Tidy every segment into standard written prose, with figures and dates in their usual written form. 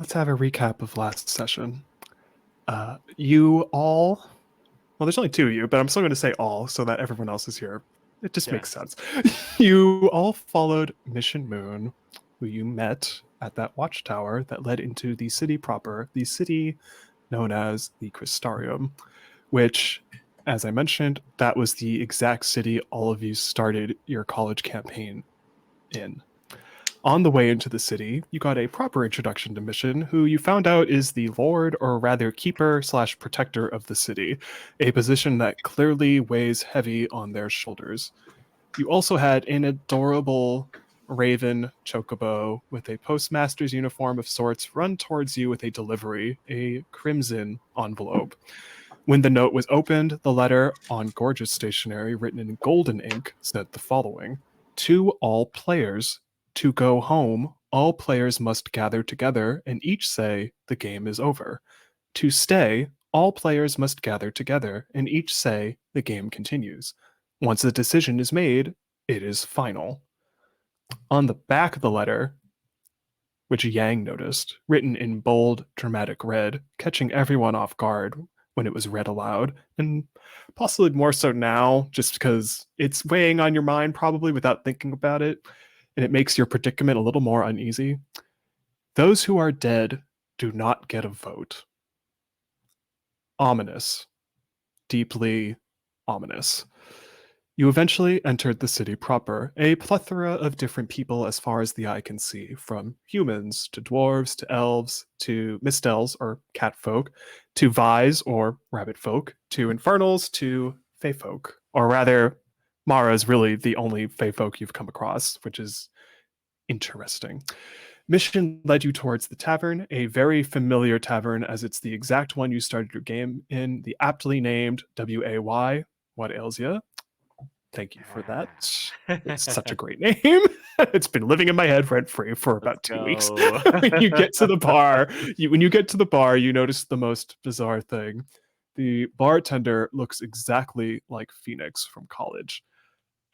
let's have a recap of last session. You all, well, there's only two of you, but I'm still going to say all so that everyone else is here. It just makes sense. You all followed Mission Moon, who you met at that watchtower that led into the city proper, the city known as the Crystarium, which, as I mentioned, that was the exact city all of you started your college campaign in. On the way into the city, you got a proper introduction to Mission, who you found out is the lord, or rather keeper slash protector of the city, a position that clearly weighs heavy on their shoulders. You also had an adorable raven chocobo with a postmaster's uniform of sorts run towards you with a delivery, a crimson envelope. When the note was opened, the letter, on gorgeous stationery written in golden ink, said the following: To all players, to go home, all players must gather together and each say, the game is over. To stay, all players must gather together and each say, the game continues. Once a decision is made, it is final. On the back of the letter, which Yang noticed, written in bold, dramatic red, catching everyone off guard when it was read aloud, and possibly more so now, just because it's weighing on your mind probably without thinking about it, and it makes your predicament a little more uneasy. Those who are dead do not get a vote. Ominous. Deeply ominous. You eventually entered the city proper, a plethora of different people as far as the eye can see, from humans to dwarves to elves to mistells or cat folk to Vais or rabbit folk to infernals to fey folk. Or rather, Mara is really the only fey folk you've come across, which is interesting. Mission led you towards the tavern, a very familiar tavern as it's the exact one you started your game in, the aptly named WAY, What Ails Ya? Thank you for that. It's such a great name. It's been living in my head rent free for about 2 weeks. When you get to the bar, you notice the most bizarre thing. The bartender looks exactly like Phoenix from college.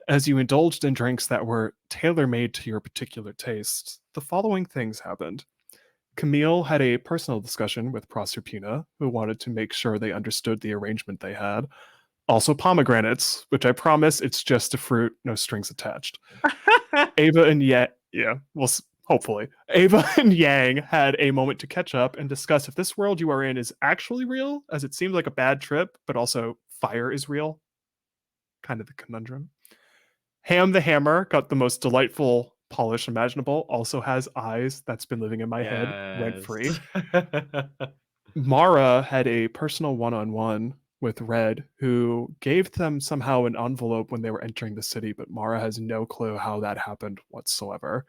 As you indulged in drinks that were tailor-made to your particular tastes, the following things happened. Camille had a personal discussion with Proserpina, who wanted to make sure they understood the arrangement they had. Also pomegranates, which I promise it's just a fruit, no strings attached. Ava and hopefully. Ava and Yang had a moment to catch up and discuss if this world you are in is actually real, as it seems like a bad trip, but also fire is real. Kind of the conundrum. Ham the Hammer got the most delightful polish imaginable, also has eyes that's been living in my head rent free. Mara had a personal one-on-one with Red, who gave them somehow an envelope when they were entering the city, but Mara has no clue how that happened whatsoever.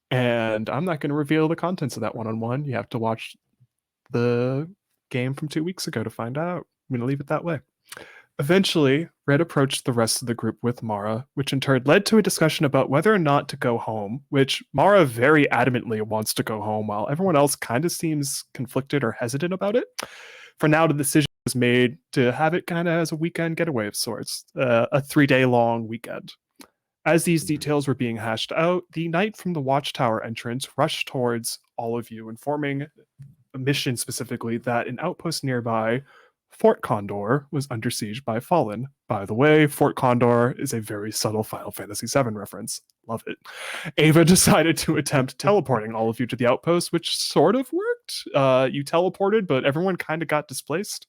And I'm not going to reveal the contents of that one-on-one. You have to watch the game from 2 weeks ago to find out. I'm going to leave it that way. Eventually, Red approached the rest of the group with Mara, which in turn led to a discussion about whether or not to go home, which Mara very adamantly wants to go home, while everyone else kind of seems conflicted or hesitant about it. For now, the decision was made to have it kind of as a weekend getaway of sorts, a 3-day long weekend. As these details were being hashed out, the knight from the watchtower entrance rushed towards all of you, informing a mission specifically that an outpost nearby, Fort Condor, was under siege by Fallen. By the way, Fort Condor is a very subtle Final Fantasy VII reference. Love it. Ava decided to attempt teleporting all of you to the outpost, which sort of worked. You teleported, but everyone kind of got displaced.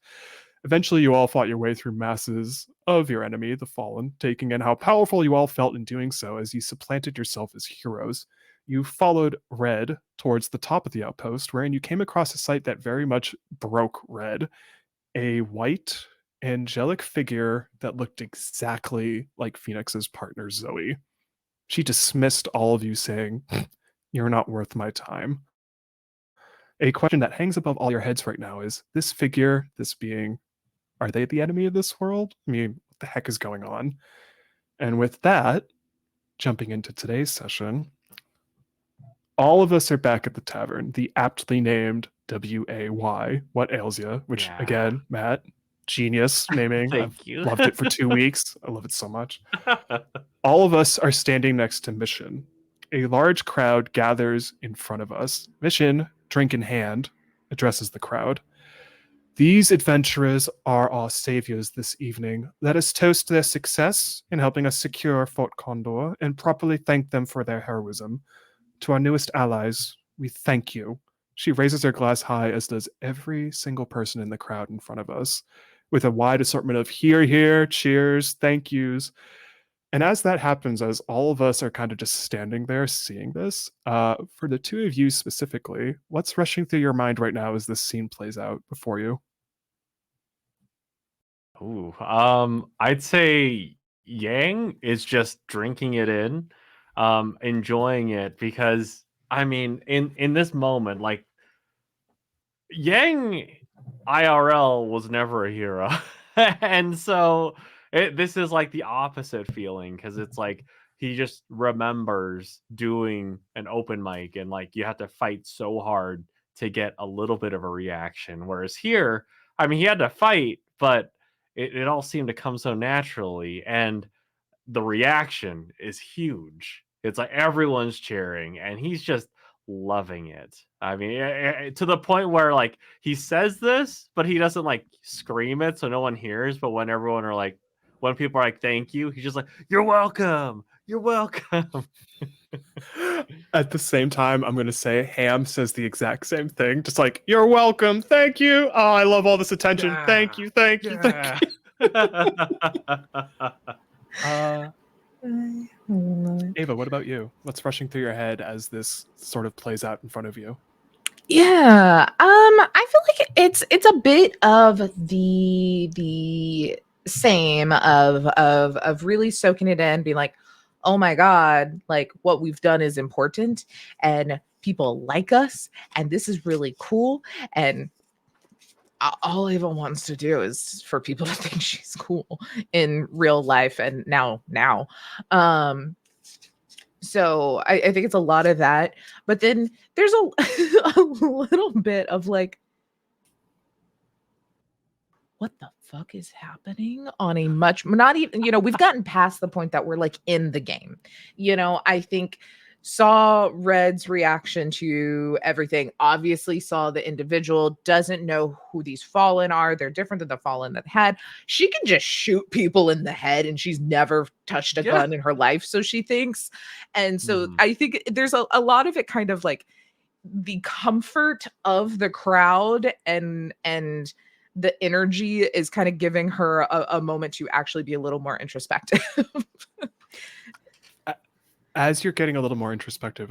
Eventually, you all fought your way through masses of your enemy, the Fallen, taking in how powerful you all felt in doing so as you supplanted yourself as heroes. You followed Red towards the top of the outpost, wherein you came across a sight that very much broke Red. A white, angelic figure that looked exactly like Phoenix's partner, Zoe. She dismissed all of you, saying, "You're not worth my time." A question that hangs above all your heads right now is, this figure, this being, are they the enemy of this world? I mean, what the heck is going on? And with that, jumping into today's session, all of us are back at the tavern, the aptly named WAY, What Ails Ya, which again, Matt, genius naming. I've loved it for 2 weeks. I love it so much. All of us are standing next to Mission. A large crowd gathers in front of us. Mission, drink in hand, addresses the crowd. These adventurers are our saviors this evening. Let us toast their success in helping us secure Fort Condor and properly thank them for their heroism. To our newest allies, we thank you. She raises her glass high, as does every single person in the crowd in front of us, with a wide assortment of hear, hear, cheers, thank yous. And as that happens, as all of us are kind of just standing there seeing this, for the two of you specifically, what's rushing through your mind right now as this scene plays out before you? Ooh, I'd say Yang is just drinking it in, enjoying it because I mean, in this moment, like Yang IRL was never a hero, and so this is like the opposite feeling because it's like he just remembers doing an open mic and like you have to fight so hard to get a little bit of a reaction. Whereas here, I mean, he had to fight, but it all seemed to come so naturally, and the reaction is huge. It's like everyone's cheering, and he's just loving it. I mean, to the point where like he says this, but he doesn't like scream it so no one hears. But when everyone are like, when people are like, "Thank you," he's just like, "You're welcome. You're welcome." At the same time, I'm going to say Ham says the exact same thing. Just like, you're welcome. Thank you. Oh, I love all this attention. Yeah, Thank you. Thank you. Thank yeah. you. Ava, what about you? What's rushing through your head as this sort of plays out in front of you? Yeah. I feel like it's a bit of the same of really soaking it in, being like, oh my God, like what we've done is important and people like us and this is really cool. And all Ava wants to do is for people to think she's cool in real life and now. Um so I think it's a lot of that, but then there's a little bit of like, what the fuck is happening on a much not even, we've gotten past the point that we're like in the game. I think saw Red's reaction to everything, obviously saw the individual, doesn't know who these fallen are. They're different than the fallen that had. She can just shoot people in the head and she's never touched a gun in her life, so she thinks. And so I think there's a lot of it kind of like the comfort of the crowd and the energy is kind of giving her a moment to actually be a little more introspective. As you're getting a little more introspective,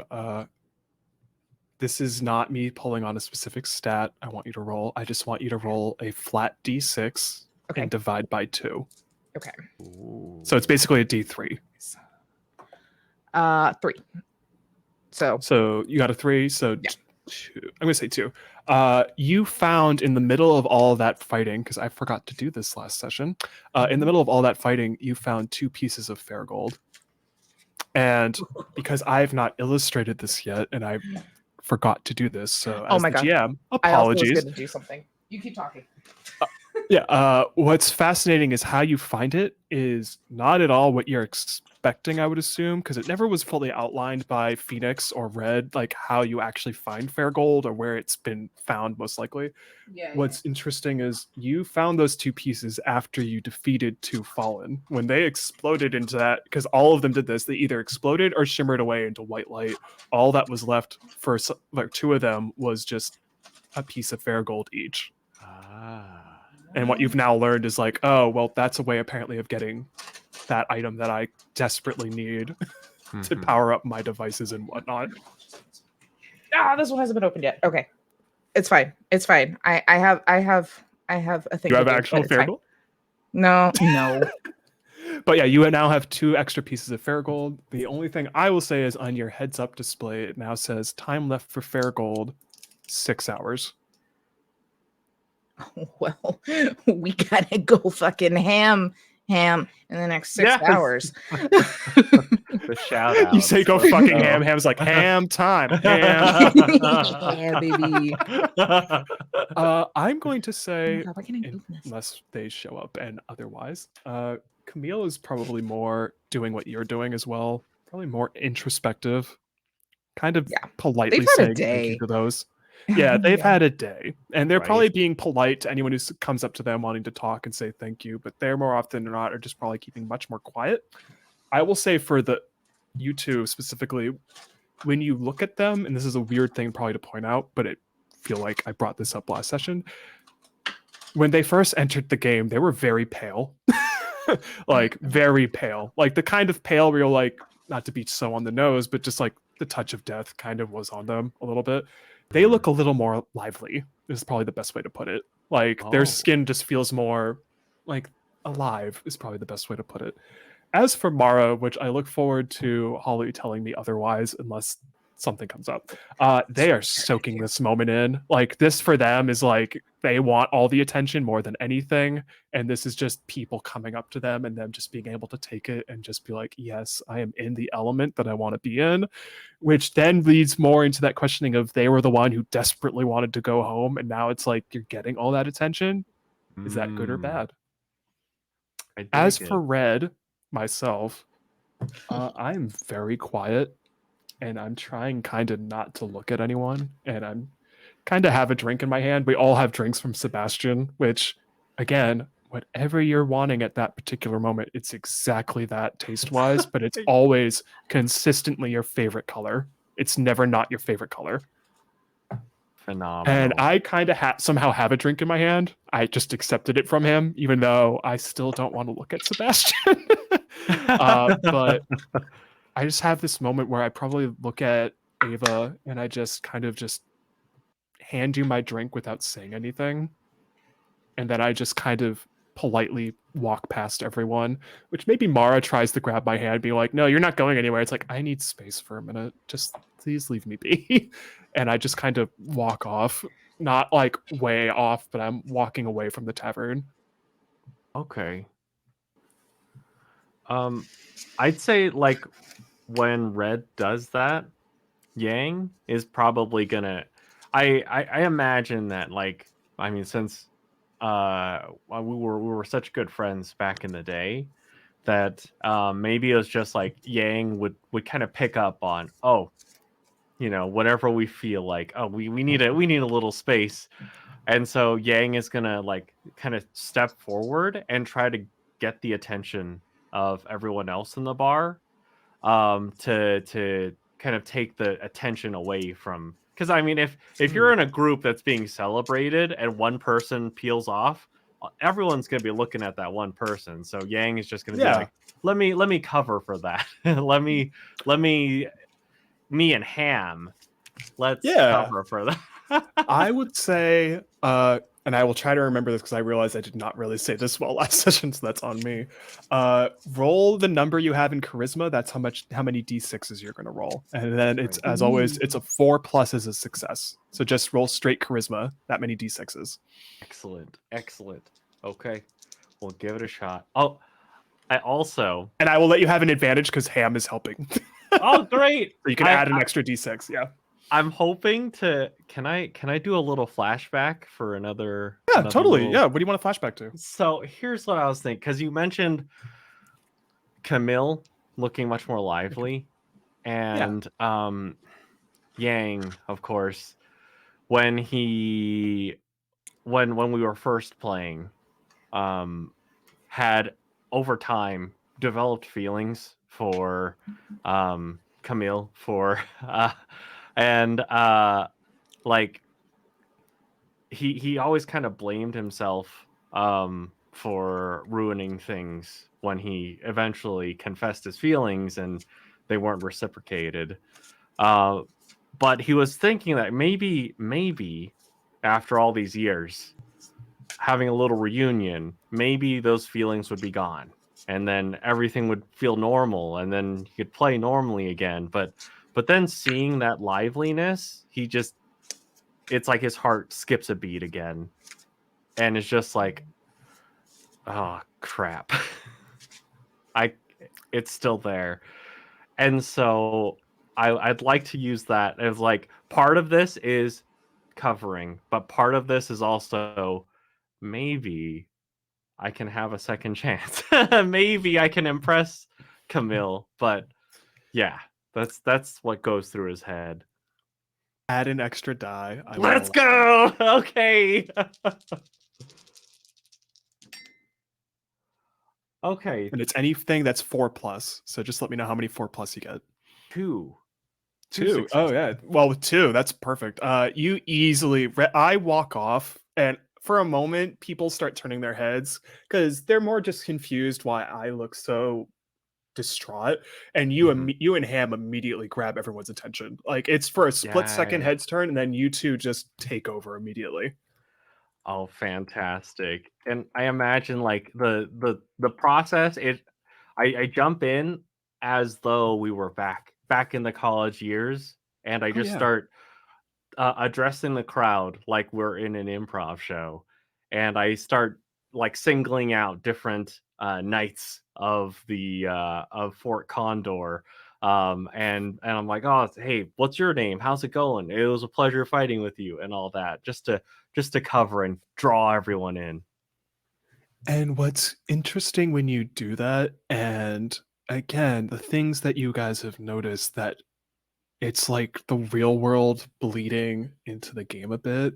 this is not me pulling on a specific stat I want you to roll. I just want you to roll a flat d6 and divide by 2. Okay. Ooh. So it's basically a d3. 3. So you got a 3, so yeah. 2. I'm going to say 2. You found in the middle of all that fighting, because I forgot to do this last session, in the middle of all that fighting, you found 2 pieces of fair gold. And because I've not illustrated this yet, and I forgot to do this, so as the GM, apologies. I also was going to do something. You keep talking. What's fascinating is how you find it is not at all what you're expecting, I would assume, because it never was fully outlined by Phoenix or Red, like how you actually find fair gold or where it's been found, most likely. What's interesting is you found those 2 pieces after you defeated 2 fallen. When they exploded into that, because all of them did this, they either exploded or shimmered away into white light. All that was left for like 2 of them was just a piece of fair gold each. And what you've now learned is like, oh, well, that's a way apparently of getting that item that I desperately need to power up my devices and whatnot. This one hasn't been opened yet. Okay. It's fine. I have a thing. You have actual fair gold? No. But yeah, you now have 2 extra pieces of fair gold. The only thing I will say is on your heads up display, it now says time left for fair gold, 6 hours. Well, we gotta go fucking ham in the next 6 hours. The shout out. You say go fucking ham. Ham's like, ham time. Ham. Yeah, baby. I'm going to say, why can't I do this? unless they show up and otherwise, Camille is probably more doing what you're doing as well. Probably more introspective. Kind of politely saying thank you to those. Yeah, they've Yeah. had a day, and they're Right. probably being polite to anyone who comes up to them wanting to talk and say thank you, but they're more often than not are just probably keeping much more quiet. I will say for you two specifically, when you look at them, and this is a weird thing probably to point out, but I feel like I brought this up last session. When they first entered the game, they were very pale. Like very pale. Like the kind of pale where you're like, not to be so on the nose, but just like the touch of death kind of was on them a little bit. They look a little more lively, is probably the best way to put it. Like their Oh. skin just feels more like alive, is probably the best way to put it. As for Mara, which I look forward to Holly telling me otherwise, unless something comes up, they are soaking this moment in. Like this for them is like they want all the attention more than anything, and this is just people coming up to them and them just being able to take it and just be like, yes, I am in the element that I want to be in, which then leads more into that questioning of they were the one who desperately wanted to go home, and now it's like you're getting all that attention. Is that good or bad? I dig As it. for Red, myself, I'm very quiet, and I'm trying kind of not to look at anyone, and I'm kind of have a drink in my hand. We all have drinks from Sebastian, which, again, whatever you're wanting at that particular moment, it's exactly that taste wise, but it's always consistently your favorite color. It's never not your favorite color. Phenomenal. And I kind of somehow have a drink in my hand. I just accepted it from him, even though I still don't want to look at Sebastian. But I just have this moment where I probably look at Ava and I just kind of just hand you my drink without saying anything. And then I just kind of politely walk past everyone, which maybe Mara tries to grab my hand, being like, no, you're not going anywhere. It's like, I need space for a minute. Just please leave me be. And I just kind of walk off, not like way off, but I'm walking away from the tavern. Okay. I'd say like when Red does that, Yang is probably gonna. I imagine that like I mean since we were such good friends back in the day that maybe it was just like Yang would kind of pick up on whatever we feel like we need a little space, and so Yang is gonna like kind of step forward and try to get the attention of everyone else in the bar, to kind of take the attention away from, because I mean if you're in a group that's being celebrated and one person peels off, everyone's gonna be looking at that one person. So Yang is just gonna be like, let me cover for that. let me me and Ham, let's cover for that. I would say, and I will try to remember this because I realized I did not really say this well last session, so that's on me. Roll the number you have in charisma. That's how many d6s you're going to roll, and then it's as always, it's a 4+ is a success. So just roll straight charisma. That many d6s. Excellent. Okay, we'll give it a shot. Oh, I also, and I will let you have an advantage because Ham is helping. Oh, great! So you can add an extra d6. Yeah. I'm hoping to. Can I do a little flashback for another? Yeah, another totally. little... Yeah. What do you want to flashback to? So here's what I was thinking, because you mentioned Camille looking much more lively, and Yang, of course, when we were first playing, had over time developed feelings for Camille, and like he always kind of blamed himself for ruining things when he eventually confessed his feelings and they weren't reciprocated. But he was thinking that maybe after all these years, having a little reunion, maybe those feelings would be gone, and then everything would feel normal, and then he could play normally again. But then seeing that liveliness, it's like his heart skips a beat again, and it's just like, oh crap. It's still there. And so I'd like to use that as like, part of this is covering, but part of this is also maybe I can have a second chance. Maybe I can impress Camille. But yeah, that's what goes through his head. Add an extra die. Let's go. Okay. Okay. And it's anything that's 4+. So just let me know how many 4+ you get. Two 2. Oh yeah. Well, with 2, that's perfect. You easily. I walk off, and for a moment, people start turning their heads because they're more just confused why I look so distraught, and you and Ham immediately grab everyone's attention. Like it's for a split second Yay. heads turn, and then you two just take over immediately. Oh, fantastic. And I imagine like the process I jump in as though we were back in the college years, and I Oh just yeah. start addressing the crowd like we're in an improv show, and I start like singling out different knights of the of Fort Condor, and I'm like, oh, hey, what's your name? How's it going? It was a pleasure fighting with you, and all that, just to cover and draw everyone in. And what's interesting when you do that, and again, the things that you guys have noticed, that it's like the real world bleeding into the game a bit.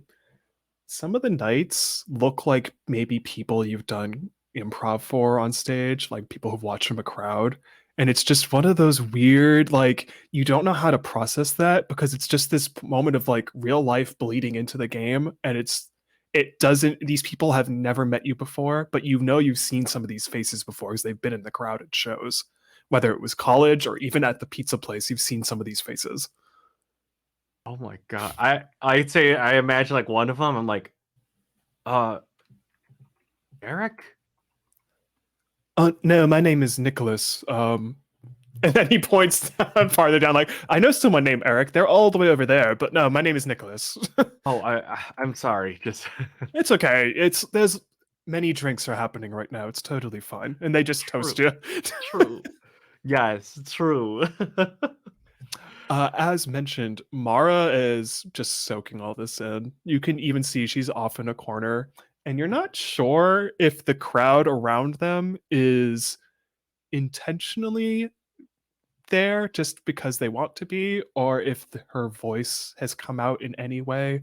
Some of the knights look like maybe people you've done improv for on stage, like people who've watched from a crowd. And it's just one of those weird, like, you don't know how to process that because it's just this moment of like real life bleeding into the game. And it doesn't, these people have never met you before, but you know you've seen some of these faces before because they've been in the crowd at shows. Whether it was college or even at the pizza place, you've seen some of these faces. Oh my god. I'd say I imagine like one of them, I'm like, uh Eric? No, my name is Nicholas. And then he points farther down, like, I know someone named Eric. They're all the way over there, but no, my name is Nicholas. Oh, I'm sorry. Just It's okay. There's many drinks are happening right now. It's totally fine. And they just toast you. true. Yes, true. As mentioned, Mara is just soaking all this in. You can even see she's off in a corner, and you're not sure if the crowd around them is intentionally there just because they want to be, or if her voice has come out in any way.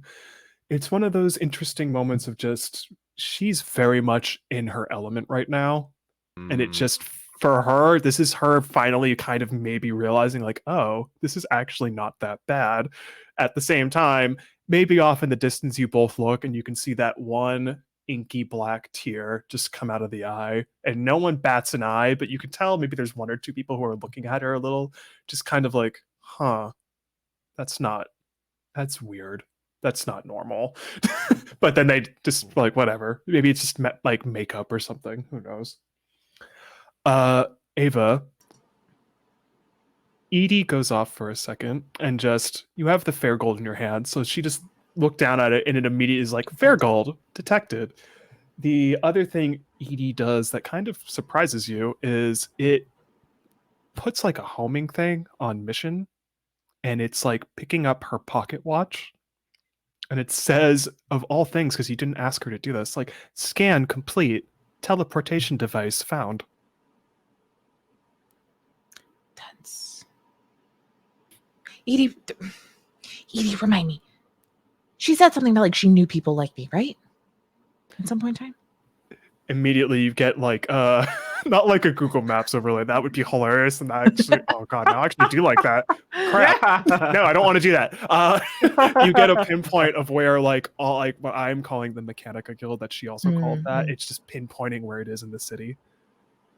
It's one of those interesting moments of just, she's very much in her element right now. And it Mm. just, for her, this is her finally kind of maybe realizing, like, oh, this is actually not that bad. At the same time, maybe off in the distance, you both look and you can see that one inky black tear just come out of the eye, and no one bats an eye, but you can tell maybe there's one or two people who are looking at her a little, just kind of like, huh, that's weird. That's not normal. But then they just like, whatever. Maybe it's just like makeup or something. Who knows? Ava, Edie goes off for a second, and just, you have the fair gold in your hand, so she just looked down at it, and it immediately is like, fair gold detected. The other thing Edie does that kind of surprises you is it puts like a homing thing on mission, and it's like picking up her pocket watch, and it says, of all things, because you didn't ask her to do this, like, scan complete, teleportation device found. Tense. Edie, remind me. She said something about like she knew people like me, right? At some point in time. Immediately you get like not like a Google Maps overlay. That would be hilarious. And I actually, oh god, no, I actually do like that. Crap. Yeah. No, I don't want to do that. You get a pinpoint of where, like, all, like, what I'm calling the Mechanica Guild, that she also called that. It's just pinpointing where it is in the city.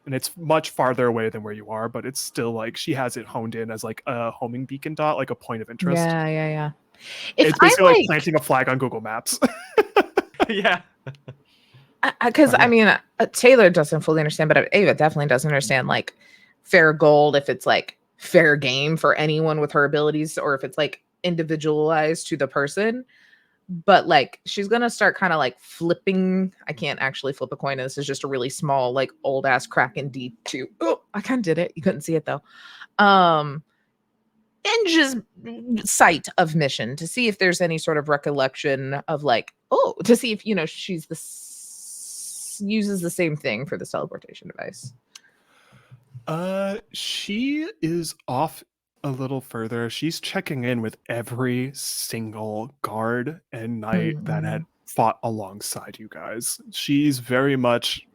And it's much farther away than where you are, but it's still like she has it honed in as like a homing beacon dot, like a point of interest. Yeah. It's basically like planting a flag on Google Maps. Yeah. Because I mean, Taylor doesn't fully understand, but Ava definitely doesn't understand like fair gold, if it's like fair game for anyone with her abilities, or if it's like individualized to the person. But like she's gonna start kind of like flipping. I can't actually flip a coin. This is just a really small, like old ass Kraken D2. Oh, I kind of did it. You couldn't see it though. And just sight of mission to see if there's any sort of recollection of like, oh, to see if, you know, she's uses the same thing for the teleportation device. She is off a little further, she's checking in with every single guard and knight that had fought alongside you guys. She's very much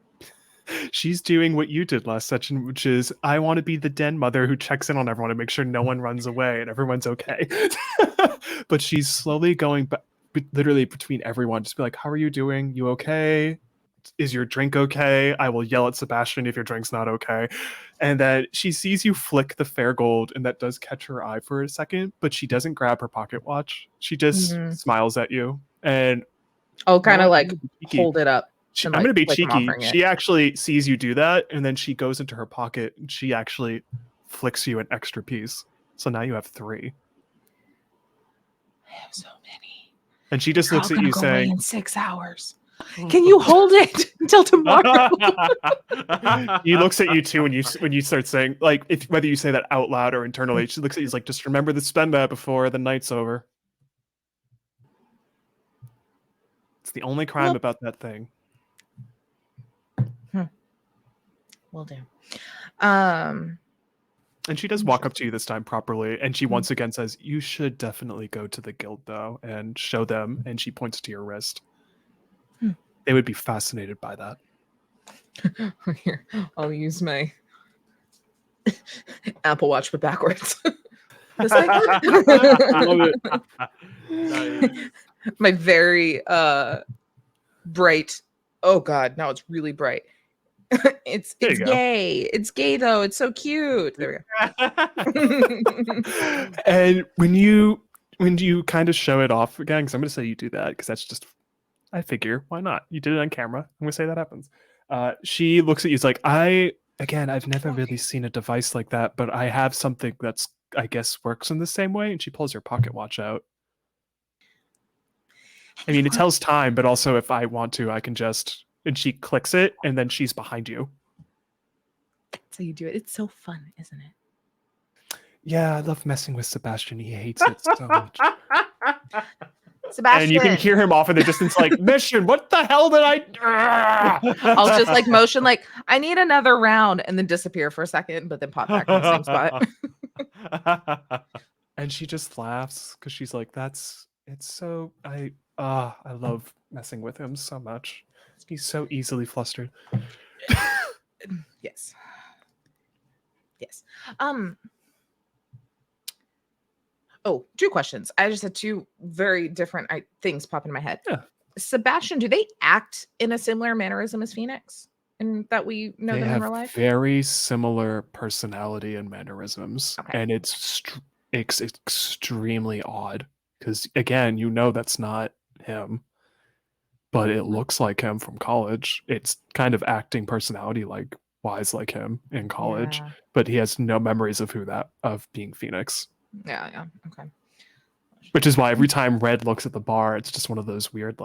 she's doing what you did last session, which is I want to be the den mother who checks in on everyone and make sure no one runs away and everyone's okay. But she's slowly going back, literally between everyone, just be like, how are you doing? You okay? Is your drink okay? I will yell at Sebastian if your drink's not okay. And then she sees you flick the fair gold, and that does catch her eye for a second, but she doesn't grab her pocket watch. She just smiles at you and kind of like hold it up. I'm going to be cheeky. She actually sees you do that, and then she goes into her pocket and she actually flicks you an extra piece. So now you have 3. I have so many. And she just looks at you saying, in 6 hours. Can you hold it until tomorrow? He looks at you too when you start saying, like, if whether you say that out loud or internally, she looks at you like, just remember to spend that before the night's over. It's the only crime about that thing. Will do. And she does walk up to you this time properly, and she once again says, you should definitely go to the guild though and show them, and she points to your wrist. They would be fascinated by that. Here, I'll use my Apple Watch, but backwards. This thing? I love it. Nice. My very bright. Oh God, now it's really bright. It's gay. It's gay though. It's so cute. There we go. And when you kind of show it off again, because I'm going to say you do that because that's just, I figure, why not? You did it on camera. I'm going to say that happens. She looks at you. It's like, I've never really seen a device like that, but I have something that's, I guess, works in the same way. And she pulls her pocket watch out. I mean, it tells time, but also if I want to, I can just, and she clicks it, and then she's behind you. That's how you do it. It's so fun, isn't it? Yeah, I love messing with Sebastian. He hates it so much. Sebastian. And you can hear him off in the distance like, mission, what the hell did I... I'll just like motion like, I need another round, and then disappear for a second, but then pop back in the same spot. And she just laughs because she's like, I love messing with him so much. He's so easily flustered. Yes. Oh, 2 questions. I just had 2 very different things pop in my head. Yeah. Sebastian, do they act in a similar mannerism as Phoenix? And that we know them in real life? Very similar personality and mannerisms. Okay. And it's extremely odd. Because, again, that's not him. But it looks like him from college. It's kind of acting personality wise like him in college. Yeah. But he has no memories of of being Phoenix. Yeah. Okay. Which is why every time Red looks at the bar, it's just one of those weird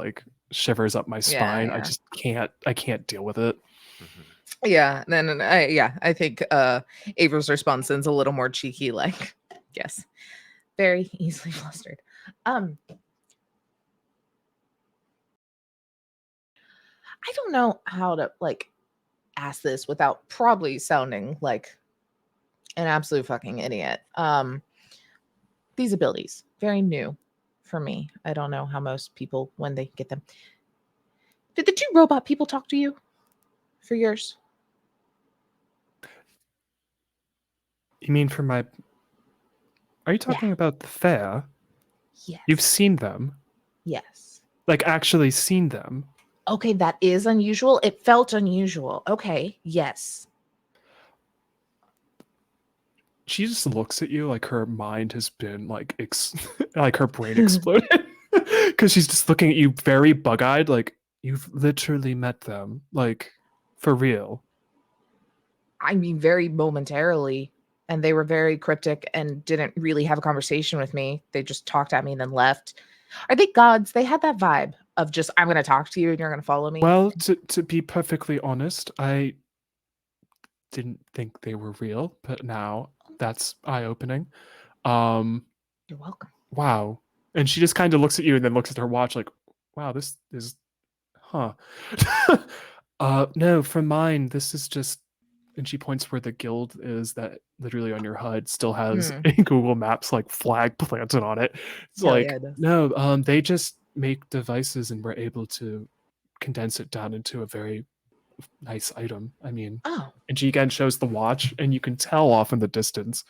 shivers up my spine. Yeah. I can't deal with it. Yeah. Then I think April's response is a little more cheeky, like, yes, very easily flustered. I don't know how to ask this without probably sounding like an absolute fucking idiot. These abilities, very new for me. I don't know how most people, when they get them. Did the 2 robot people talk to you for yours? You mean are you talking about the fair? Yes. You've seen them? Yes. Actually seen them? Okay, that is unusual. It felt unusual. Okay, yes. She just looks at you like her mind has been like her brain exploded. Because she's just looking at you very bug-eyed, like, you've literally met them. For real. I mean, very momentarily. And they were very cryptic and didn't really have a conversation with me. They just talked at me and then left. Are they gods? They had that vibe of just, I'm going to talk to you and you're going to follow me. Well, to be perfectly honest, I didn't think they were real, but now that's eye-opening. You're welcome. Wow. And she just kind of looks at you and then looks at her watch like, wow, this is, huh. No, for mine, this is just and she points where the guild is that literally on your HUD still has Hmm. a Google Maps like flag planted on it. It's Hell like, yeah, it does. no, they just make devices and we're able to condense it down into a very nice item. I mean, Oh, and she again shows the watch, and you can tell off in the distance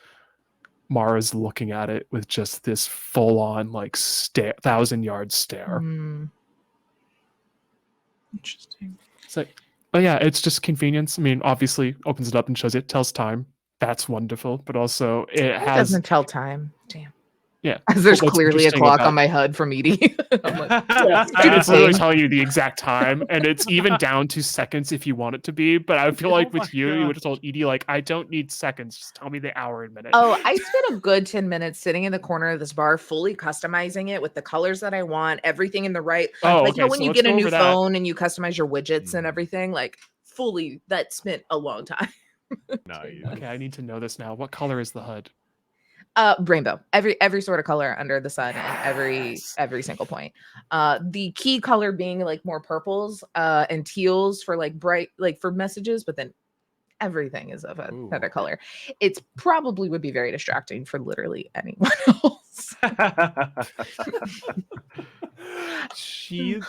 Mara's looking at it with just this full-on like 1,000-yard stare. Interesting. So, oh yeah, it's just convenience. I mean, obviously, opens it up and shows it, tells time. That's wonderful, but also it has doesn't tell time. Damn. yeah. As there's what's clearly a interesting clock about- on my HUD from ED. I'm like, Yeah, and it's literally Stupid. telling you the exact time, and it's even down to seconds if you want it to be. But I feel Oh like my with you would have gosh. told Edie like, I don't need seconds, just tell me the hour and minute. oh, I spent a good 10 minutes sitting in the corner of this bar, fully customizing it with the colors that I want, everything in the right. Oh, Like, okay. when So you let's get a go new over that. phone and you customize your widgets and Mhm. everything, like fully, that spent a long time. Nice. Okay, I need to know this now. What color is the HUD? Rainbow, every sort of color under the sun and Yes. every single point. The key color being like more purples and teals for like bright, like for messages, but then everything is of another Ooh. color. It's probably would be very distracting for literally anyone else. She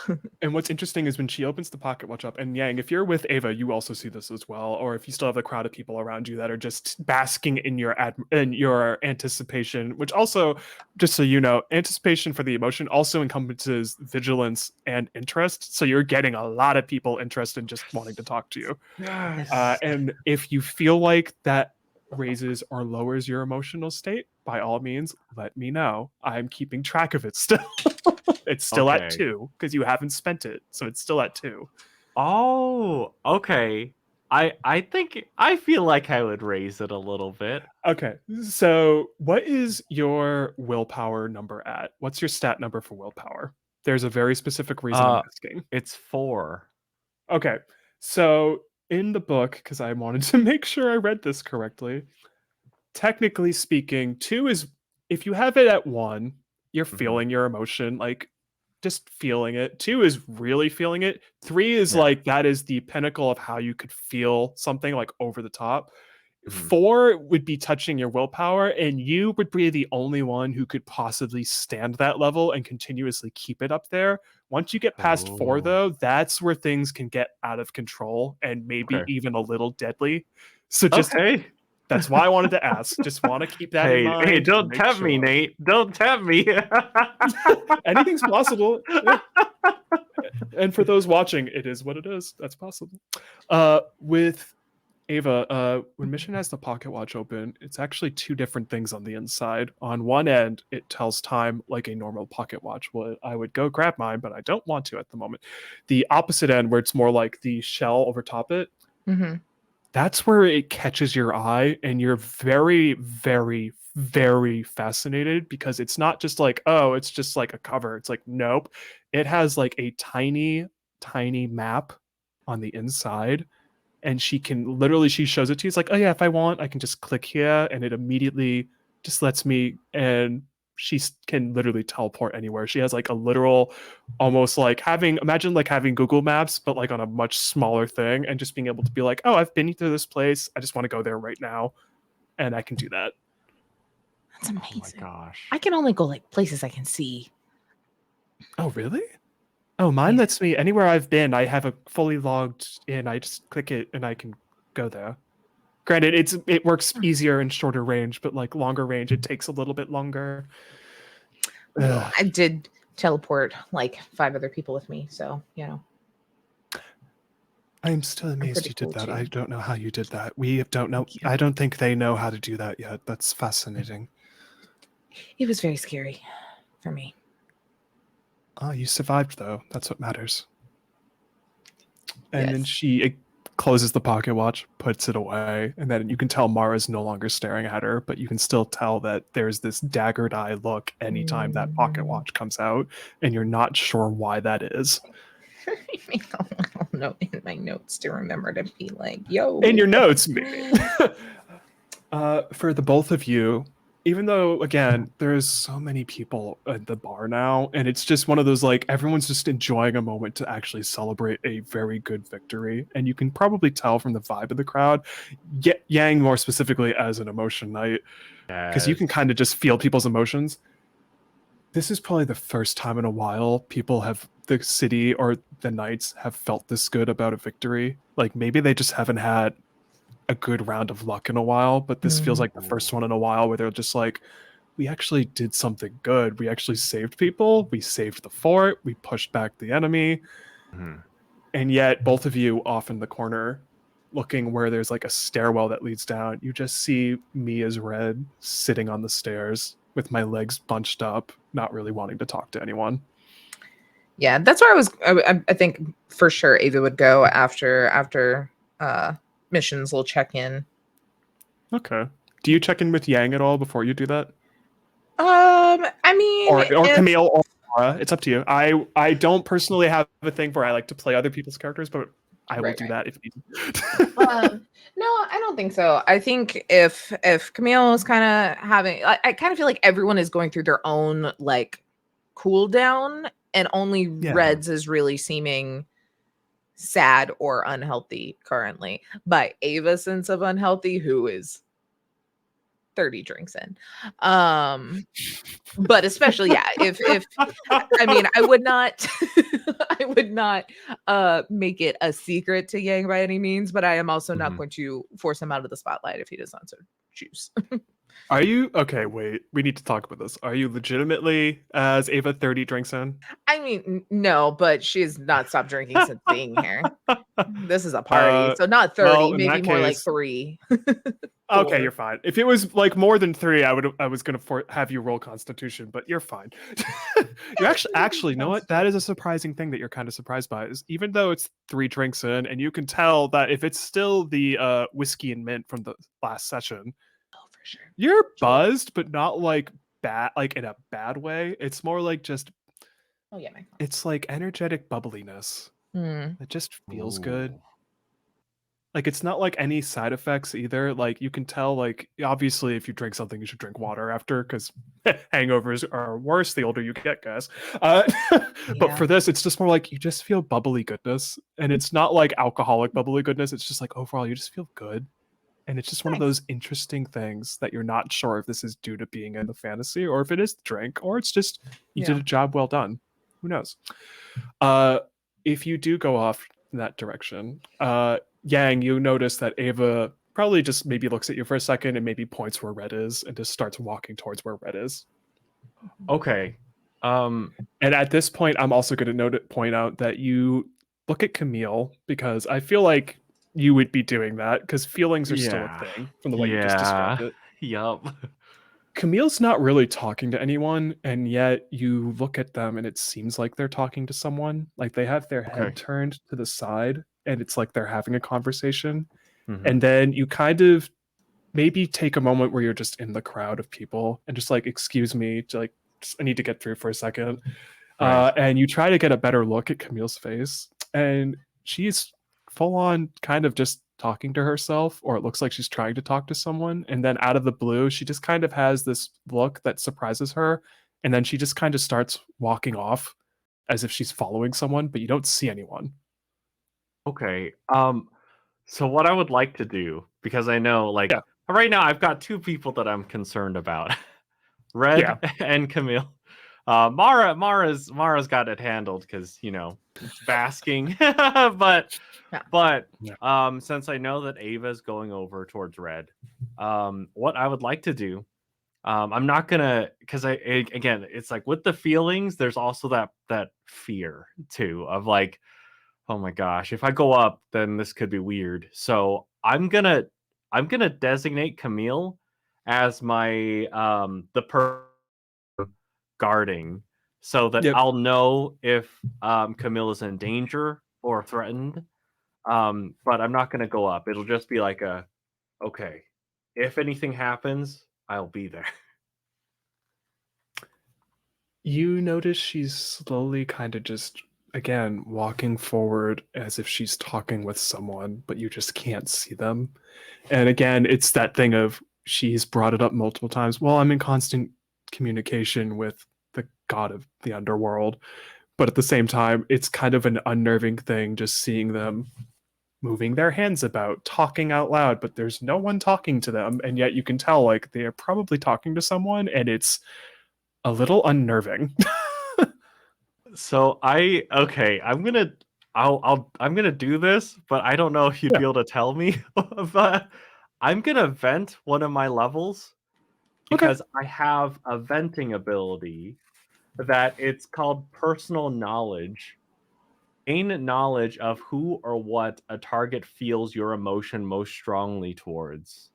and what's interesting is when she opens the pocket watch up, and Yang, if you're with Ava, you also see this as well, or if you still have a crowd of people around you that are just basking in your in your anticipation, which also, just so you know, anticipation for the emotion also encompasses vigilance and interest. So you're getting a lot of people interested in just wanting to talk to you. Yes. And if you feel like that raises or lowers your emotional state, by all means, let me know. I'm keeping track of it still. It's still at Okay. 2 because you haven't spent it, so it's still at 2. Oh, okay. I think I feel like I would raise it a little bit. Okay, so what is your willpower number at? What's your stat number for willpower? There's a very specific reason I'm asking. It's 4. Okay, so in the book, because I wanted to make sure I read this correctly, technically speaking, 2 is if you have it at 1, you're Mhm. feeling your emotion, like just feeling it. 2 is really feeling it. 3 is Yeah. like that is the pinnacle of how you could feel something like over the top. Mhm. 4 would be touching your willpower, and you would be the only one who could possibly stand that level and continuously keep it up there. Once you get past 4, Oh. though, that's where things can get out of control and maybe Okay. even a little deadly. So just Okay. that's why I wanted to ask. Just want to keep that in mind. Hey, to don't make tempt me, sure. Nate. Don't tempt me. Anything's possible. Yeah. And for those watching, it is what it is. That's possible. With Ava, when Mission has the pocket watch open, it's actually 2 different things on the inside. On one end, it tells time like a normal pocket watch would. I would go grab mine, but I don't want to at the moment. The opposite end, where it's more like the shell over top it, Mm-hmm. that's where it catches your eye, and you're very, very, very fascinated because it's not just like, oh, it's just like a cover. It's like, nope. It has like a tiny, tiny map on the inside, and she shows it to you. It's like, oh yeah, if I want, I can just click here, and it immediately just lets me, and she can literally teleport anywhere. She has like a literal, almost like imagine like having Google Maps, but like on a much smaller thing, and just being able to be like, oh, I've been to this place. I just want to go there right now, and I can do that. That's Oh my amazing. gosh. I can only go like places I can see. Oh, really? Oh, mine Yeah. lets me anywhere I've been. I have a fully logged in. I just click it and I can go there. Granted, it works easier in shorter range, but like longer range, it takes a little bit longer. Well, I did teleport like 5 other people with me, so you know. I'm still amazed pretty you did cool, that. too. I don't know how you did that. We don't know. Thank you. I don't think they know how to do that yet. That's fascinating. It was very scary for me. Oh, you survived though. That's what matters. And then Yes. she closes the pocket watch, puts it away, and then you can tell Mara's no longer staring at her, but you can still tell that there's this daggered eye look anytime that pocket Mhm. watch comes out, and you're not sure why that is. Make a little note in my notes to remember to be like, yo. In your notes, maybe. For the both of you, even though again there's so many people at the bar now, and it's just one of those like everyone's just enjoying a moment to actually celebrate a very good victory, and you can probably tell from the vibe of the crowd, Yang more specifically as an emotion night, because you can kind of just feel people's emotions. This is probably the first time in a while the city or the knights have felt this good about a victory. Like maybe they just haven't had a good round of luck in a while, but this feels like the first one in a while where they're just like, we actually did something good. We actually saved people. We saved the fort. We pushed back the enemy. Mhm. And yet both of you off in the corner looking where there's like a stairwell that leads down, you just see me as Red sitting on the stairs with my legs bunched up, not really wanting to talk to anyone. Yeah, that's where I think for sure Ava would go after missions. We'll check in. Okay. Do you check in with Yang at all before you do that? I mean, Or if Camille or Laura? It's up to you. I don't personally have a thing where I like to play other people's characters, but I will do that if needed. no, I don't think so. I think if Camille is kind of having, I kind of feel like everyone is going through their own like cool down, and only Reds is really seeming sad or unhealthy currently. By Ava's sense of unhealthy, who is 30 drinks in. But especially, yeah, if I mean, I would not I would not make it a secret to Yang by any means, but I am also not going to force him out of the spotlight if he does not so choose. Are you okay? Wait, we need to talk about this. Are you legitimately as Ava 30 drinks in? I mean, no, but she's not stopped drinking since being here. This is a party, so not 30, well, in maybe that more like case- 3. Okay, you're fine. If it was like more than 3, I was gonna have you roll Constitution, but you're fine. You actually, you know what? That is a surprising thing that you're kind of surprised by. Is even though it's 3 drinks in, and you can tell that if it's still the whiskey and mint from the last session, Oh, for sure. you're buzzed, but not like bad, like in a bad way. It's more like just, Oh yeah, it's like energetic bubbliness. It just feels good. Like it's not like any side effects either. Like you can tell, like obviously if you drink something, you should drink water after, because hangovers are worse the older you get, guys. But for this, it's just more like you just feel bubbly goodness, and it's not like alcoholic bubbly goodness. It's just like overall you just feel good, and it's just one of those interesting things that you're not sure if this is due to being in the fantasy or if it is the drink or it's just you did a job well done. Who knows? If you do go off in that direction, Yang, you notice that Ava probably just maybe looks at you for a second and maybe points where Red is and just starts walking towards where Red is. Okay. And at this point, I'm also going to point out that you look at Camille, because I feel like you would be doing that because feelings are still a thing from the way you just described it. Yup. Camille's not really talking to anyone, and yet you look at them and it seems like they're talking to someone. Like they have their head turned to the side and it's like they're having a conversation. And then you kind of maybe take a moment where you're just in the crowd of people and just like, excuse me, to like, I need to get through for a second. And you try to get a better look at Camille's face, and she's full on kind of just talking to herself, or it looks like she's trying to talk to someone. And then out of the blue, she just kind of has this look that surprises her. And then she just kind of starts walking off as if she's following someone, but you don't see anyone. Okay. So what I would like to do, because I know like right now I've got 2 people that I'm concerned about. Red and Camille. Mara's got it handled because it's basking. but since I know that Ava's going over towards Red, what I would like to do, I'm not gonna, because again, it's like with the feelings, there's also that fear too of like, oh my gosh, if I go up, then this could be weird. So I'm gonna designate Camille as my the guarding, so that I'll know if Camille is in danger or threatened. But I'm not gonna go up. It'll just be like okay, if anything happens, I'll be there. You notice she's slowly kind of just, again, walking forward as if she's talking with someone, but you just can't see them. And again, it's that thing of she's brought it up multiple times. Well, I'm in constant communication with the god of the underworld, but at the same time, it's kind of an unnerving thing just seeing them moving their hands about, talking out loud, but there's no one talking to them, and yet you can tell like they are probably talking to someone, and it's a little unnerving. So I'm gonna do this, but I don't know if you'd Yeah. be able to tell me. But I'm gonna vent one of my levels Okay. because I have a venting ability that it's called personal knowledge. Gain knowledge of who or what a target feels your emotion most strongly towards.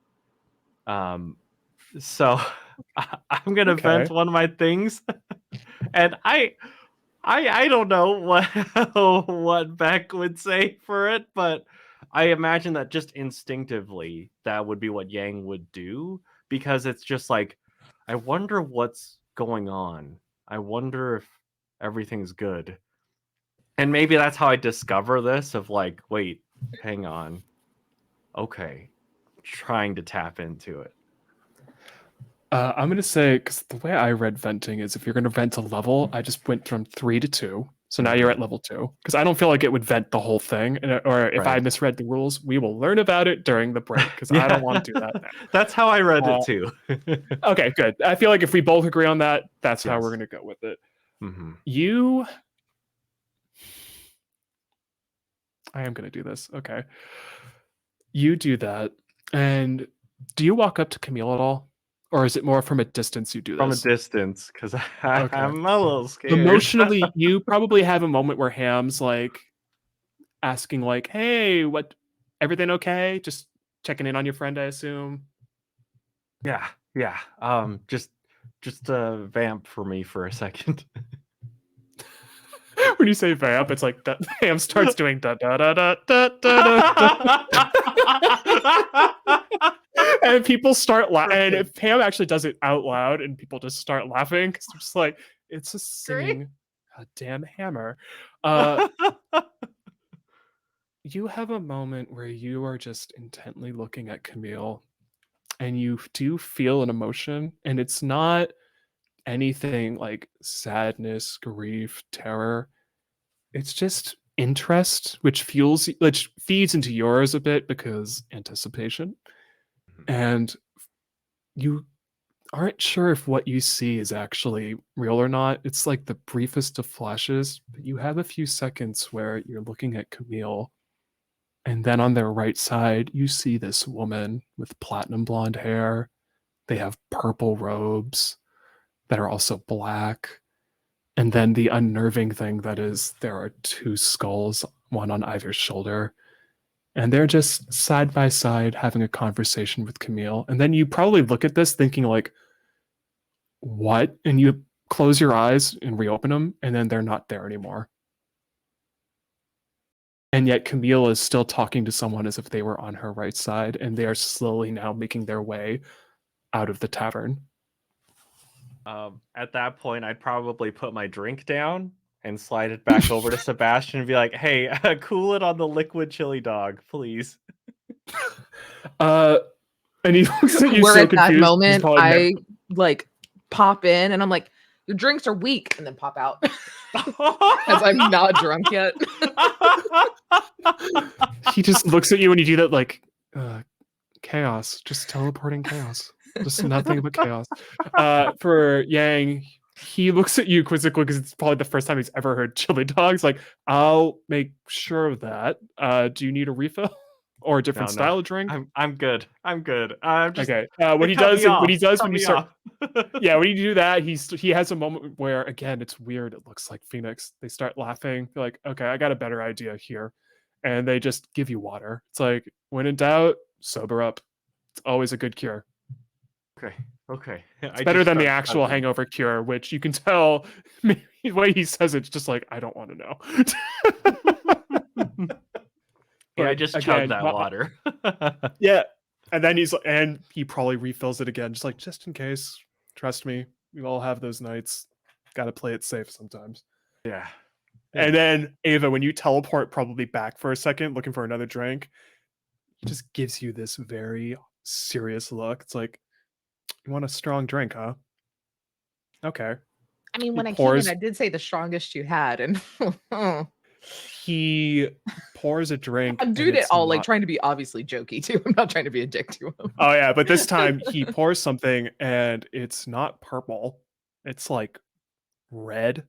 So I'm gonna Okay. vent one of my things, and I don't know what what Beck would say for it, but I imagine that just instinctively that would be what Yang would do, because it's just like, I wonder what's going on. I wonder if everything's good. And maybe that's how I discover this of like, wait, hang on. Okay. Trying to tap into it. I'm gonna say, because the way I read venting is if you're gonna vent a level, I just went from 3 to 2. So now you're at level 2. Because I don't feel like it would vent the whole thing. Or if I Right. misread the rules, we will learn about it during the break. Because I don't want to do that now. That's how I read it too. Okay, good. I feel like if we both agree on that, that's how we're Yes. gonna go with it. Mm-hmm. I am gonna do this. Okay. You do that. And do you walk up to Camille at all? Or is it more from a distance you do From a this? distance, because Okay. I'm a little scared. Emotionally, you probably have a moment where Ham's like asking, like, hey, what, everything okay? Just checking in on your friend, I assume. Yeah. Just a vamp for me for a second. When you say vamp, it's like that Ham starts doing da da da da da da da. And people start laughing. And if Pam actually does it out loud and people just start laughing, because they're just like, it's a singing a damn hammer. You have a moment where you are just intently looking at Camille and you do feel an emotion, and it's not anything like sadness, grief, terror. It's just interest, which feeds into yours a bit because anticipation. And you aren't sure if what you see is actually real or not. It's like the briefest of flashes, but you have a few seconds where you're looking at Camille, and then on their right side, you see this woman with platinum blonde hair. They have purple robes that are also black. And then the unnerving thing that is, there are two skulls, one on either shoulder. And they're just side by side having a conversation with Camille. And then you probably look at this thinking, like, what? And you close your eyes and reopen them, and then they're not there anymore. And yet Camille is still talking to someone as if they were on her right side, and they are slowly now making their way out of the tavern. At that point, I'd probably put my drink down and slide it back over to Sebastian and be like, hey, cool it on the liquid chili dog, please. And he looks at you Where so at that confused. moment, I like pop in and I'm like, your drinks are weak, and then pop out because I'm not drunk yet. He just looks at you when you do that, like, chaos, just teleporting chaos, just nothing but chaos. For Yang, he looks at you quizzically because it's probably the first time he's ever heard chili dogs. Like, I'll make sure of that. Do you need a refill or a different style of drink? I'm good. I'm just okay. When you start, yeah, when you do that, he has a moment where, again, it's weird. It looks like Phoenix. They start laughing. They're like, okay, I got a better idea here, and they just give you water. It's like, when in doubt, sober up. It's always a good cure. Okay. It's better than the actual hangover cure, which you can tell the way he says it's just like, I don't want to know. Yeah, I just chugged that water. Yeah. And then he probably refills it again, just in case. Trust me, we all have those nights. Got to play it safe sometimes. Yeah. And then Ava, when you teleport probably back for a second looking for another drink, he just gives you this very serious look. It's like, you want a strong drink, huh? Okay. I mean, He when I came in, pours I did say the strongest you had, and he pours a drink, I'm and doing it it's all like not. trying to be obviously jokey too. I'm not trying to be a dick to him. Oh yeah, but this time he pours something, and it's not purple. It's like red.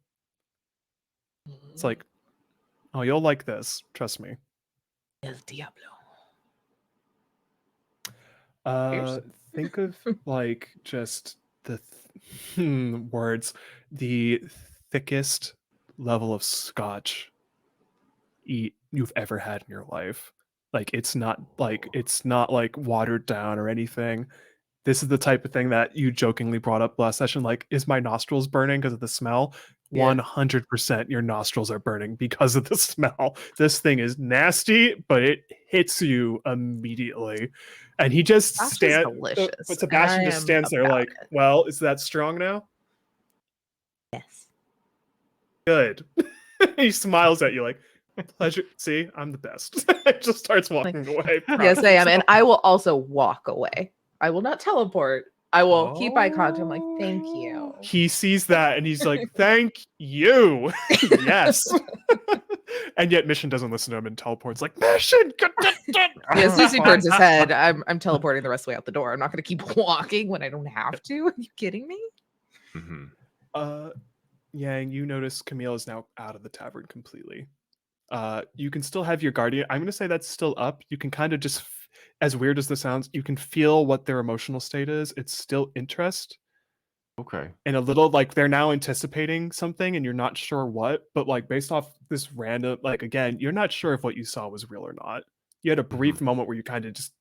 It's like, oh, you'll like this. Trust me. El Diablo. Uh, think of like just the words, the thickest level of scotch you've ever had in your life. Like it's not like watered down or anything. This is the type of thing that you jokingly brought up last session. Like, is my nostrils burning because of the smell? Yeah. 100% your nostrils are burning because of the smell. This thing is nasty, but it hits you immediately. And he just Scotch is delicious, but and Sebastian I just am stands there about like, it. well, is that strong now? Yes. Good. He smiles at you like, pleasure. See, I'm the best. Just starts walking away. proud Yes, of I am, and himself. I will also walk away. I will not teleport. I will keep eye contact. I'm like, Oh. thank you. He sees that and he's like, thank you. Yes. And yet Mission doesn't listen to him and teleports like, Mission! Yeah, as soon as he turns his head, I'm teleporting the rest of the way out the door. I'm not going to keep walking when I don't have to. Are you kidding me? Yang, you notice Camille is now out of the tavern completely. You can still have your guardian. I'm going to say that's still up. You can kind of just, as weird as this sounds, you can feel what their emotional state is. It's still interest. Okay. And a little like they're now anticipating something and you're not sure what, but like based off this random, like again, you're not sure if what you saw was real or not. You had a brief moment where you kind of just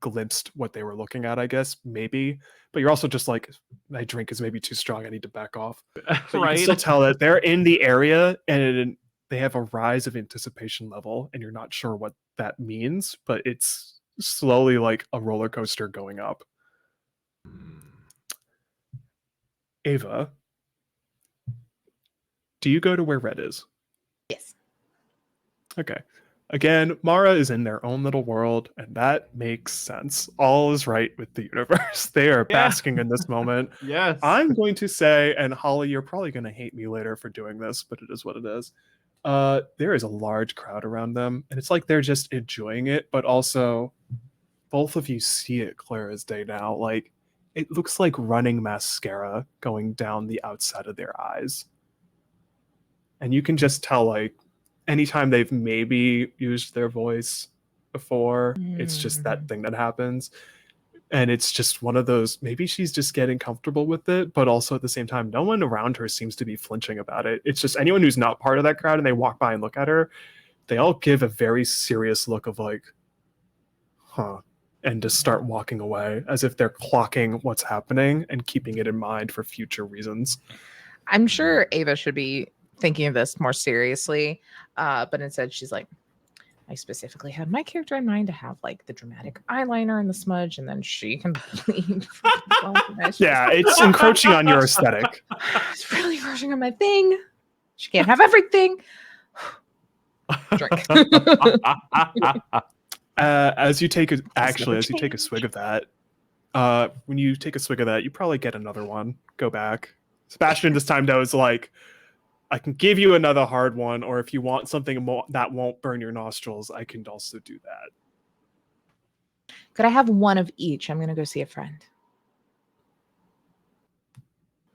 glimpsed what they were looking at, I guess, maybe, but you're also just like, my drink is maybe too strong. I need to back off. But you can still tell that they're in the area and they have a rise of anticipation level and you're not sure what that means, but it's slowly like a roller coaster going up. Ava, do you go to where Red is? Yes. Okay. Again, Mara is in their own little world, and that makes sense. All is right with the universe. They are basking in this moment. Yes. I'm going to say, and Holly, you're probably going to hate me later for doing this, but it is what it is. There is a large crowd around them, and it's like they're just enjoying it, but also both of you see it clear as day now. Like, it looks like running mascara going down the outside of their eyes. And you can just tell, like, anytime they've maybe used their voice before, it's just that thing that happens. And it's just one of those, maybe she's just getting comfortable with it, but also at the same time, no one around her seems to be flinching about it. It's just anyone who's not part of that crowd and they walk by and look at her, they all give a very serious look of like, huh, and just start walking away as if they're clocking what's happening and keeping it in mind for future reasons. I'm sure Ava should be thinking of this more seriously, but instead she's like, I specifically had my character in mind to have like the dramatic eyeliner and the smudge, and then she can bleed. Yeah, it's encroaching on your aesthetic. It's really encroaching on my thing. She can't have everything. Drink. As you take a swig of that, when you take a swig of that, you probably get another one. Go back. Sebastian this time though is like, I can give you another hard one, or if you want something that won't burn your nostrils, I can also do that. Could I have one of each? I'm gonna go see a friend.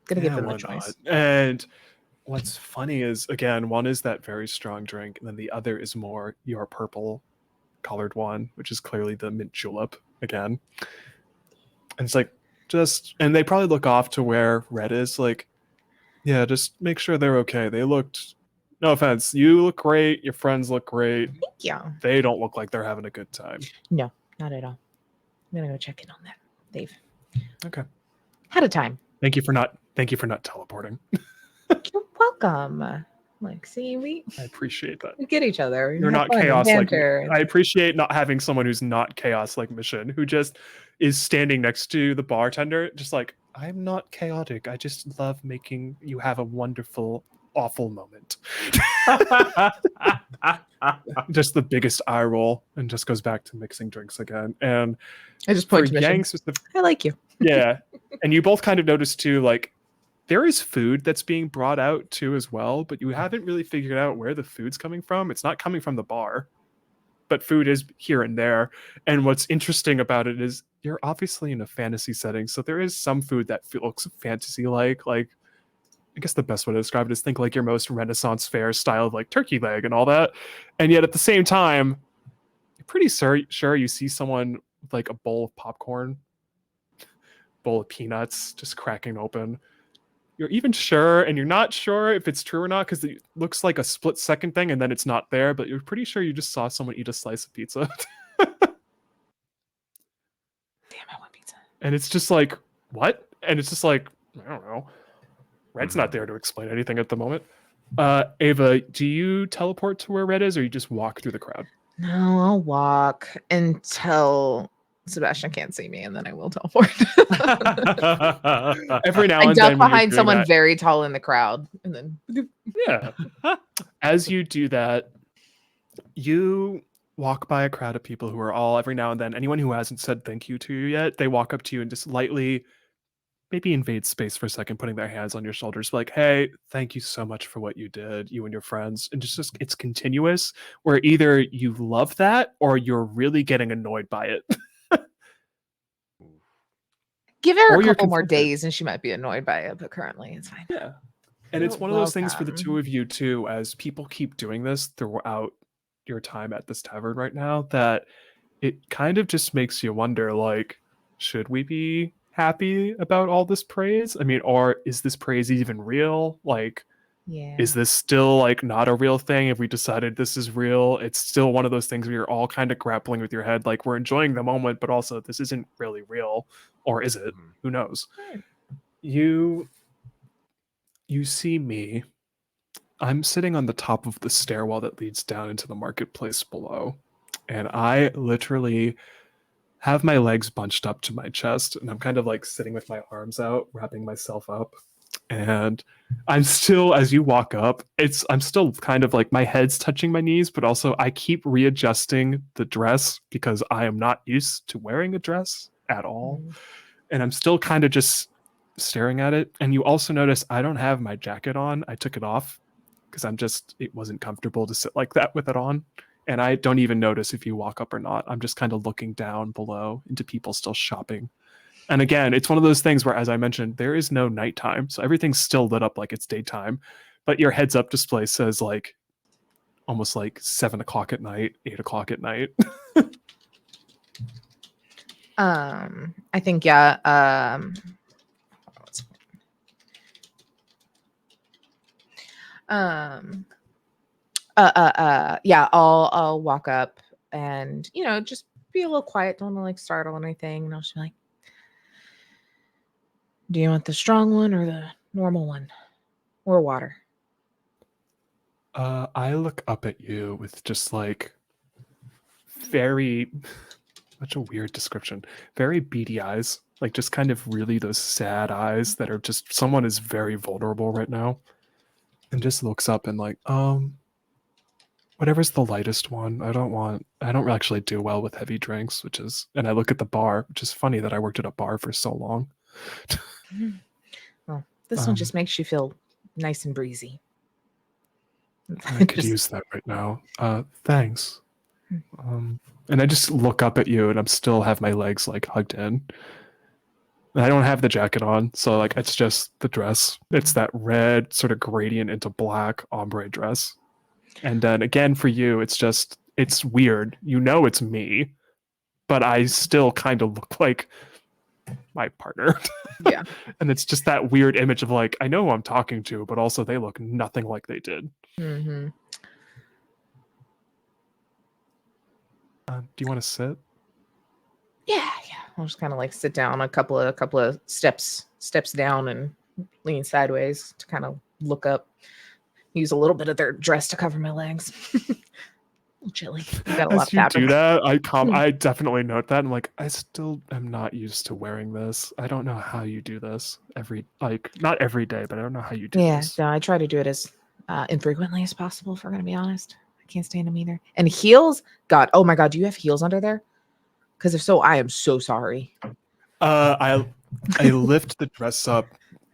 Gonna give them a choice. Not? And what's funny is, again, one is that very strong drink, and then the other is more your purple colored one, which is clearly the mint julep again. And it's like, and they probably look off to where Red is, like, yeah, just make sure they're okay. They looked, no offense, you look great, your friends look great. Thank you. They don't look like they're having a good time. No, not at all. I'm gonna go check in on that. They've had a time. Thank you for not teleporting. You're welcome. Like, see, I appreciate that. We get each other. You're not chaos like me. I appreciate not having someone who's not chaos like Mission, who just is standing next to the bartender, just like, I'm not chaotic. I just love making you have a wonderful awful moment. Just the biggest eye roll, and just goes back to mixing drinks again. And I just for point to Mission. Yang specific, I like you. yeah, and you both kind of notice too, like there is food that's being brought out too as well, but you haven't really figured out where the food's coming from. It's not coming from the bar, but food is here and there. And what's interesting about it is you're obviously in a fantasy setting, so there is some food that looks fantasy like I guess the best way to describe it is think like your most Renaissance fair style of like turkey leg and all that. And yet at the same time, you're pretty sure you see someone with like a bowl of popcorn, bowl of peanuts just cracking open. You're even sure, and you're not sure if it's true or not because it looks like a split second thing and then it's not there, but you're pretty sure you just saw someone eat a slice of pizza. Damn, I want pizza. And it's just like, what? And it's just like, I don't know. Red's not there to explain anything at the moment. Ava, do you teleport to where Red is, or you just walk through the crowd? No, I'll walk until Sebastian can't see me, and then I will teleport. Every now I and duck then, when you're behind doing someone that- very tall in the crowd, and then yeah. As you do that, you walk by a crowd of people who are all every now and then. Anyone who hasn't said thank you to you yet, they walk up to you and just lightly, maybe invade space for a second, putting their hands on your shoulders, like, hey, thank you so much for what you did, you and your friends. And just it's continuous, where either you love that or you're really getting annoyed by it. give her Or a you're couple more conflicted. days, and she might be annoyed by it. But currently, it's fine. Yeah. And it's You're one of those things for the welcome. two of you too, as people keep doing this throughout your time at this tavern right now, that it kind of just makes you wonder, like, should we be happy about all this praise? I mean, or is this praise even real? Like, Yeah. is this still like not a real thing? If we decided this is real, it's still one of those things where you're all kind of grappling with your head, like we're enjoying the moment, but also this isn't really real, or is it? Who knows? Right. You see me. I'm sitting on the top of the stairwell that leads down into the marketplace below, and I literally have my legs bunched up to my chest, and I'm kind of like sitting with my arms out, wrapping myself up. And I'm still, as you walk up, I'm still kind of like my head's touching my knees, but also I keep readjusting the dress because I am not used to wearing a dress at all. Mhm. And I'm still kind of just staring at it. And you also notice I don't have my jacket on. I took it off because it wasn't comfortable to sit like that with it on. And I don't even notice if you walk up or not. I'm just kind of looking down below into people still shopping. And again, it's one of those things where, as I mentioned, there is no nighttime. So everything's still lit up like it's daytime. But your heads up display says like almost like 7 o'clock at night, 8 o'clock at night. I think, yeah. Yeah, I'll walk up and, just be a little quiet. Don't want to like startle anything. And I'll just be like, do you want the strong one or the normal one? Or water? I look up at you with just like very, such a weird description, very beady eyes, like just kind of really those sad eyes that are just, someone is very vulnerable right now, and just looks up and like, whatever's the lightest one. I don't actually do well with heavy drinks, and I look at the bar, which is funny that I worked at a bar for so long. Well, this one just makes you feel nice and breezy. I could use that right now. Thanks. And I just look up at you, and I'm still have my legs like hugged in. And I don't have the jacket on, so like it's just the dress. It's that red sort of gradient into black ombre dress. And then again for you, it's weird. You know it's me, but I still kind of look like my partner. Yeah. And it's just that weird image of like, I know who I'm talking to, but also they look nothing like they did. Mm-hmm. Do you want to sit? Yeah. I'll just kind of like sit down a couple of steps down and lean sideways to kind of look up. Use a little bit of their dress to cover my legs. A little chilly. You got a lot As of you fabric. do that, I definitely note that. I'm like, I still am not used to wearing this. I don't know how you do this not every day, but I don't know how you do Yeah, this. no, I try to do it as infrequently as possible, if we're gonna be honest. I can't stand them either. And heels, God, oh my God, do you have heels under there? Because if so, I am so sorry. I lift the dress up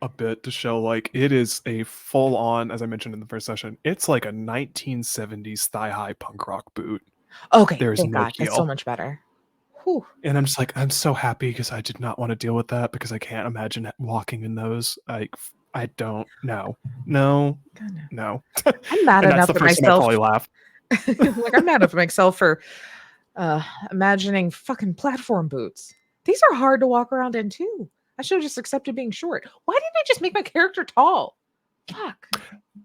a bit to show like it is a full on, as I mentioned in the first session, it's like a 1970s thigh high punk rock boot. Okay, There's thank no God. That's so heel. much better. Whew. And I'm just like, I'm so happy because I did not want to deal with that because I can't imagine walking in those. I don't know. No. God, no. No. I'm mad And that's enough the at first time I myself. probably laugh. Like I'm mad at myself for imagining fucking platform boots. These are hard to walk around in too. I should have just accepted being short. Why didn't I just make my character tall? Fuck.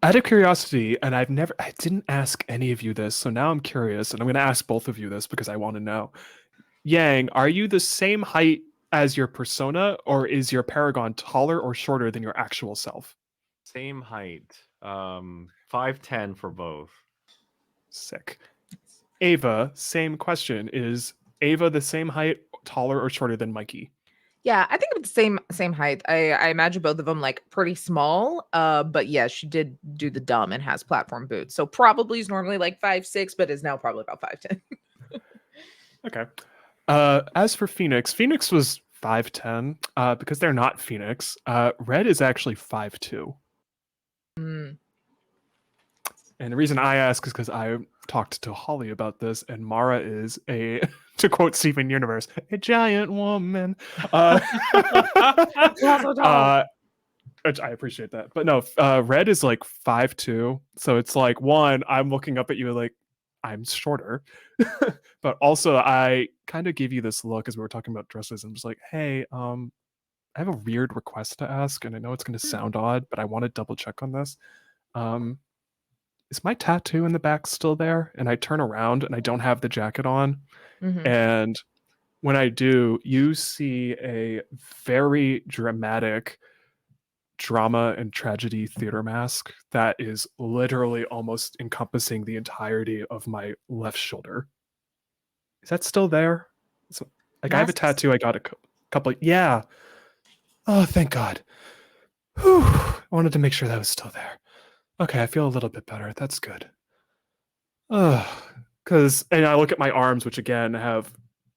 Out of curiosity, and I didn't ask any of you this, so now I'm curious, and I'm going to ask both of you this because I want to know. Yang, are you the same height as your persona, or is your paragon taller or shorter than your actual self? Same height. 5'10" for both. Sick. Ava, same question. Is Ava the same height, taller or shorter than Mikey? Yeah, I think it's the same height. I imagine both of them like pretty small. But yeah, she did do the dumb and has platform boots. So probably is normally like 5'6", but is now probably about 5'10". Okay. As for Phoenix, Phoenix was 5'10", because they're not Phoenix. Red is actually 5'2". Mm. And the reason I ask is because I talked to Holly about this, and Mara is a, to quote Steven Universe, a giant woman. Also tall. Which I appreciate that. But no, Red is like 5'2". So it's like, one, I'm looking up at you like, I'm shorter. But also, I kind of gave you this look as we were talking about dresses. I'm just like, hey, I have a weird request to ask, and I know it's going to sound odd, but I want to double check on this. Is my tattoo in the back still there? And I turn around and I don't have the jacket on. Mhm. And when I do, you see a very dramatic drama and tragedy theater mask that is literally almost encompassing the entirety of my left shoulder. Is that still there? So, like, I have a Masks. tattoo. I got a couple. Yeah. Oh, thank God. Whew. I wanted to make sure that was still there. Okay, I feel a little bit better. That's good. Because, and I look at my arms, which again have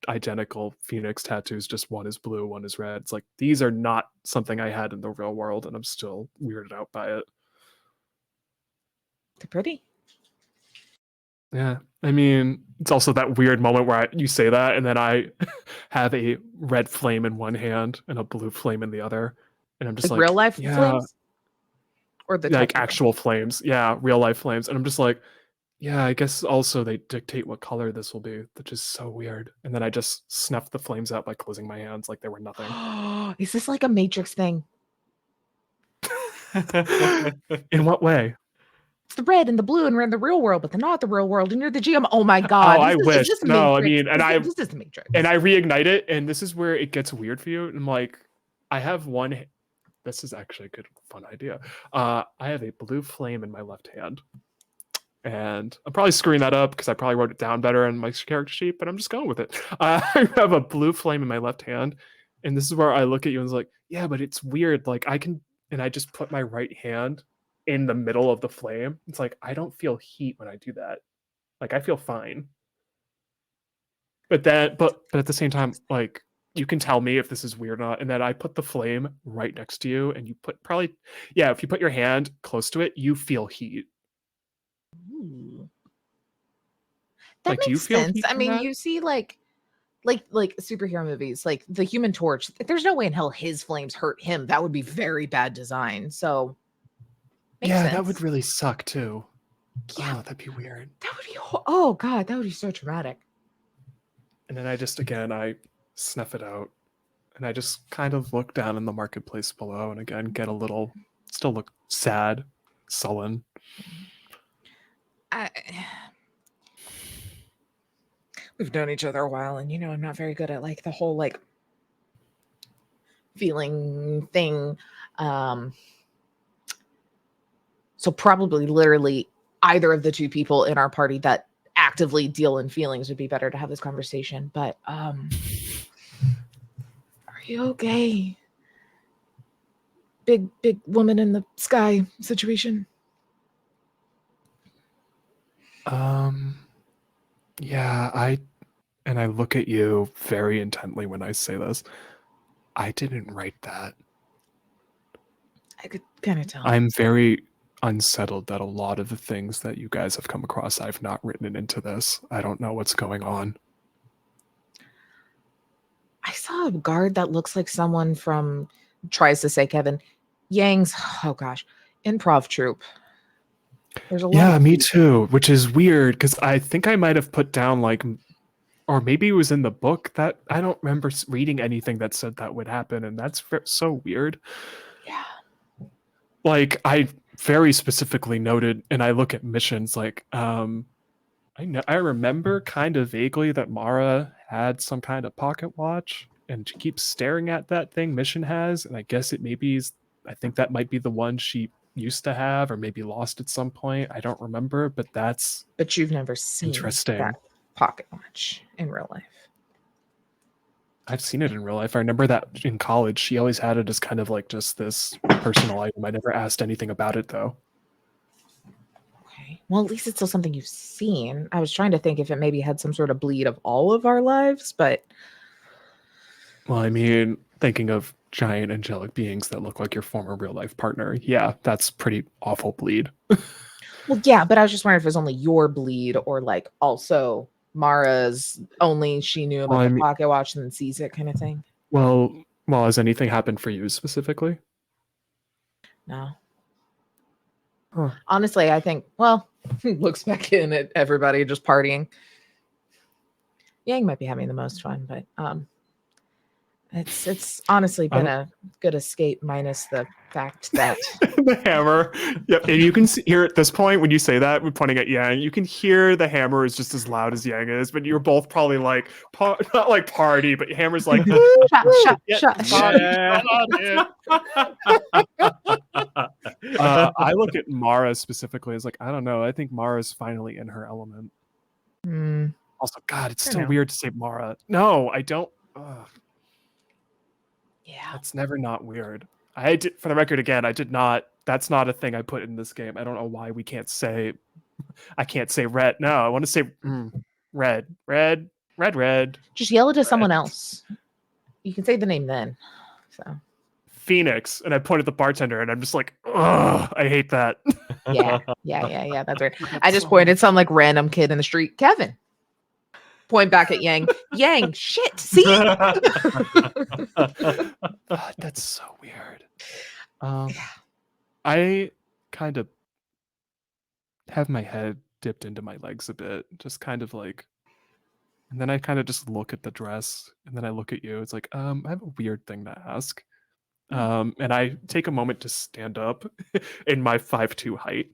identical Phoenix tattoos, just one is blue, one is red. It's like, these are not something I had in the real world, and I'm still weirded out by it. They're pretty. Yeah. I mean, it's also that weird moment where you say that, and then I have a red flame in one hand and a blue flame in the other. And I'm just Like like, real life yeah, flames? Or the like tattoo? actual flames. Yeah, real life flames. And I'm just like, yeah, I guess also they dictate what color this will be, which is so weird. And then I just snuffed the flames out by closing my hands like they were nothing. Is this like a Matrix thing? In what way? It's the red and the blue and we're in the real world, but they're not the real world, and you're the GM. Oh my Oh, God. I Is wish. this a No, I Matrix? mean, This is the Matrix. and I reignite it, and this is where it gets weird for you. And I'm like, I have one. This is actually a good, fun idea. I have a blue flame in my left hand, and I'm probably screwing that up because I probably wrote it down better in my character sheet, but I'm just going with it. I have a blue flame in my left hand, and this is where I look at you and it's like, yeah, but it's weird. Like I can, and I just put my right hand in the middle of the flame. It's like I don't feel heat when I do that. Like I feel fine. But at the same time, like you can tell me if this is weird or not. And then I put the flame right next to you, and you put probably, yeah, if you put your hand close to it, you feel heat. Ooh. That Like, do you makes feel sense. heat I from mean, that? you see like superhero movies, like the Human Torch. There's no way in hell his flames hurt him. That would be very bad design. So makes Yeah, that would sense. really suck too. Yeah, Oh, that'd be weird. that would be oh God, that would be so traumatic. And then I just again I snuff it out, and I just kind of look down in the marketplace below, and again get a little, still look sad, sullen. I, we've known each other a while, and I'm not very good at like the whole like feeling thing. So probably literally either of the two people in our party that actively deal in feelings would be better to have this conversation. But are you okay? Big woman in the sky situation. Yeah, I look at you very intently when I say this. I didn't write that. I could kind of tell. I'm very unsettled that a lot of the things that you guys have come across, I've not written it into this. I don't know what's going on. I saw a guard that looks like someone from, tries to say Kevin, Yang's, oh gosh, improv troupe. There's a lot Yeah, of me too, which is weird because I think I might have put down like, or maybe it was in the book that I don't remember reading anything that said that would happen, and that's so weird. Yeah. Like I very specifically noted, and I look at missions like, I remember kind of vaguely that Mara had some kind of pocket watch, and she keeps staring at that thing Mission has, and I guess it maybe is. I think that might be the one she used to have, or maybe lost at some point. I don't remember, but that's But you've never seen interesting. that pocket watch in real life. I've seen it in real life. I remember that in college, she always had it as kind of like just this personal item. I never asked anything about it though. Okay. Well, at least it's still something you've seen. I was trying to think if it maybe had some sort of bleed of all of our lives, but Well, I mean, thinking of giant angelic beings that look like your former real life partner, yeah, that's pretty awful bleed. well, yeah, but I was just wondering if it was only your bleed or like also Mara's, only she knew about Well, I the mean, pocket watch and then sees it kind of thing. well, has anything happened for you specifically? No. Huh. Honestly, I think, well, looks back in at everybody just partying. Yang might be having the most fun, but it's honestly been a good escape, minus the fact that The hammer. Yep. And you can hear at this point when you say that, we're pointing at Yang, you can hear the hammer is just as loud as Yang is, but you're both probably like, not like party, but Hammer's like, shut. I look at Mara specifically as like, I don't know. I think Mara's finally in her element. Mm, Also, God, it's I still know. weird to say Mara. No, I don't. Ugh. Yeah. That's never not weird. I did, for the record, again, I did not. That's not a thing I put in this game. I don't know why we can't say. I can't say red. No, I want to say red, red, red, red. Just yell it at Red. someone else. You can say the name then. So Phoenix, and I point at the bartender, and I'm just like, ugh, I hate that. yeah. That's right. I just pointed at some like random kid in the street. Kevin. Point back at Yang. Yang, shit. See? God, that's so weird. I kind of have my head dipped into my legs a bit, just kind of like, and then I kind of just look at the dress, and then I look at you. It's like, I have a weird thing to ask. And I take a moment to stand up in my 5'2" height.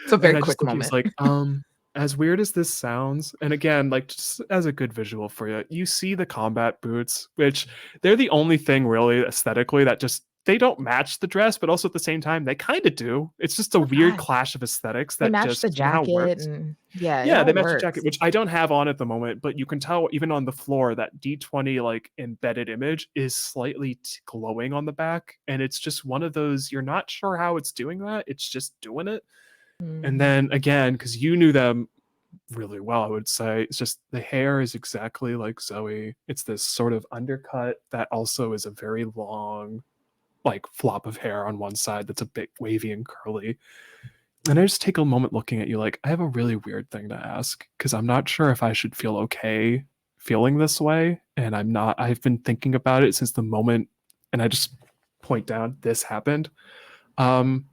It's a very and I quick just look at you, moment. it's like, as weird as this sounds, and again, like just as a good visual for you, you see the combat boots, which they're the only thing really aesthetically that just they don't match the dress, but also at the same time they kind of do. It's just a Oh, weird God. clash of aesthetics They that match just the somehow jacket works. and yeah, Yeah, they it match the works. jacket, which I don't have on at the moment, but you can tell even on the floor that D20 like embedded image is slightly glowing on the back, and it's just one of those you're not sure how it's doing that. It's just doing it. And then again, because you knew them really well, I would say it's just the hair is exactly like Zoe. It's this sort of undercut that also is a very long, like flop of hair on one side that's a bit wavy and curly. And I just take a moment looking at you like, I have a really weird thing to ask because I'm not sure if I should feel okay feeling this way. And I'm not, I've been thinking about it since the moment, and I just point down, this happened. And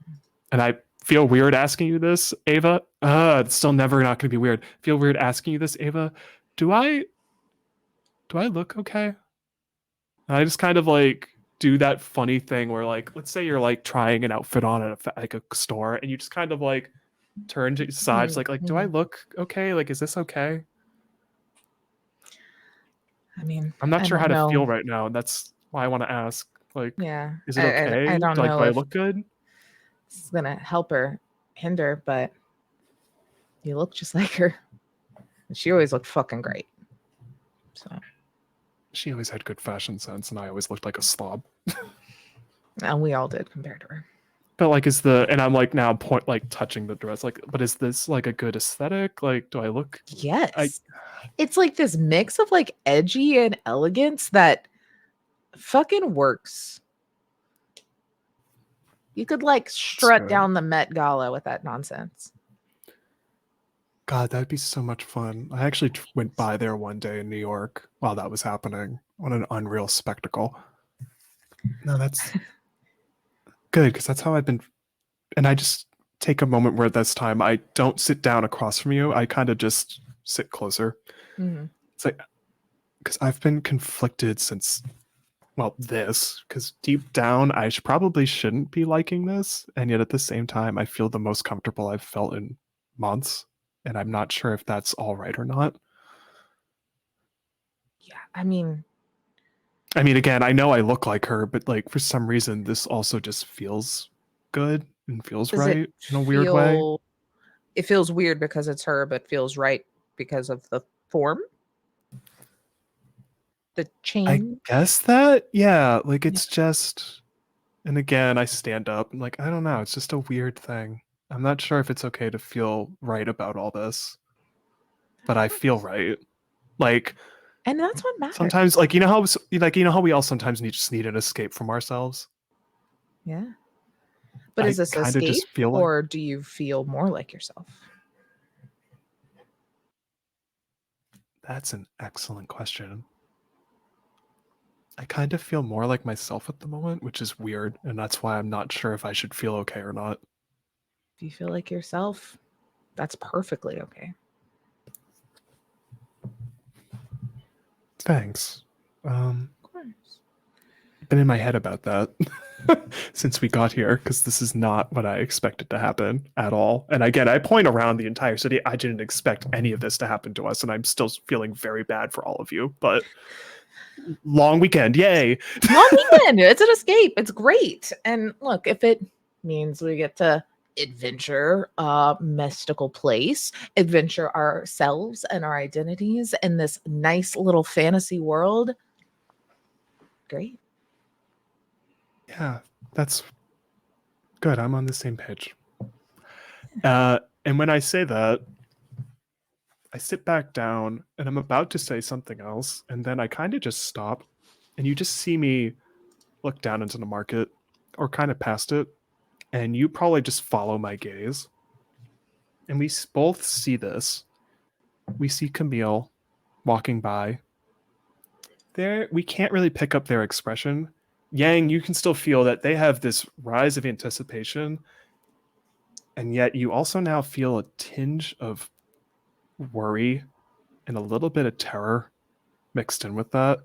I feel weird asking you this, Ava. It's still never not going to be weird. Feel weird asking you this, Ava. Do I look okay? And I just kind of like do that funny thing where like, let's say you're like trying an outfit on at like a store, and you just kind of like turn to your sides, like, do I look okay? Like, is this okay? I mean, I'm not I sure how don't to feel know. right now, and that's why I want to ask. Like, Yeah. is it okay? I don't Like, know do I if look good? it's gonna help or hinder, but you look just like her. And she always looked fucking great. So She always had good fashion sense, and I always looked like a slob. and we all did compared to her. But like, and I'm like now touching the dress, like, but is this like a good aesthetic? Like, do I look? Yes. It's like this mix of like edgy and elegance that fucking works. You could like strut So- down the Met Gala with that nonsense. God, that'd be so much fun. I actually went by there one day in New York while that was happening. What an unreal spectacle. No, that's good because that's how I've been. And I just take a moment where this time I don't sit down across from you. I kind of just sit closer. Mhm. It's like, because I've been conflicted since, well, this, because deep down, probably shouldn't be liking this. And yet at the same time, I feel the most comfortable I've felt in months. And I'm not sure if that's all right or not. Yeah, I mean, Again, I know I look like her, but like for some reason, this also just feels good and feels does it right in a weird way. feel? It feels weird because it's her, but feels right because of the form, the I chain. guess that, yeah, like it's just, and again, I stand up and like, I don't know, it's just a weird thing. I'm not sure if it's okay to feel right about all this, but I feel right. Like And that's what matters. sometimes, like you know how we all sometimes just need an escape from ourselves. Yeah. But I is this kind of escape, just feel like or do you feel more like yourself? that's an excellent question. I kind of feel more like myself at the moment, which is weird, and that's why I'm not sure if I should feel okay or not. If you feel like yourself, that's perfectly okay. Thanks. Of course. Been in my head about that since we got here because this is not what I expected to happen at all. And again, I point around the entire city. I didn't expect any of this to happen to us, and I'm still feeling very bad for all of you. But long weekend, yay! Long weekend. It's an escape. It's great. And look, if it means we get to adventure a mystical place, adventure ourselves and our identities in this nice little fantasy world, great. Yeah, that's good. I'm on the same page. And when I say that, I sit back down and I'm about to say something else, and then I kind of just stop, and you just see me look down into the market or kind of past it, and you probably just follow my gaze. And we both see this. We see Camille walking by. There, we can't really pick up their expression. Yang, you can still feel that they have this rise of anticipation, and yet you also now feel a tinge of worry and a little bit of terror mixed in with that.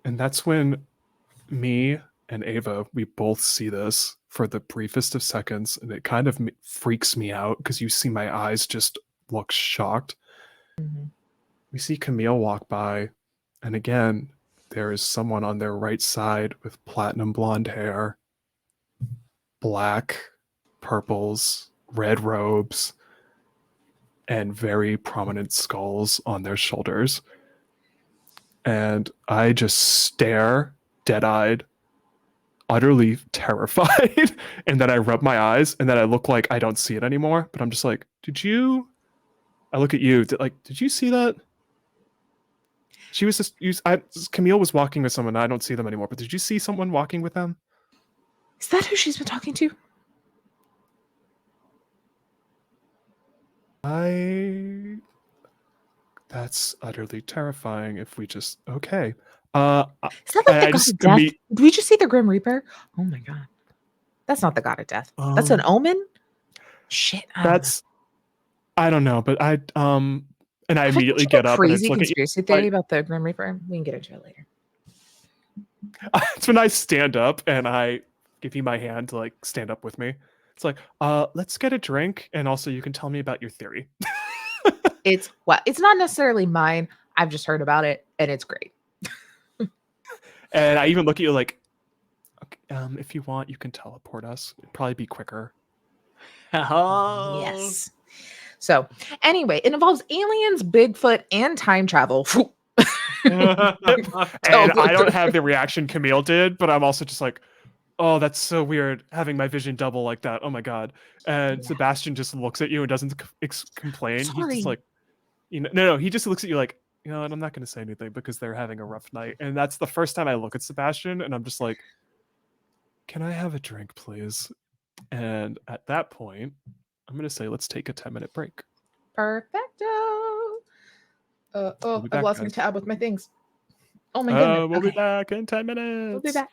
And that's when me and Ava, we both see this for the briefest of seconds, and it kind of freaks me out because you see my eyes just look shocked. Mm-hmm. We see Camille walk by, and again, there is someone on their right side with platinum blonde hair, black, purples, red robes, and very prominent skulls on their shoulders. And I just stare dead-eyed, utterly terrified. And then I rub my eyes, and then I look like I don't see it anymore. But I'm just like, I look at you. Did you see that? She was Camille was walking with someone. I don't see them anymore. But did you see someone walking with them? Is that who she's been talking to? That's utterly terrifying. If we just okay. Is that like the god of death? Did we just see the Grim Reaper? Oh my god. That's not the god of death. That's an omen? Shit. I don't know, but and I immediately get up and it's crazy conspiracy theory about the Grim Reaper. We can get into it later. It's when I stand up and I give you my hand to like stand up with me. It's like, let's get a drink, and also you can tell me about your theory. It's not necessarily mine. I've just heard about it, and it's great. And I even look at you like, okay, if you want, you can teleport us. It'd probably be quicker. Oh. Yes. So anyway, it involves aliens, Bigfoot, and time travel. And I don't have the reaction Camille did, but I'm also just like, oh, that's so weird having my vision double like that. Oh my god. And Yeah. Sebastian just looks at you and doesn't complain. He's just Sorry. like, no, he just looks at you like, and I'm not going to say anything because they're having a rough night. And that's the first time I look at Sebastian and I'm just like, can I have a drink, please? And at that point, I'm going to say, let's take a 10-minute break. Perfecto. We'll be I've back, lost my guys. tab with my things. Oh my goodness. We'll be Okay. back in 10 minutes. We'll be back.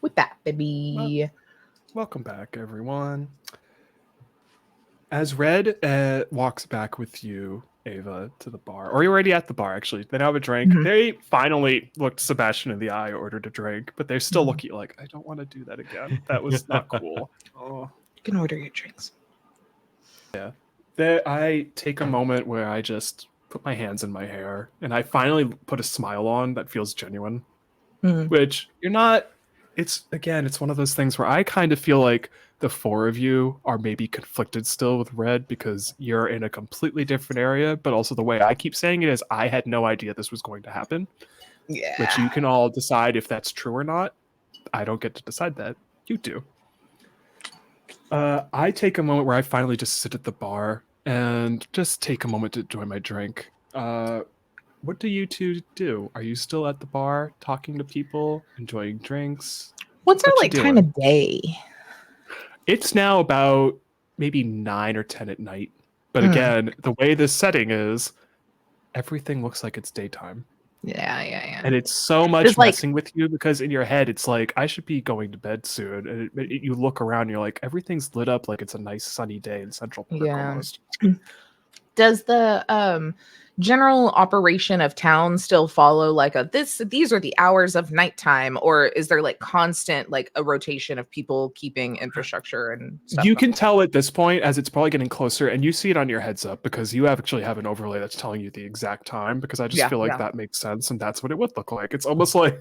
with that, baby. Welcome back, everyone. As Red walks back with you, Ava, to the bar, or you're already at the bar, actually. They now have a drink. Mhm. They finally looked Sebastian in the eye, ordered a drink, but they're still Mhm. looking like, I don't want to do that again. That was not cool. Oh. You can order your drinks. I take a moment where I just put my hands in my hair and I finally put a smile on that feels genuine, Mhm. which you're not. It's one of those things where I kind of feel like the four of you are maybe conflicted still with Red because you're in a completely different area, but also the way I keep saying it is I had no idea this was going to happen, Yeah. which you can all decide if that's true or not. I don't get to decide that. You do. I take a moment where I finally just sit at the bar and just take a moment to enjoy my drink. What do you two do? Are you still at the bar talking to people, enjoying drinks? What's our What you like time doing? of day? It's now about maybe 9 or 10 at night. But Mm. again, the way this setting is, everything looks like it's daytime. Yeah. And it's so much Just like messing with you because in your head, it's like, I should be going to bed soon. And you look around, and you're like, everything's lit up like it's a nice sunny day in Central Park yeah. almost. Does the general operation of town still follow like these are the hours of nighttime, or is there like constant like a rotation of people keeping infrastructure and stuff You going? can tell at this point as it's probably getting closer, and you see it on your heads up because you actually have an overlay that's telling you the exact time. Because I just feel like Yeah. that makes sense, and that's what it would look like. It's almost like,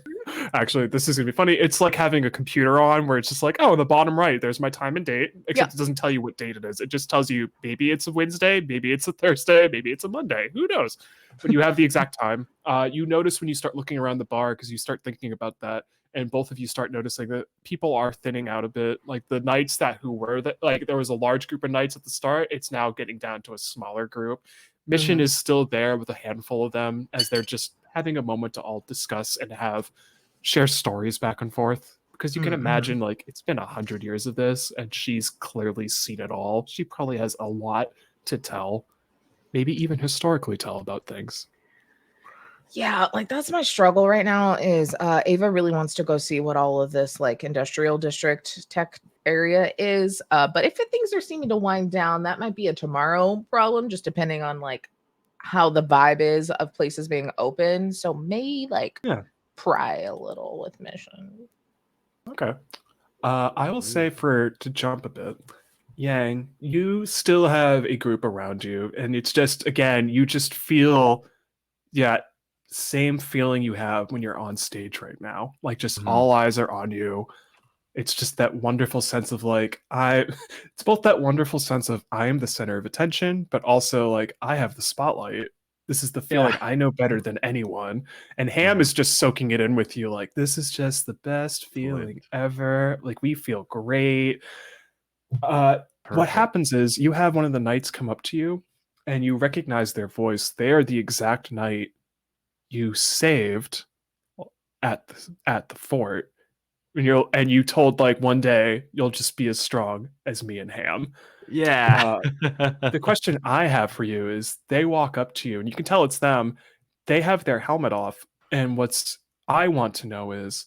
actually, this is gonna be funny. It's like having a computer on where it's just like, oh, in the bottom right, there's my time and date. Except it doesn't tell you what date it is. It just tells you maybe it's a Wednesday, maybe it's a Thursday, maybe it's a Monday. Who knows? But you have the exact time. You notice when you start looking around the bar because you start thinking about that and both of you start noticing that people are thinning out a bit. Like the knights like there was a large group of knights at the start, it's now getting down to a smaller group. Mission is still there with a handful of them as they're just having a moment to all discuss and share stories back and forth. Because you can imagine, like, it's been 100 years of this, and she's clearly seen it all. She probably has a lot to tell, maybe even historically tell about things. Yeah, like that's my struggle right now is Ava really wants to go see what all of this like industrial district tech area is. But if things are seeming to wind down, that might be a tomorrow problem, just depending on like how the vibe is of places being open. So may like Yeah. pry a little with Mission. Okay. I will say to jump a bit, Yang, you still have a group around you, and it's just again, you just feel same feeling you have when you're on stage right now. Like just all eyes are on you. It's just that wonderful sense of like it's both that wonderful sense of I am the center of attention, but also like I have the spotlight. This is the feeling I know better than anyone. And Ham is just soaking it in with you like this is just the best feeling ever. Like we feel great. What happens is you have one of the knights come up to you and you recognize their voice. They are the exact knight you saved at the fort. And you told like one day you'll just be as strong as me and Ham. Yeah. The question I have for you is they walk up to you and you can tell it's them. They have their helmet off. And what's I want to know is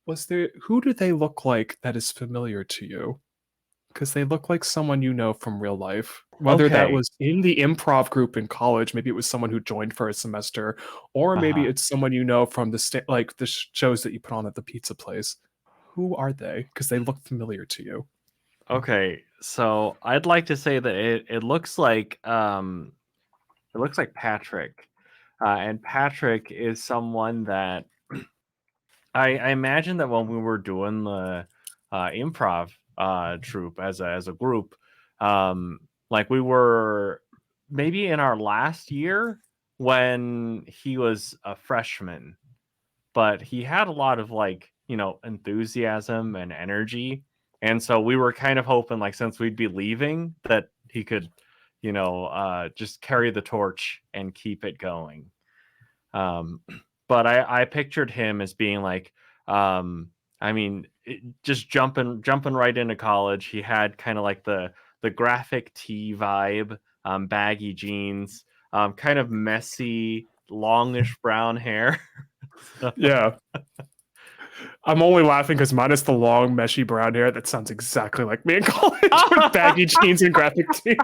who do they look like that is familiar to you? Because they look like someone you know from real life. Whether that Okay. was in the improv group in college, maybe it was someone who joined for a semester, or maybe it's someone you know from the shows that you put on at the pizza place. Who are they? Because they look familiar to you. Okay. So I'd like to say that it looks like Patrick. And Patrick is someone that I imagine that when we were doing the improv troupe as a group, like we were maybe in our last year when he was a freshman, but he had a lot of like enthusiasm and energy, and so we were kind of hoping like since we'd be leaving that he could just carry the torch and keep it going. um but I pictured him as being like, I mean, just jumping right into college. He had kind of like the graphic tee vibe, baggy jeans, kind of messy, longish brown hair. So, Yeah. I'm only laughing because minus the long, meshy brown hair, that sounds exactly like me in college with baggy jeans and graphic tee.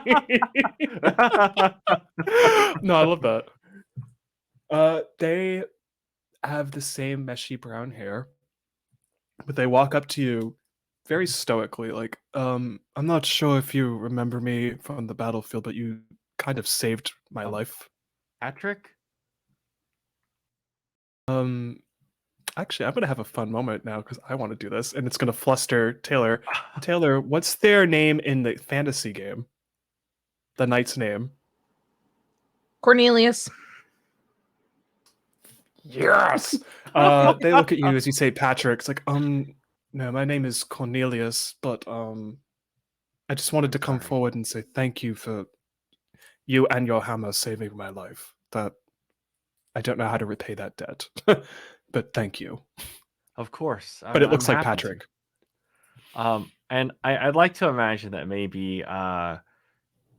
No, I love that. They have the same meshy brown hair, but they walk up to you very stoically, like, I'm not sure if you remember me from the battlefield, but you kind of saved my life. Patrick? Actually, I'm gonna have a fun moment now because I want to do this, and it's gonna fluster Taylor. Taylor, what's their name in the fantasy game? The knight's name. Cornelius. Yes. They look at you as you say Patrick. It's like, no, my name is Cornelius, but I just wanted to come forward and say thank you for you and your hammer saving my life. That I don't know how to repay that debt, but thank you. Of course. But it looks I'm like happy to. Patrick. And I'd like to imagine that maybe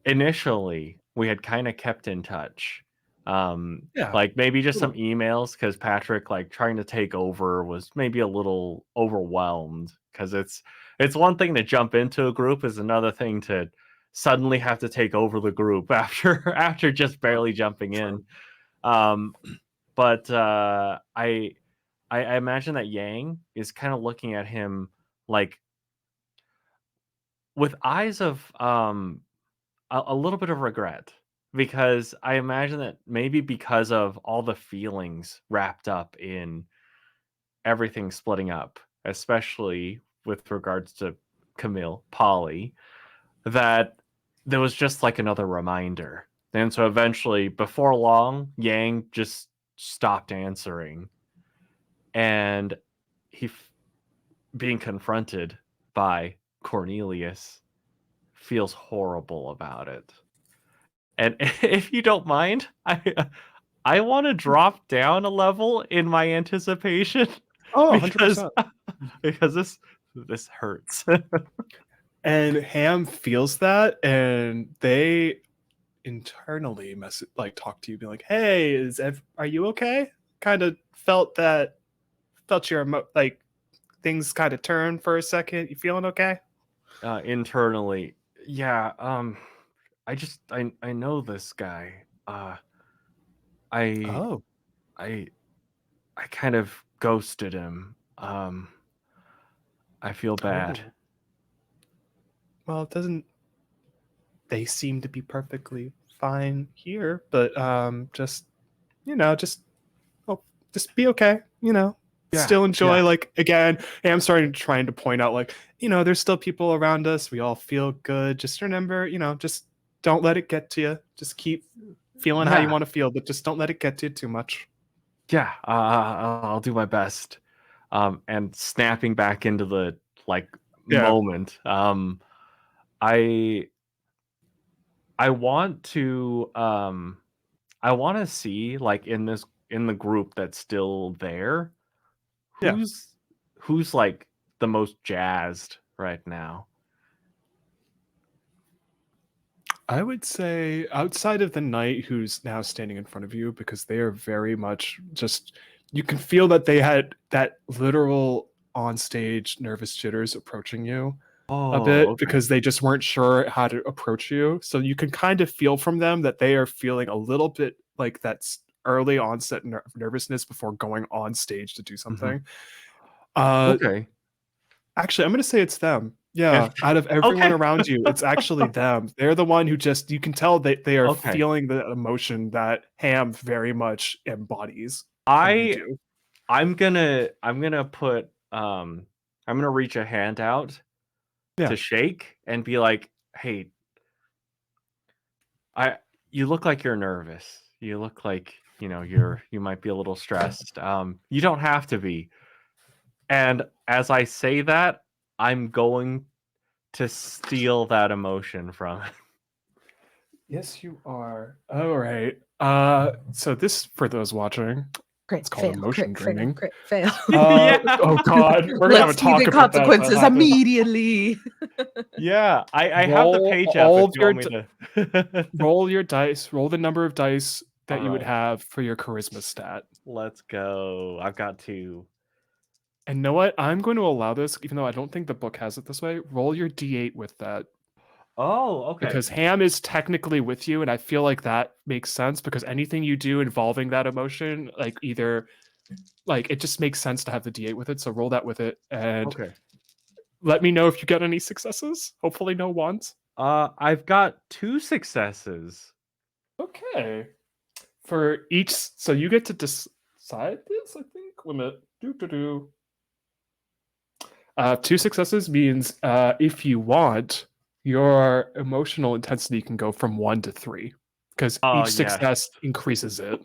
initially we had kind of kept in touch. Yeah. Like maybe just some emails because Patrick, like trying to take over, was maybe a little overwhelmed because it's one thing to jump into a group, is another thing to suddenly have to take over the group after just barely jumping in. But I imagine that Yang is kind of looking at him like with eyes of a little bit of regret, because I imagine that maybe because of all the feelings wrapped up in everything splitting up, especially with regards to Camille, Polly, that there was just like another reminder. And so eventually, before long, Yang just stopped answering, and being confronted by Cornelius, feels horrible about it. And if you don't mind, I want to drop down a level in my anticipation. Oh, because 100%. because this hurts. And Ham feels that, and they internally talk to you, be like, "Hey, are you okay?" Kind of felt your like things kind of turn for a second. You feeling okay? Internally, yeah. I know this guy. I Oh, I I kind of ghosted him. I feel bad. oh. Well, it doesn't. They seem to be perfectly fine here, but just just just be okay. Yeah, Still enjoy. yeah. Like again, I'm starting trying to point out like there's still people around us. We all feel good. Just remember, just don't let it get to you. Just keep feeling how you Yeah. want to feel, but just don't let it get to you too much. Yeah, I'll do my best. And snapping back into the Yeah. moment. I want to see, like, in the group that's still there, Yeah. who's like the most jazzed right now. I would say outside of the knight who's now standing in front of you, because they are very much just, you can feel that they had that literal on stage nervous jitters approaching you a bit Okay. because they just weren't sure how to approach you. So you can kind of feel from them that they are feeling a little bit like that's early onset nervousness before going on stage to do something. Okay. Actually, I'm going to say it's them. Yeah, out of everyone around you, it's actually them. They're the one who just, you can tell that they are feeling the emotion that Ham very much embodies. I'm gonna put I'm gonna reach a hand out to shake and be like, "Hey, you look like you're nervous. You look like, you might be a little stressed. You don't have to be." And as I say that, I'm going to steal that emotion from him. Yes, you are. All right. So this, for those watching, it's called emotion draining. Fail. Oh God, we're gonna have a talk the about consequences that. immediately. Yeah, I have the page up if you want me to. Roll your dice. Roll the number of dice that you would have for your charisma stat. Let's go. I've got 2. And know what? I'm going to allow this, even though I don't think the book has it this way. Roll your d8 with that. Oh, okay. Because Ham is technically with you, and I feel like that makes sense because anything you do involving that emotion, like either like it just makes sense to have the d8 with it. So roll that with it and Okay. let me know if you get any successes. Hopefully no ones. I've got 2 successes. Okay. For each, so you get to decide this, I think. Wait a minute. 2 successes means if you want, your emotional intensity can go from 1 to 3 because each Yes. success increases it.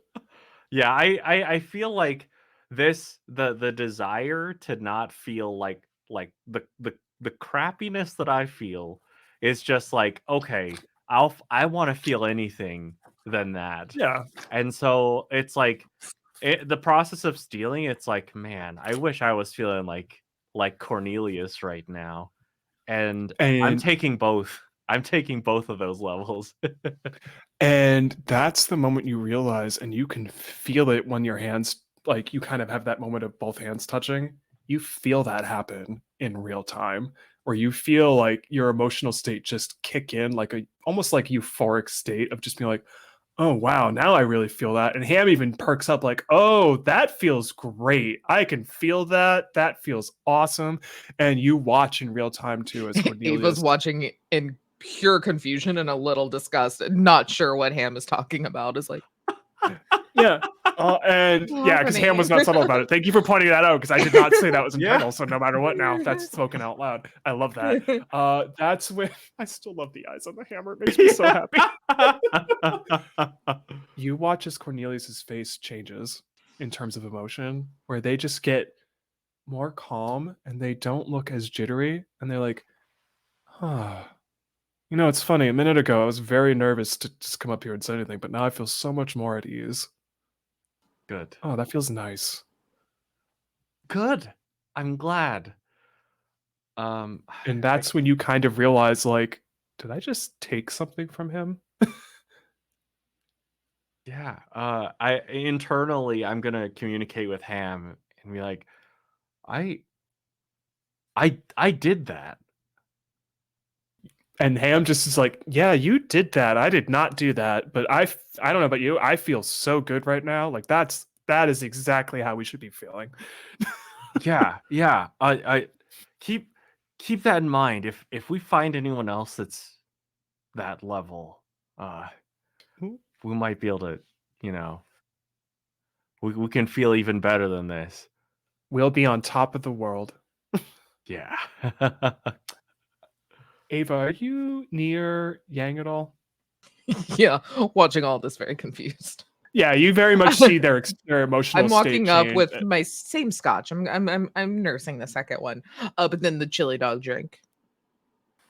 Yeah, I feel like the desire to not feel like the crappiness that I feel is just like, okay, I want to feel anything than that. Yeah. And so it's like the process of stealing, it's like, man, I wish I was feeling like Cornelius right now. And I'm And taking both. I'm taking both of those levels. and that's the moment you realize, and you can feel it when your hands, like you kind of have that moment of both hands touching. You feel that happen in real time, where you feel like your emotional state just kick in, like a almost like euphoric state of just being like, oh wow, now I really feel that. And Ham even perks up like, oh, that feels great. I can feel that. That feels awesome. And you watch in real time too as Cornelius. Ava's watching in pure confusion and a little disgust, not sure what Ham is talking about. Is like, yeah. And yeah, because Ham was not subtle about it. Thank you for pointing that out because I did not say that was internal. So no matter what now, that's spoken out loud. I love that. That's when I still love the eyes on the hammer. It makes me so happy. You watch as Cornelius's face changes in terms of emotion, where they just get more calm and they don't look as jittery. And they're like, huh. You know, it's funny. A minute ago, I was very nervous to just come up here and say anything, but now I feel so much more at ease. Good. Oh, that feels nice. Good. I'm glad. And that's when you kind of realize, like, did I just take something from him? Yeah. I internally I'm gonna communicate with Ham and be like, I I did that. And Ham just is like, yeah, you did that. I did not do that. But I don't know about you. I feel so good right now. Like that is exactly how we should be feeling. Yeah. I keep that in mind. If we find anyone else that's that level, we might be able to, you know, we can feel even better than this. We'll be on top of the world. Yeah. Ava, are you near Yang at all? yeah, watching all this very confused. Yeah, you very much see their emotional I'm state walking up change. with my same scotch. I'm nursing the second one, but then the chili dog drink.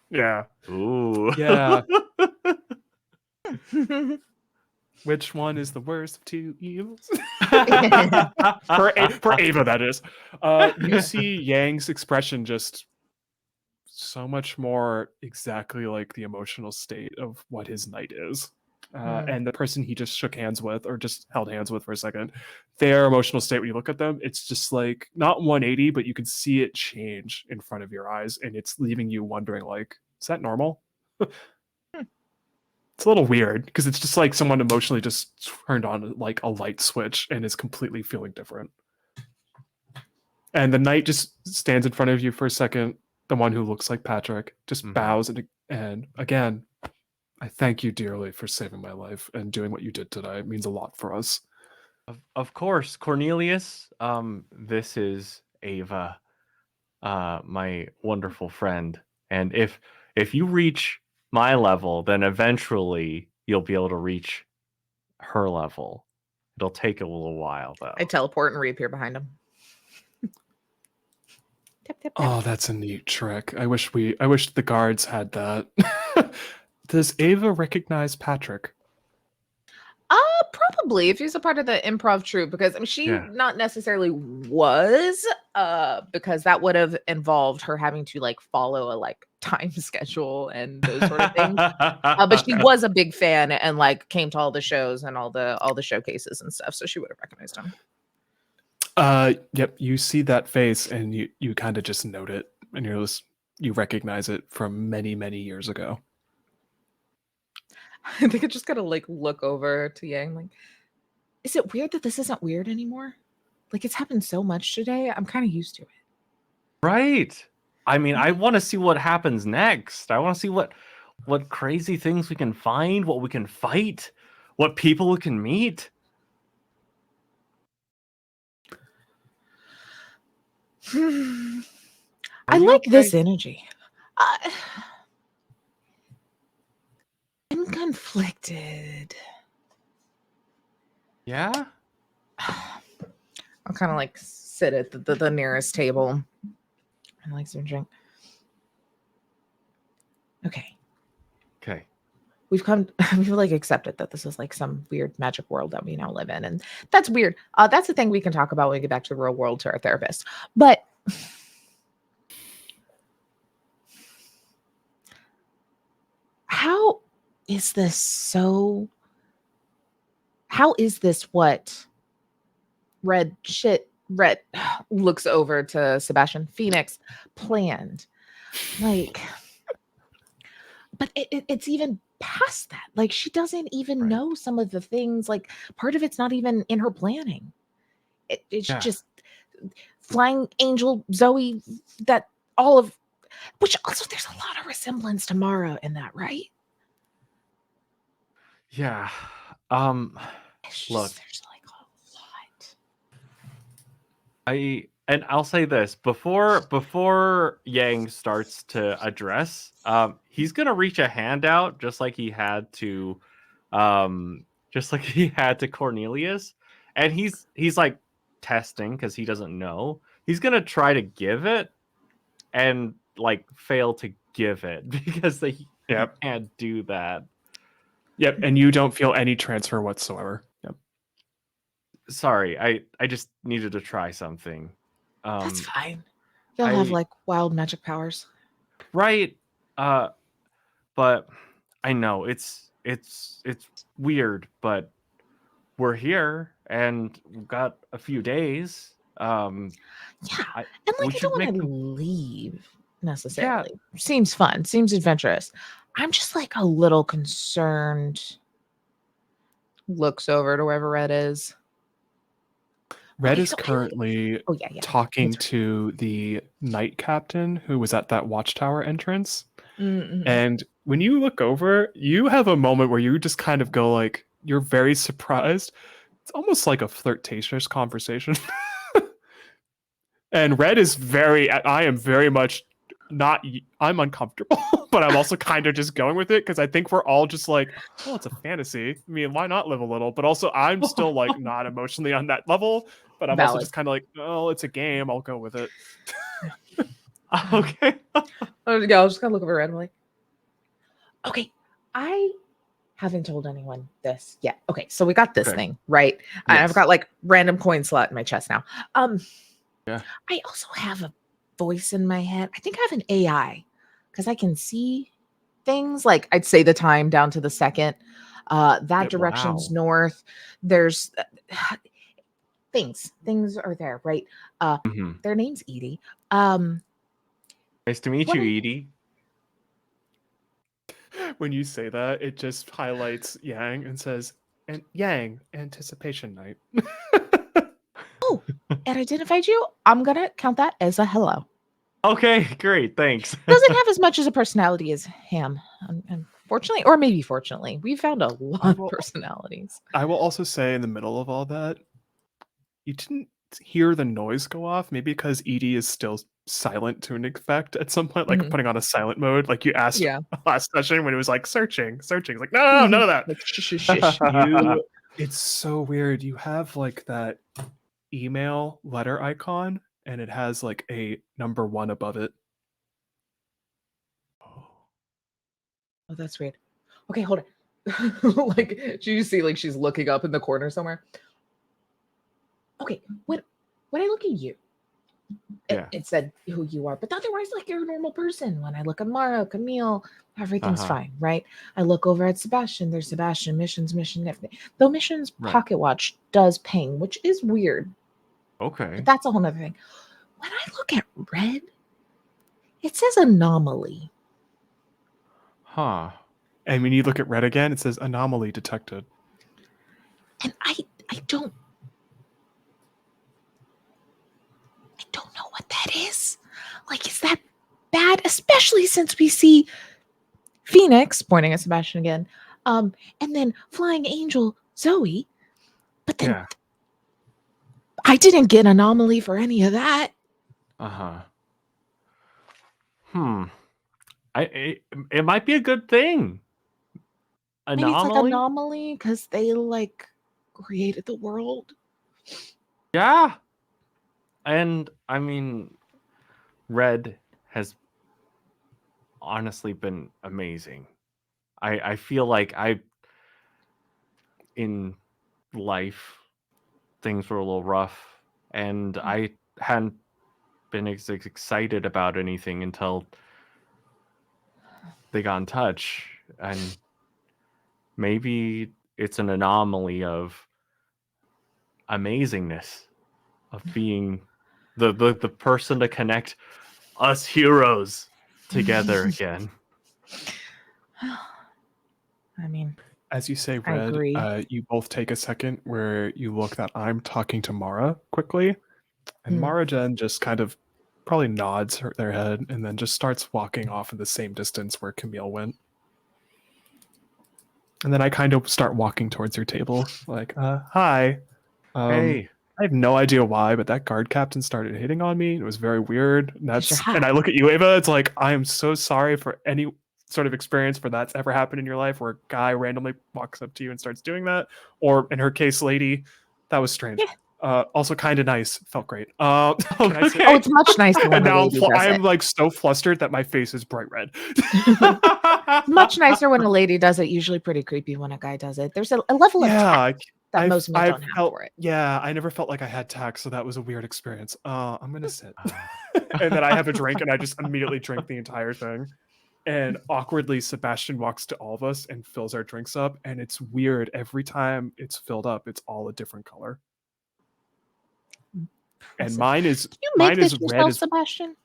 Yeah. Ooh. Yeah. Which one is the worst of 2 evils? for Ava, that is. You see Yang's expression just so much more exactly like the emotional state of what his night is. And the person he just shook hands with or just held hands with for a second, their emotional state when you look at them, it's just like not 180, but you can see it change in front of your eyes, and it's leaving you wondering, like, is that normal? It's a little weird because it's just like someone emotionally just turned on like a light switch and is completely feeling different. And the knight just stands in front of you for a second. The one who looks like Patrick just bows and again, I thank you dearly for saving my life and doing what you did today. It means a lot for us. Of course, Cornelius. This is Ava, my wonderful friend. And if you reach my level, then eventually you'll be able to reach her level. It'll take a little while, though. I teleport and reappear behind him. Tap, tap, tap. Oh, that's a neat trick. I wish the guards had that. Does Ava recognize Patrick? Probably if he's a part of the improv troupe, because I mean, she Yeah. not necessarily was, because that would have involved her having to like follow a like time schedule and those sort of things. But she was a big fan and like came to all the shows and all the showcases and stuff, so she would have recognized him. Yep, you see that face and you kind of just note it, and you recognize it from many, many years ago. I think I just gotta like look over to Yang. Like, is it weird that this isn't weird anymore? Like, it's happened so much today. I'm kind of used to it. Right. I mean, I Right? want to see what happens next. I want to see what crazy things we can find, what we can fight, what people we can meet. Are I you like this okay? energy. I'm conflicted. Yeah? I'll kind of like sit at the nearest table and like some drink. Okay. Okay. We've like accepted that this is like some weird magic world that we now live in. And that's weird. That's the thing we can talk about when we get back to the real world to our therapist. But how is this what Red looks over to Sebastian Phoenix planned? Like, but it's even past that. Like, she doesn't even Right. know some of the things. Like, part of it's not even in her planning. It's Yeah. just flying angel Zoe, that all of which also there's a lot of resemblance to Mara in that, right? Yeah. It's Look, just there's like a lot. and I'll say this before Yang starts to address, he's gonna reach a hand out just like he had to Cornelius, and he's like testing because he doesn't know. He's gonna try to give it and like fail to give it because he Yep. can't do that. Yep, and you don't feel any transfer whatsoever. Yep. Sorry, I just needed to try something. That's fine. You'll have I like wild magic powers. right, but I know it's weird, but we're here and we've got a few days. Yeah. And We like I should don't make want to them. leave Yeah, necessarily. Seems fun, seems adventurous. I'm just like a little concerned. Looks over to wherever Red is. Red Okay, is so currently oh yeah. talking That's to the knight captain who was at that watchtower entrance. right. Mm-hmm. And when you look over, you have a moment where you just kind of go like, you're very surprised. It's almost like a flirtatious conversation. And Red is I am very much not, I'm uncomfortable, but I'm also kind of just going with it because I think we're all just like, well, it's a fantasy. I mean, why not live a little? But also, I'm still like not emotionally on that level, but I'm also Valid. just kind of like, oh, it's a game. I'll go with it. okay. Yeah, I'll just kind of look over Red. I'm like, okay, I haven't told anyone this yet. Okay, so we got this Okay. thing, right? And I've Yes. got like random coin slot in my chest now. Yeah. I also have a voice in my head. I think I have an AI because I can see things. Like I'd say the time down to the second. That direction's Wow. north. There's things are there, right? Mhm. Their name's Edie. Nice to meet What you, I Edie. When you say that, it just highlights Yang and says, and Yang, anticipation night. oh, it identified you. I'm gonna count that as a hello. Okay, great. Thanks. Doesn't have as much as a personality as Ham, unfortunately, or maybe fortunately. We found a lot of personalities. I will also say in the middle of all that, you didn't hear the noise go off, maybe because Edie is still silent to an effect at some point, like Mhm. putting on a silent mode. Like you asked Yeah. last session when it was like searching. It's like, no, none of that. Like shush, shush, shush. It's so weird. You have like that email letter icon and it has like a number 1 above it. Oh, that's weird. Okay, hold on. Like, do you see like she's looking up in the corner somewhere? Okay, when I look at you, Yeah. it said who you are, but otherwise, like you're a normal person. When I look at Mara, Camille, everything's Uh-huh. fine, right? I look over at Sebastian. There's Sebastian missions, mission. Everything. Though missions Right. pocket watch does ping, which is weird. Okay. But that's a whole nother thing. When I look at red, it says anomaly. Huh. And when you look at red again, it says anomaly detected. And I don't know what that is. Like, is that bad? Especially since we see Phoenix, pointing at Sebastian again, and then Flying Angel Zoe. But then Yeah. I didn't get anomaly for any of that. Uh-huh. It might be a good thing. Maybe it's like Anomaly? anomaly because they like created the world. Yeah. And I mean, red has honestly been amazing. I feel like in life things were a little rough, and I hadn't been as excited about anything until they got in touch. And maybe it's an anomaly of amazingness, of being the person to connect us heroes together again. I mean, As you say I red, agree. you both take a second where you look that I'm talking to Mara quickly. And Mara Jen just kind of probably nods their head and then just starts walking off in the same distance where Camille went. And then I kind of start walking towards your table, like, hi. Hey. I have no idea why, but that guard captain started hitting on me. It was very weird. And Because you're hot. and I look at you, Ava. It's like I am so sorry for any sort of experience where that's ever happened in your life, where a guy randomly walks up to you and starts doing that, or in her case, lady. That was strange. Also, kind of nice. Felt great. Can I say? Oh, it's much nicer when And a now lady does I'm it. like so flustered that my face is bright red. It's much nicer when a lady does it. Usually pretty creepy when a guy does it. There's a level of tact that most men don't have felt, for it. yeah, I never felt like I had tact, so that was a weird experience. I'm gonna sit. And then I have a drink and I just immediately drink the entire thing. And awkwardly, Sebastian walks to all of us and fills our drinks up. And it's weird. Every time it's filled up, it's all a different color. And mine is Can you make this red. yourself, Sebastian?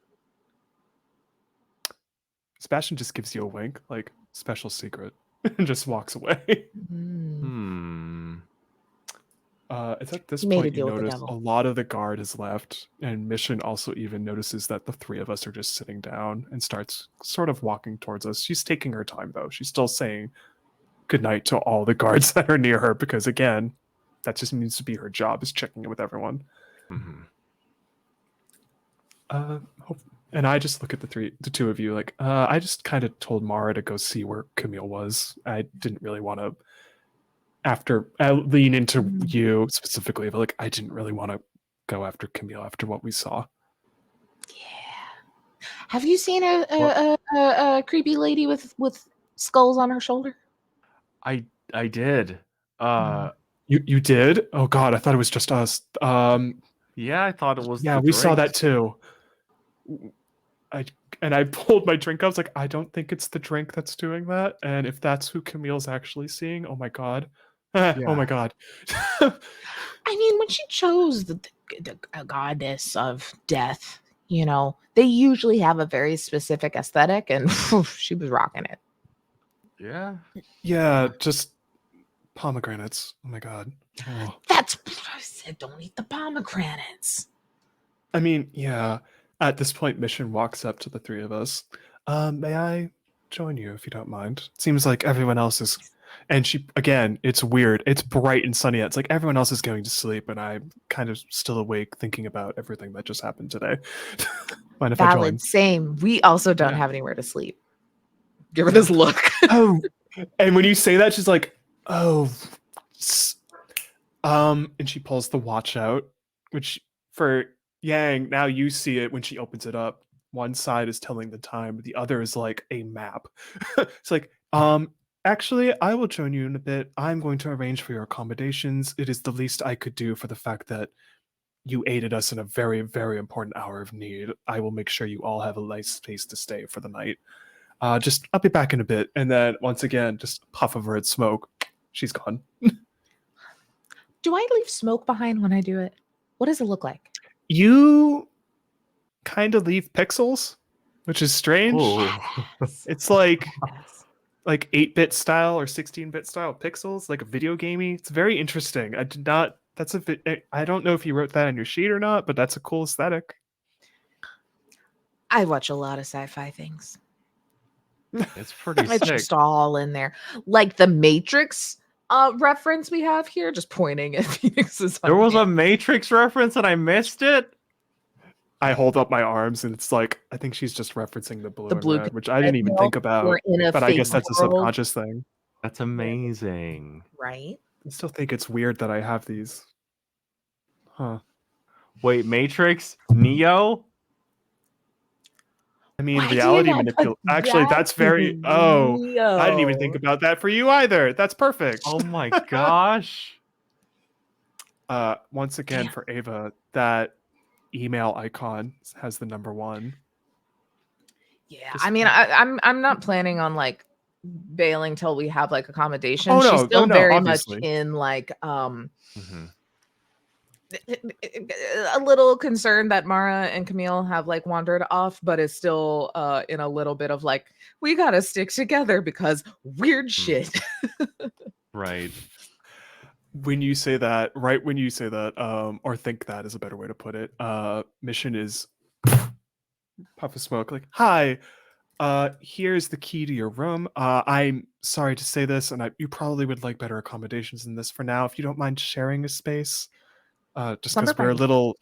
Sebastian just gives you a wink, like special secret, and just walks away. It's at this He made a point you deal with the notice devil. a lot of the guard has left, and Mission also even notices that the three of us are just sitting down and starts sort of walking towards us. She's taking her time though. She's still saying goodnight to all the guards that are near her because again, that just needs to be her job, is checking in with everyone. And I just look at the two of you like, I just kind of told Mara to go see where Camille was. I didn't really want to, after I lean into you specifically, but like I didn't really want to go after Camille after what we saw. Yeah. Have you seen a creepy lady with skulls on her shoulder? I did. You did? Oh god, I thought it was just us. Yeah, I thought it was. Yeah, we saw that too. I pulled my drink. I was like, I don't think it's the drink that's doing that. And if that's who Camille's actually seeing, oh my god. Oh my god. I mean, when she chose the goddess of death, you know, they usually have a very specific aesthetic, and she was rocking it. Yeah. Yeah, just pomegranates. Oh my god. Oh. That's what I said. Don't eat the pomegranates. I mean, yeah. At this point, Mission walks up to the three of us. May I join you if you don't mind? It seems like everyone else is. And she, again, it's weird. It's bright and sunny. It's like everyone else is going to sleep, and I'm kind of still awake thinking about everything that just happened today. Mind if I join? Valid. Same. We also don't have anywhere to sleep. Give her this look. Oh, and when you say that, she's like, oh, and she pulls the watch out, which for Yang, now you see it when she opens it up. One side is telling the time, the other is like a map. It's like, actually, I will join you in a bit. I'm going to arrange for your accommodations. It is the least I could do for the fact that you aided us in a very, very important hour of need. I will make sure you all have a nice place to stay for the night. I'll be back in a bit. And then once again, just a puff of red smoke. She's gone. Do I leave smoke behind when I do it? What does it look like? You kind of leave pixels, which is strange. It's like 8-bit style or 16-bit style pixels, like a video gamey. It's very interesting. I did not. That's a bit. I don't know if you wrote that on your sheet or not, but that's a cool aesthetic. I watch a lot of sci-fi things. It's pretty It's sick. just all in there, like the Matrix reference we have here, just pointing at Phoenix's. There was a Matrix reference and I missed it. I hold up my arms and it's like I think she's just referencing the blue and red, which I didn't even treadmill. think about. We're in a But I guess fake that's a world, subconscious thing. That's amazing. right? I still think it's weird that I have these. Huh. Wait, Matrix? Neo? I mean, Why reality didn't I put manipulation. Actually, that's very. Oh, I didn't even think Neo? about that for you either. That's perfect. Oh my gosh. Once again Damn. for Ava, that email icon has the number 1. Yeah, Just- I mean, I'm not planning on like bailing till we have like accommodation. Oh, She's no. still Oh, no, very obviously. much in like Mhm. a little concerned that Mara and Camille have like wandered off, but is still in a little bit of like, we gotta stick together because weird shit. Right. When you say that, right when you say that, or think that is a better way to put it, mission is puff of smoke, like, hi, here's the key to your room. I'm sorry to say this, and you probably would like better accommodations than this for now. If you don't mind sharing a space, just Slumber because we're a party. little.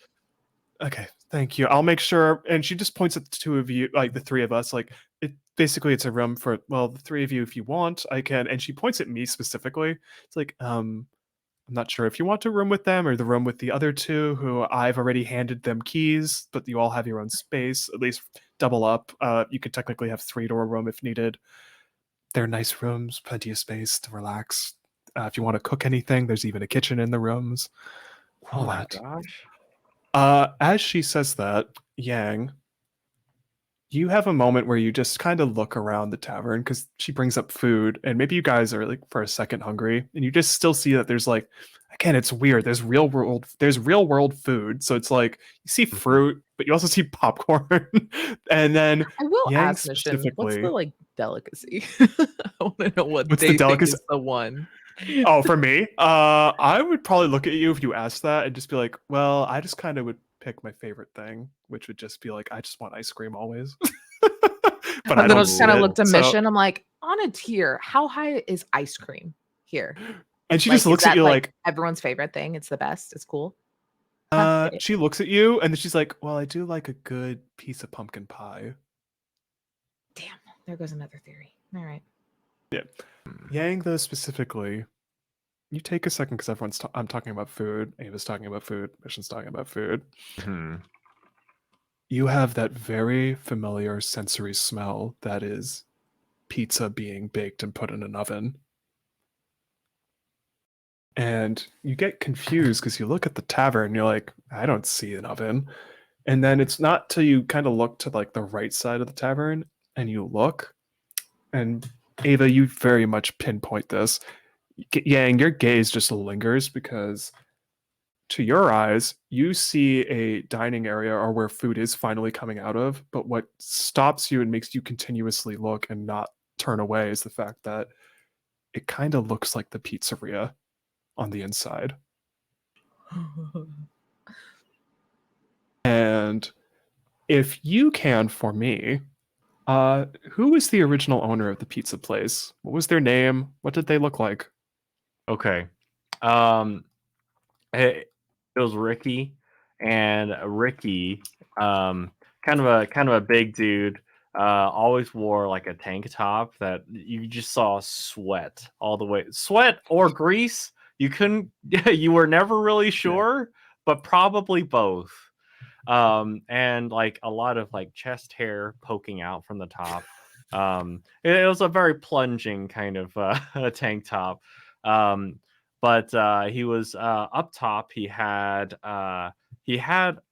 Okay, thank you. I'll make sure. And she just points at the 2 of you, like the 3 of us. Like basically, it's a room for the 3 of you if you want. I can. And she points at me specifically. It's like, I'm not sure if you want to room with them or the room with the other 2 who I've already handed them keys, but you all have your own space. At least double up. You could technically have 3 to a room if needed. They're nice rooms, plenty of space to relax. If you want to cook anything, there's even a kitchen in the rooms. All Oh my that. gosh. As she says that, Yang, you have a moment where you just kind of look around the tavern because she brings up food, and maybe you guys are like for a second hungry, and you just still see that there's like, again, it's weird. There's real world food, so it's like you see fruit, but you also see popcorn, and then I will Yang ask Mission, what's specifically. the like delicacy? I want to know what What's they the think delicacy? is the one. Oh, for me, I would probably look at you if you asked that and just be like, well, I just kind of would pick my favorite thing, which would just be like, I just want ice cream always. But I And then I'll don't just see kind of it. look to So, Mission. I'm like, on a tier, how high is ice cream here? and she Like, just is looks at that you like like, everyone's favorite thing? It's the best. It's cool. Huh, get it. she looks at you and then she's like, well, I do like a good piece of pumpkin pie. Damn, there goes another theory. All right. Yeah. Yang, though, specifically, you take a second because I'm talking about food. Ava's talking about food. Mission's talking about food. Mhm. You have that very familiar sensory smell that is pizza being baked and put in an oven. And you get confused because you look at the tavern and you're like, I don't see an oven. And then it's not till you kind of look to like the right side of the tavern and you look, and Ava, you very much pinpoint this. Yang, your gaze just lingers because to your eyes, you see a dining area or where food is finally coming out of, but what stops you and makes you continuously look and not turn away is the fact that it kind of looks like the pizzeria on the inside. And if you can, for me, who was the original owner of the pizza place? What was their name? What did they look like? Okay. Um it was Ricky, and Ricky, kind of a big dude, always wore like a tank top that you just saw sweat all the way, sweat or grease. You couldn't, you were never really sure, but probably both. And like a lot of like chest hair poking out from the top. It was a very plunging kind of a tank top. But he was up top. He had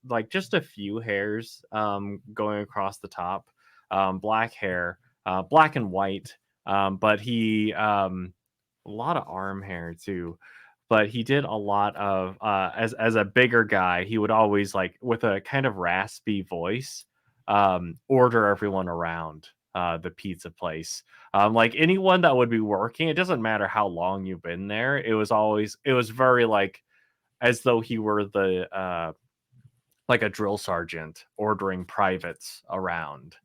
like just a few hairs going across the top, black hair, black and white. But he a lot of arm hair too. but he did a lot of as a bigger guy, he would always like with a kind of raspy voice order everyone around the pizza place. Like anyone that would be working, it doesn't matter how long you've been there. It was very like as though he were the like a drill sergeant ordering privates around.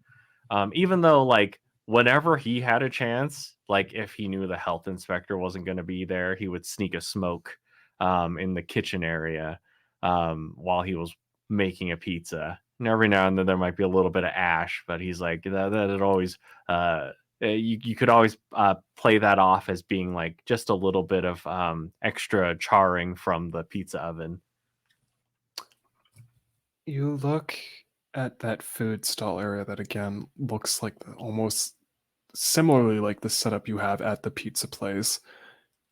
Even though like whenever he had a chance, like if he knew the health inspector wasn't going to be there, he would sneak a smoke in the kitchen area while he was making a pizza. And every now and then there might be a little bit of ash, but he's like that it always you could always play that off as being like just a little bit of extra charring from the pizza oven. You look at that food stall area that again looks like almost similarly like the setup you have at the pizza place,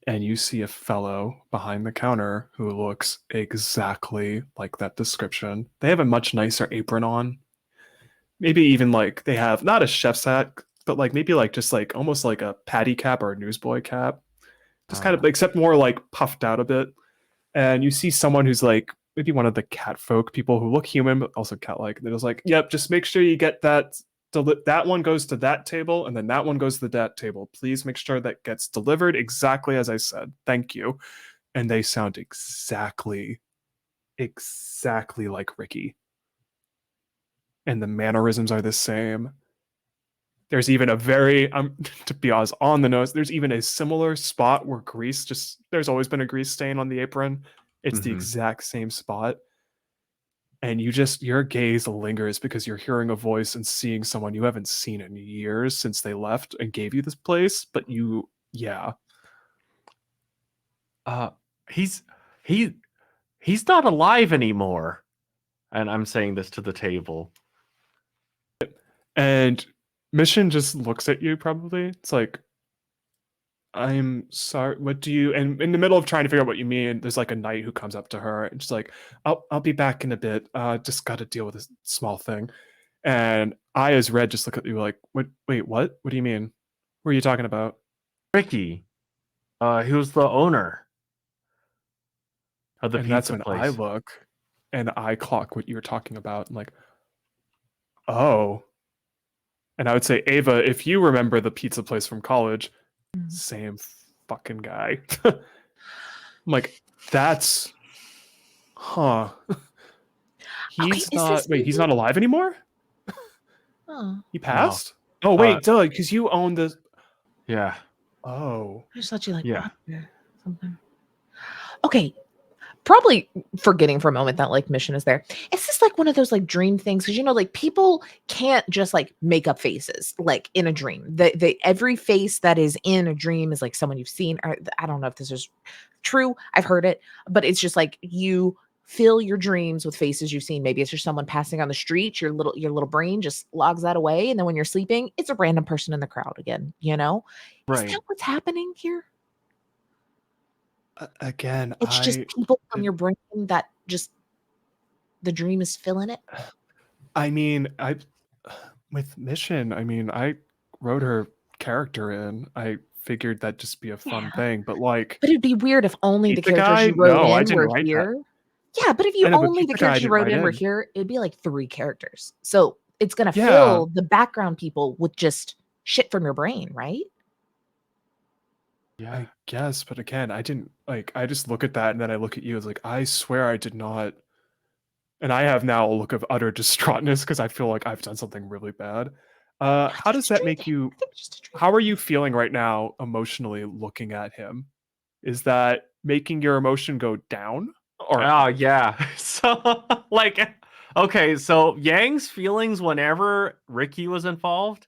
and you see a fellow behind the counter who looks exactly like that description. They have a much nicer apron on. Maybe even like they have not a chef's hat, but like maybe like just like almost like a patty cap or a newsboy cap. Just kind of except more like puffed out a bit. And you see someone who's like maybe one of the cat folk people who look human but also cat like. They're just like, yep, just make sure you get that. That one goes to that table, and then that one goes to that table. Please make sure that gets delivered exactly as I said. Thank you. And they sound exactly like Ricky. And the mannerisms are the same. There's even a very, to be honest, on the nose, there's even a similar spot where grease there's always been a grease stain on the apron. It's the exact same spot. And your gaze lingers because you're hearing a voice and seeing someone you haven't seen in years since they left and gave you this place. But He's not alive anymore. And I'm saying this to the table. And Mission just looks at you probably. It's like, I'm sorry, what do you, and in the middle of trying to figure out what you mean, there's like a knight who comes up to her and she's like, I'll be back in a bit. Just gotta deal with this small thing. And I as Red just look at you like, wait, what? What do you mean? What are you talking about? Ricky. He was the owner of the And that's pizza when place. I look and I clock what you were talking about. I'm like, oh. And I would say, Ava, if you remember the pizza place from college, same fucking guy. I'm like, that's huh. He's not he's not alive anymore? Oh, He passed? Oh wait, duh, because you own the Yeah. Oh. I just thought you like Yeah. something. Okay. Probably forgetting for a moment that like Mission is there. Is this like one of those like dream things? Because like people can't just like make up faces like in a dream. They every face that is in a dream is like someone you've seen. Or, I don't know if this is true. I've heard it, but it's just like you fill your dreams with faces you've seen. Maybe it's just someone passing on the street. Your little brain just logs that away, and then when you're sleeping, it's a random person in the crowd again. Right. Is that what's happening here? Again, It's just people from your brain that just the dream is filling it. I mean, with Mission, I mean, I wrote her character in. I figured that'd just be a fun thing, but like, but it'd be weird if only the Pizza characters Guy? you wrote No, I in didn't were write that. here. Yeah, but if you I know, but only the Pizza Guy I characters you didn't wrote write in were in. here, it'd be like 3 characters. So it's gonna Yeah. fill the background people with just shit from your brain, right? Yeah. I guess, but again, I didn't like. I just look at that and then I look at you. It's like I swear I did not. And I have now a look of utter distraughtness because I feel like I've done something really bad. How does that make you? How are you feeling right now emotionally looking at him? Is that making your emotion go down? Or Oh yeah. So like okay, so Yang's feelings whenever Ricky was involved,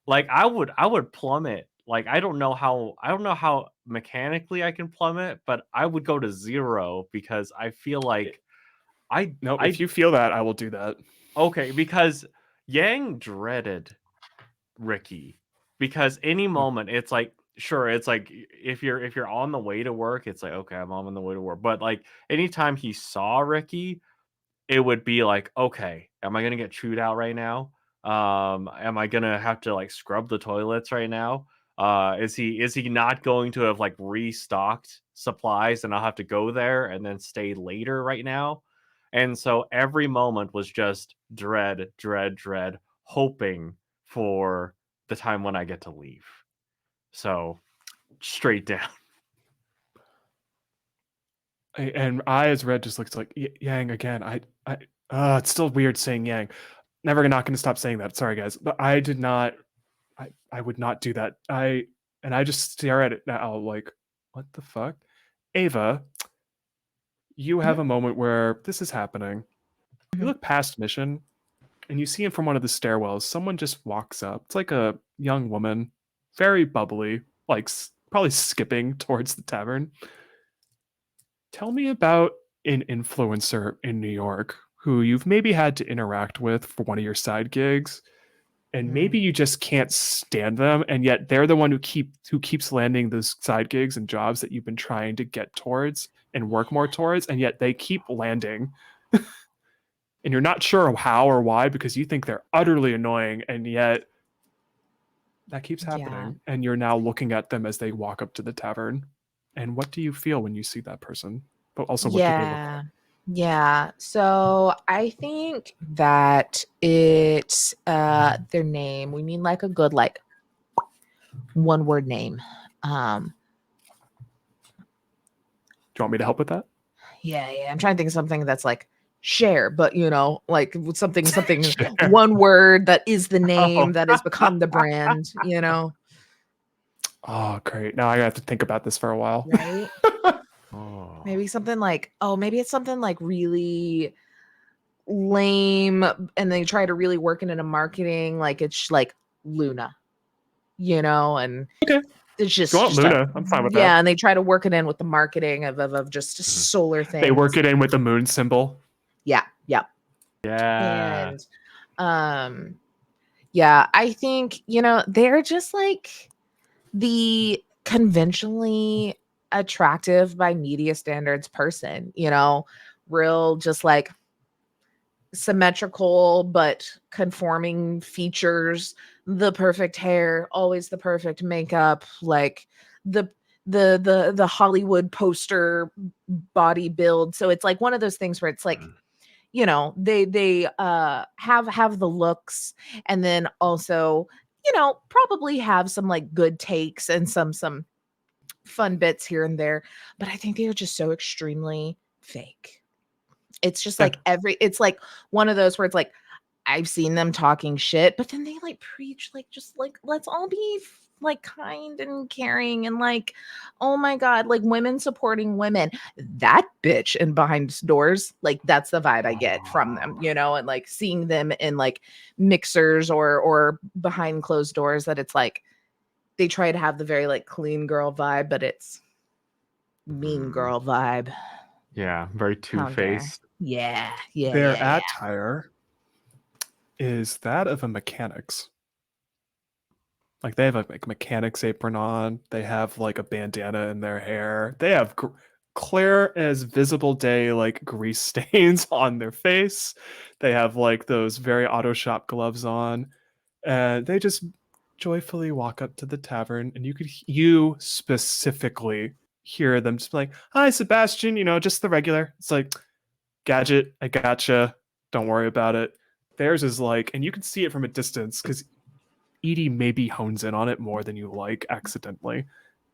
like I would plummet. Like I don't know how mechanically I can plummet, but I would go to 0 because I feel like no, if you feel that, I will do that. Okay, because Yang dreaded Ricky because any moment it's like sure it's like if you're on the way to work it's like okay I'm on the way to work, but like anytime he saw Ricky it would be like okay am I gonna get chewed out right now, am I gonna have to like scrub the toilets right now, is he not going to have like restocked supplies and I'll have to go there and then stay later right now. And so every moment was just dread, hoping for the time when I get to leave. So straight down. And I, as Red, just looks like Yang again. It's still weird saying Yang. Not going to stop saying that. Sorry, guys, but I did not. I would not do that. I just stare at it now, like, what the fuck, Ava? You have a moment where this is happening. You look past Mission, and you see him from one of the stairwells. Someone just walks up. It's like a young woman, very bubbly, like probably skipping towards the tavern. Tell me about an influencer in New York who you've maybe had to interact with for one of your side gigs, and maybe you just can't stand them, and yet they're the one who keeps landing those side gigs and jobs that you've been trying to get towards and work more towards, and yet they keep landing. And you're not sure how or why, because you think they're utterly annoying, and yet that keeps happening. And you're now looking at them as they walk up to the tavern. And what do you feel when you see that person? But also, what do they look like? Yeah. So I think that it's their name. We mean like a good, like, one word name. Do you want me to help with that? Yeah. I'm trying to think of something that's like share, but like something Sure. one word that is the name that has become the brand, Oh, great. Now I have to think about this for a while. right? Oh. Maybe something like, maybe it's something like really lame, and they try to really work it into marketing, like it's like Luna, and Okay. it's just, Go on, Luna. I'm fine with that. Yeah, and they try to work it in with the marketing of just solar things. They work it in with the moon symbol. Yeah. Yeah. And yeah, I think, they're just like the conventionally attractive by media standards person, real, just like symmetrical but conforming features, the perfect hair, always the perfect makeup, like the Hollywood poster body build. So it's like one of those things where it's like, they have the looks, and then also, probably have some like good takes and some fun bits here and there, but I think they're just so extremely fake. It's just like it's like one of those where it's like, I've seen them talking shit, but then they like preach like, just like, let's all be like kind and caring, and like, oh my god, like women supporting women. That bitch in behind doors, like that's the vibe I get from them, and like seeing them in like mixers or behind closed doors, that it's like they try to have the very like clean girl vibe, but it's mean girl vibe. Yeah, very two-faced. Yeah. Their attire is that of a mechanic's. Like they have a mechanic's apron on. They have like a bandana in their hair. They have clear as visible day like grease stains on their face. They have like those very auto shop gloves on, and they just joyfully walk up to the tavern. And you specifically hear them just like, "Hi, Sebastian. Just the regular." It's like, "Gadget, I gotcha. Don't worry about it." Theirs is like, and you can see it from a distance because Edie maybe hones in on it more than you like accidentally.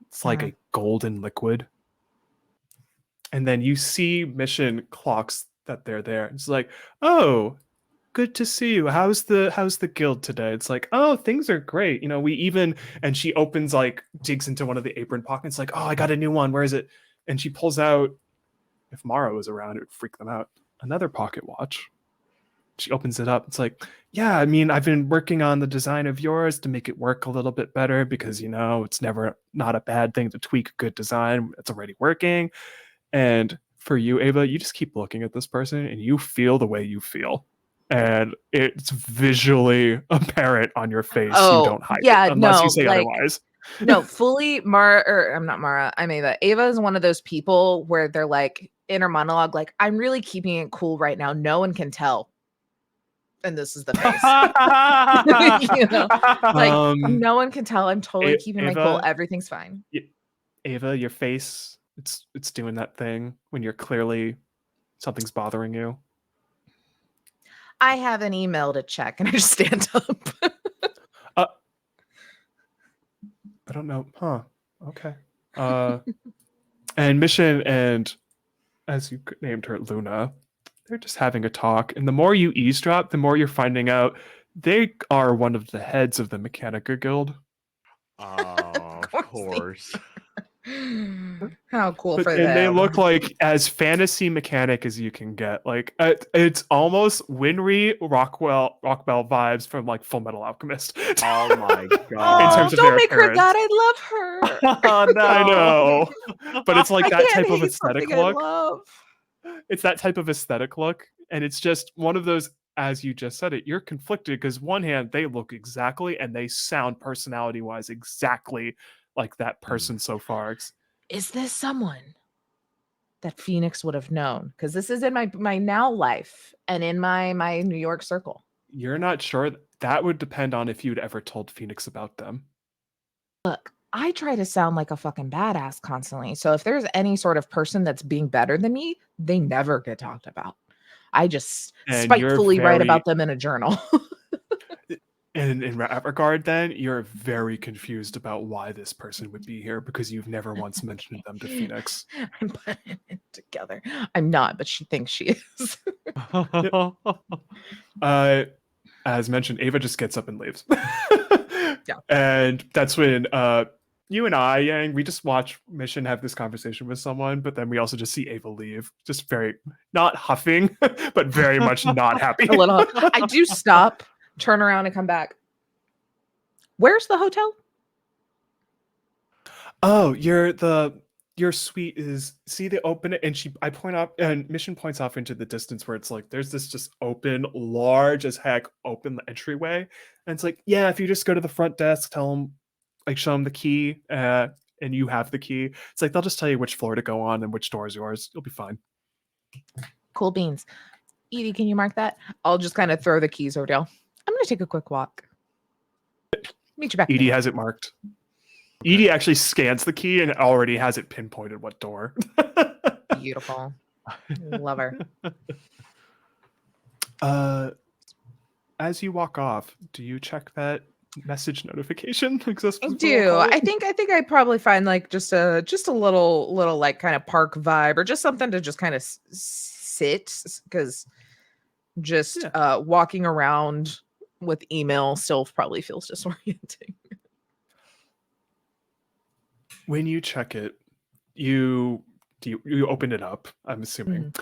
It's like a golden liquid. And then you see Mission clocks that they're there. It's like, "Oh, good to see you. How's the guild today?" It's like, "Oh, things are great. We even," and she opens, like, digs into one of the apron pockets, like, "Oh, I got a new one. Where is it?" And she pulls out, if Mara was around, it would freak them out, another pocket watch. She opens it up. It's like, "Yeah, I mean, I've been working on the design of yours to make it work a little bit better because, it's not a bad thing to tweak a good design. It's already working." And for you, Ava, you just keep looking at this person and you feel the way you feel. And it's visually apparent on your face. You don't hide it unless you say otherwise. No, fully Mara, or I'm not Mara, I'm Ava. Ava is one of those people where they're like inner monologue, like, I'm really keeping it cool right now. No one can tell. And this is the face. Like, no one can tell. I'm totally keeping my cool. Everything's fine. Ava, your face It's doing that thing when you're clearly something's bothering you. I have an email to check, and I just stand up. I don't know. Huh. Okay. And Mission and, as you named her, Luna, they're just having a talk. And the more you eavesdrop, the more you're finding out they are one of the heads of the Mechanica Guild. Oh, of course. How cool for And they them. look like as fantasy mechanic as you can get. Like it's almost Winry Rockwell vibes from like Full Metal Alchemist. Oh my Oh, god. terms of don't their make her appearance. that. I love her. Oh no. I know, but it's like I that can't type of hate aesthetic something I look. love. It's that type of aesthetic look, and it's just one of those. As you just said it, you're conflicted because one hand they look exactly and they sound personality wise exactly like that person so far. Is this someone that Phoenix would have known? Because this is in my now life and in my New York circle. You're not sure. That would depend on if you'd ever told Phoenix about them. Look, I try to sound like a fucking badass constantly. So if there's any sort of person that's being better than me, they never get talked about. I just And you're spitefully write very, about them in a journal. and in that regard, then you're very confused about why this person would be here because you've never once mentioned them to Phoenix. I'm putting it together. I'm not, but she thinks she is. As mentioned, Ava just gets up and leaves. Yeah. And that's when you and I, Yang, we just watch Mission have this conversation with someone, but then we also just see Ava leave. Just very, not huffing, but very much not happy. A little. I do stop, turn around, and come back. Where's the hotel? Oh, your suite is, see, they open it and I point out, and Mission points off into the distance where it's like there's this just open, large as heck open entryway, and it's like, yeah, if you just go to the front desk, tell them, like, show them the key, and you have the key. It's like they'll just tell you which floor to go on and which door is yours. You'll be fine. Cool beans. Edie, can you mark that? I'll just kind of throw the keys over. I'm gonna take a quick walk. Meet you back. Edie has it marked. Edie actually scans the key and already has it pinpointed what door. Beautiful. Love her. As you walk off, do you check that message notification exists? I do. I think I probably find like just a little like kind of park vibe or just something to just kind of sit, because just walking around with email still probably feels disorienting. When you check it, you open it up, I'm assuming.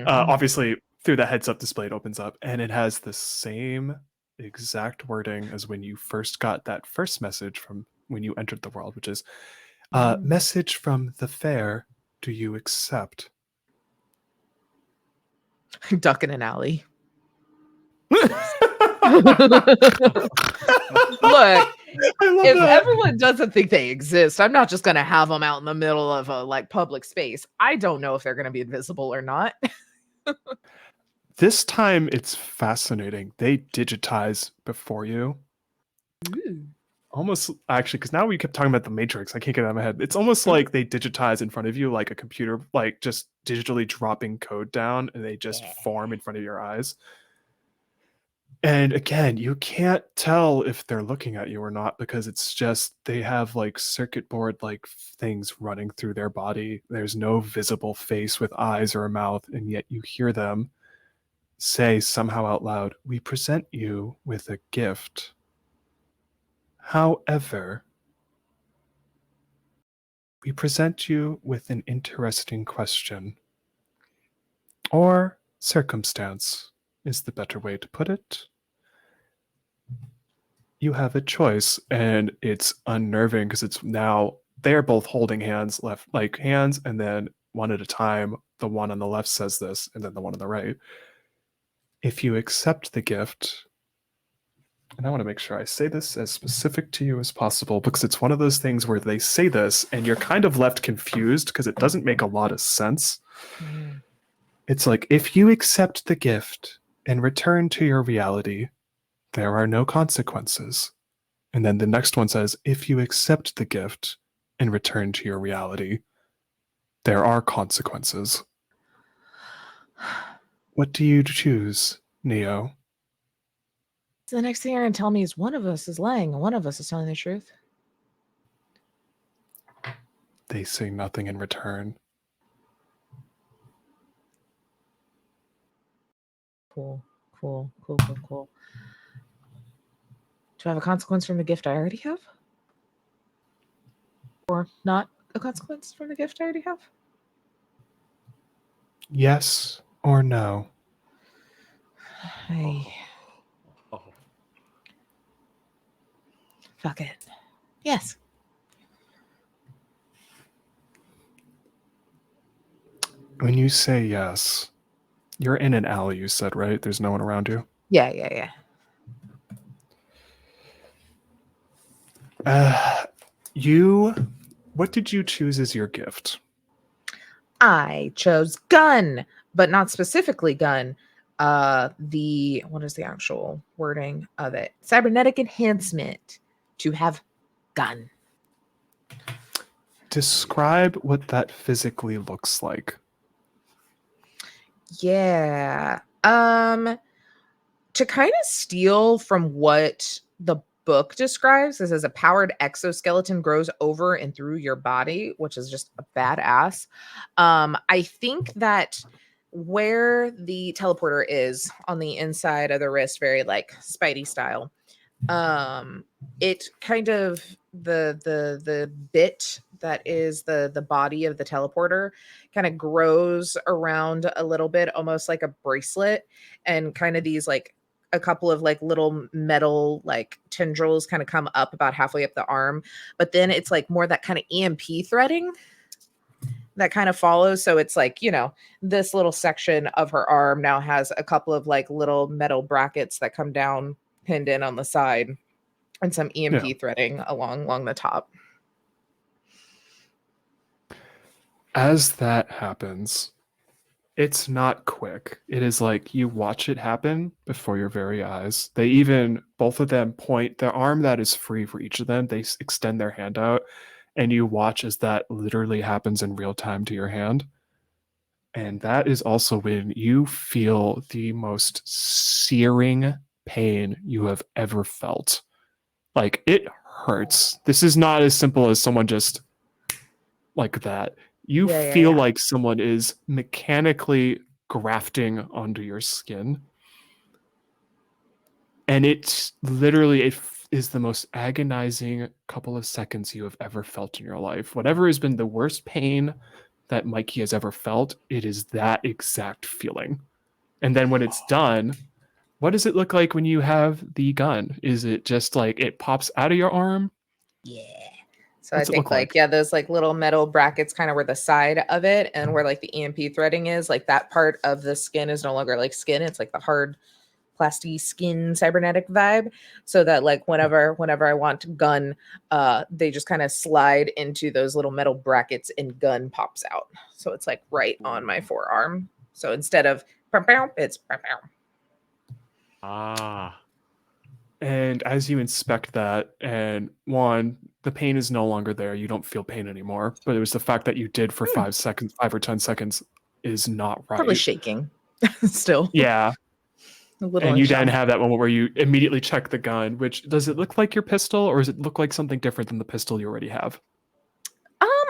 Obviously, through the heads-up display, it opens up, and it has the same exact wording as when you first got that first message from when you entered the world, which is, message from the fair, do you accept? Duck in an alley. Look, if everyone doesn't think they exist, I'm not just going to have them out in the middle of a like public space. I don't know if they're going to be invisible or not. This time it's fascinating. They digitize before you. Ooh. Almost, actually, because now we kept talking about the Matrix. I can't get it out of my head. It's almost like they digitize in front of you, like a computer, like just digitally dropping code down, and they just form in front of your eyes. And again, you can't tell if they're looking at you or not because it's just they have like circuit board like things running through their body. There's no visible face with eyes or a mouth, and yet you hear them say somehow out loud, "We present you with a gift. However, we present you with an interesting question. Or circumstance is the better way to put it. You have a choice," and it's unnerving because it's now they're both holding hands, left like hands, and then one at a time. The one on the left says this, and then the one on the right. If you accept the gift, and I want to make sure I say this as specific to you as possible because it's one of those things where they say this and you're kind of left confused because it doesn't make a lot of sense. Mm. It's like, if you accept the gift and return to your reality, there are no consequences. And then the next one says, if you accept the gift and return to your reality, There are consequences. What do you choose, Neo? So the next thing you're going to tell me is one of us is lying and one of us is telling the truth. They say nothing in return. Cool. Do I have a consequence from the gift I already have? Or not a consequence from the gift I already have? Yes or no? Fuck it. Yes. When you say yes, you're in an alley, you said, right? There's no one around you? Yeah. What did you choose as your gift? I chose gun, but not specifically gun. What is the actual wording of it? Cybernetic enhancement to have gun. Describe what that physically looks like. Yeah. To kind of steal from what the book describes, this as a powered exoskeleton grows over and through your body, which is just a badass. I think that where the teleporter is on the inside of the wrist, very like Spidey style, it kind of the bit that is the body of the teleporter kind of grows around a little bit, almost like a bracelet, and kind of these like a couple of like little metal like tendrils kind of come up about halfway up the arm, but then it's like more that kind of EMP threading that kind of follows. So it's like, this little section of her arm now has a couple of like little metal brackets that come down pinned in on the side, and some EMP threading along the top. As that happens, it's not quick. It is like you watch it happen before your very eyes. Both of them point their arm that is free for each of them. They extend their hand out, and you watch as that literally happens in real time to your hand. And that is also when you feel the most searing pain you have ever felt. Like, it hurts. This is not as simple as someone just like that. You feel like someone is mechanically grafting onto your skin. And it is the most agonizing couple of seconds you have ever felt in your life. Whatever has been the worst pain that Mikey has ever felt, it is that exact feeling. And then when it's done, what does it look like when you have the gun? Is it just like it pops out of your arm? Yeah. So What's I it think look like? those like little metal brackets kind of where the side of it and where like the EMP threading is, like that part of the skin is no longer like skin. It's like the hard plastic skin cybernetic vibe. So that like whenever I want gun, they just kind of slide into those little metal brackets and gun pops out. So it's like right on my forearm. So instead of it's And as you inspect that, and the pain is no longer there. You don't feel pain anymore. But it was the fact that you did for 5 or 10 seconds is not right. Probably shaking still. Yeah. And you then have that moment where you immediately check the gun, which does it look like your pistol, or does it look like something different than the pistol you already have?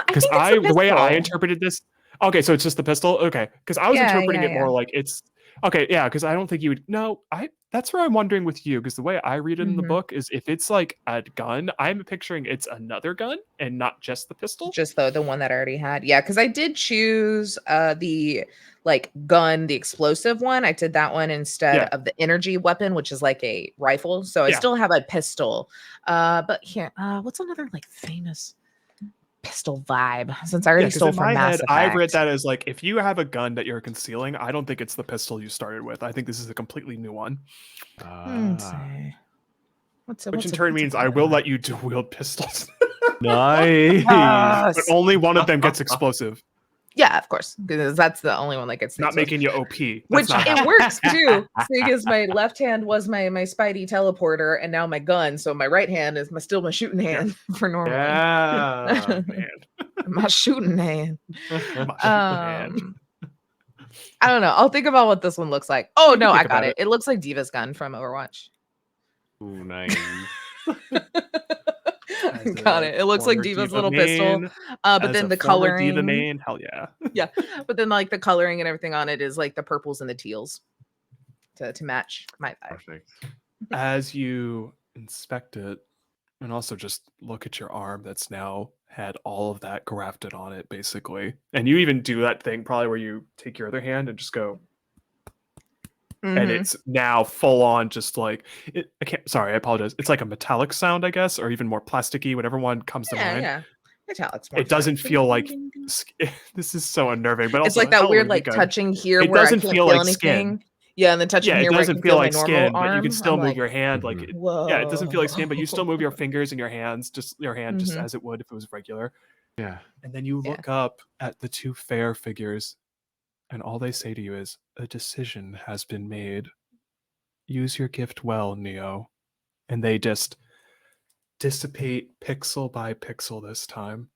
Because the way I interpreted this, okay, so it's just the pistol. Okay, because I was interpreting it more like it's okay. Yeah, because I don't think you would. No, that's where I'm wondering with you, because the way I read it in the book is if it's like a gun, I'm picturing it's another gun and not just the pistol. Just the one that I already had. Yeah, because I did choose the like gun, the explosive one. I did that one instead of the energy weapon, which is like a rifle. So I still have a pistol. But here, what's another like famous pistol vibe? Since I already stole from Mass Effect. I read that as like, if you have a gun that you're concealing, I don't think it's the pistol you started with. I think this is a completely new one. Which in turn means I will let you wield pistols. Nice. But only one of them gets explosive. Yeah, of course, because that's the only one that gets not making you OP. Which it works too. Because my left hand was my Spidey teleporter, and now my gun. So my right hand is still my shooting hand for normal. Yeah, man. My shooting hand. My shooting hand. I don't know. I'll think about what this one looks like. Oh You can no, I think got about it. It looks like Diva's gun from Overwatch. Ooh, nice. As Got a it. It looks like former Diva's Diva little pistol. main, But as then a the former Diva coloring. main, hell yeah. Yeah. But then like the coloring and everything on it is like the purples and the teals to match my vibe. Perfect. As you inspect it, and also just look at your arm that's now had all of that grafted on it, basically. And you even do that thing probably where you take your other hand and just go, and Mhm. it's now full on just like it, I can't, sorry, I apologize. It's like a metallic sound, I guess, or even more plasticky, whatever one comes to mind. Yeah. Metallic's more It doesn't fun. feel like this is so unnerving, but It's also like that weird Halloween like weekend. touching here It where I doesn't can't feel feel like skin. anything. Yeah, and then touching Yeah, it here where I doesn't can feel feel my like normal skin, but you arm. can still I'm move like, your hand like Mhm. whoa. yeah, it doesn't feel like skin, but you still move your fingers and your hands, just your hand just Mhm. as it would if it was regular. Yeah. And then you Yeah. look up at the two fair figures, and all they say to you is, "A decision has been made. Use your gift well, Neo." And they just dissipate pixel by pixel this time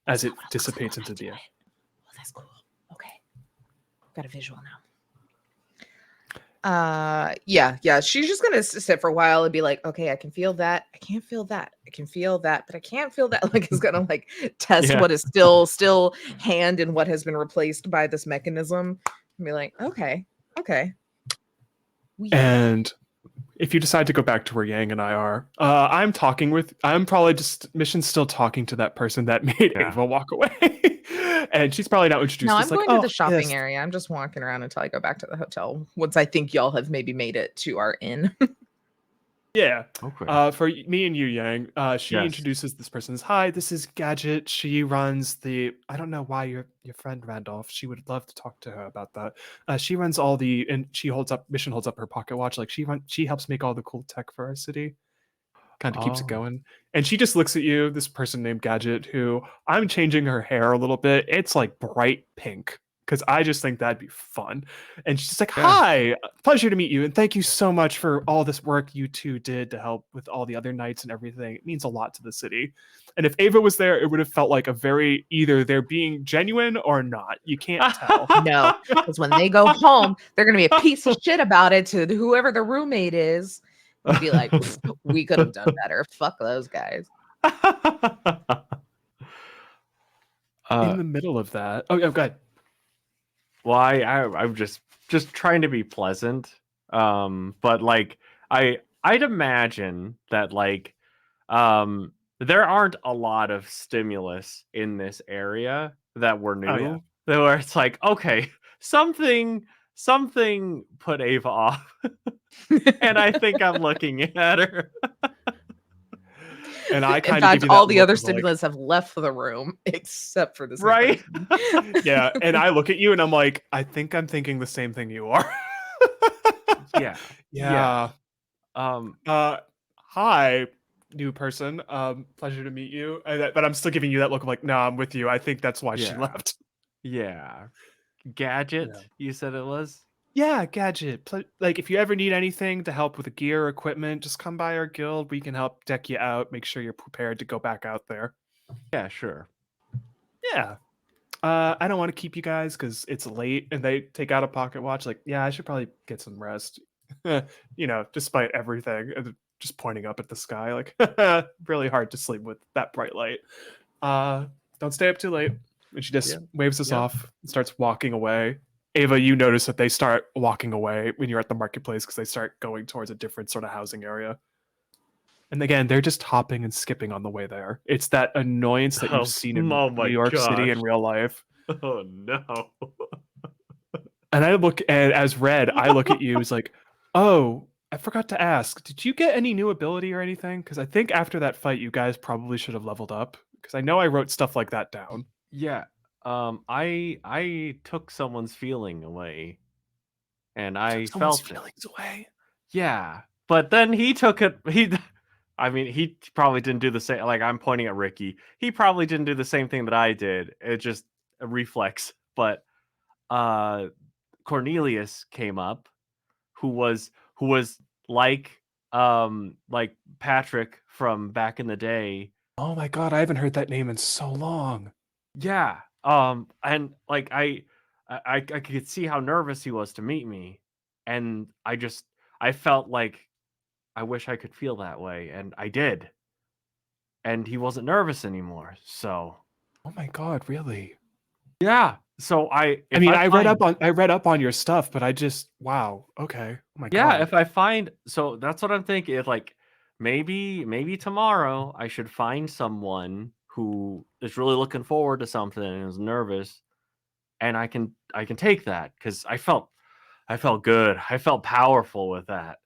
as it dissipates into the air. Oh, that's cool. Okay. Got a visual now. Yeah. She's just gonna sit for a while and be like, okay, I can feel that. I can't feel that. I can feel that, but I can't feel that. Like it's gonna like test Yeah. what is still hand and what has been replaced by this mechanism. And be like, okay. We And if you decide to go back to where Yang and I are, I'm probably just Mission's still talking to that person that made Yeah. Ava walk away. And she's probably not introduced. No, It's I'm like, going to oh, the shopping yes. area. I'm just walking around until I go back to the hotel. Once I think y'all have maybe made it to our inn. Yeah. Okay. For me and you, Yang, she Yes. introduces this person as, hi, this is Gadget. She runs the, I don't know why your friend Randolph, she would love to talk to her about that. She runs all the, and Mission holds up her pocket watch. Like she helps make all the cool tech for our city. Kind of keeps it Oh. going. And she just looks at you, this person named Gadget, who I'm changing her hair a little bit. It's like bright pink because I just think that'd be fun. And she's like, Yeah. hi, pleasure to meet you. And thank you so much for all this work you two did to help with all the other nights and everything. It means a lot to the city. And if Ava was there, it would have felt like a very, either they're being genuine or not. You can't tell. No, because when they go home, they're gonna be a piece of shit about it to whoever the roommate is. And be like, we could have done better. Fuck those guys. In the middle of that. Oh, yeah, go ahead. Well, I'm just trying to be pleasant. But like I'd imagine that like there aren't a lot of stimulus in this area that were new. Oh, yeah. Where it's like, okay, something put Ava off. And I think I'm looking at her. And I In kind of give fact, you that all the look other of like, stimulus have left the room except for this. Right? yeah, and I look at you and I'm like, I think I'm thinking the same thing you are. Yeah. Yeah. Um Hi, new person. Pleasure to meet you. But I'm still giving you that look of like, no, I'm with you. I think that's why she Yeah. left. yeah. Gadget, Yeah. you said it was? Yeah, Gadget. Like, if you ever need anything to help with gear or equipment, just come by our guild. We can help deck you out. Make sure you're prepared to go back out there. Yeah, sure. Yeah. I don't want to keep you guys because it's late, and they take out a pocket watch. Like, yeah, I should probably get some rest. Despite everything, and just pointing up at the sky, like really hard to sleep with that bright light. Don't stay up too late. And she just waves us off and starts walking away. Ava, you notice that they start walking away when you're at the marketplace because they start going towards a different sort of housing area. And again, they're just hopping and skipping on the way there. It's that annoyance that you've seen in Oh my New York City in gosh. real life. Oh no. And as Red, I look at you as like, oh, I forgot to ask, did you get any new ability or anything? Because I think after that fight, you guys probably should have leveled up. Because I know I wrote stuff like that down. Yeah. I took someone's feeling away. And I Someone's felt it. feelings away. Yeah. But then he took it he probably didn't do the same. Like, I'm pointing at Ricky. He probably didn't do the same thing that I did. It just a reflex. But Cornelius came up, who was like Patrick from back in the day, Oh my god, I haven't heard that name in so long. Yeah. And like I could see how nervous he was to meet me, and I felt like I wish I could feel that way, and I did. And he wasn't nervous anymore. So Oh my god, really? yeah. So I if mean, I find I read up on your stuff, but I just wow. Okay. Oh my yeah, god. if I find so that's what I'm thinking. If like maybe tomorrow I should find someone who is really looking forward to something and is nervous, and I can take that because I felt good. I felt powerful with that.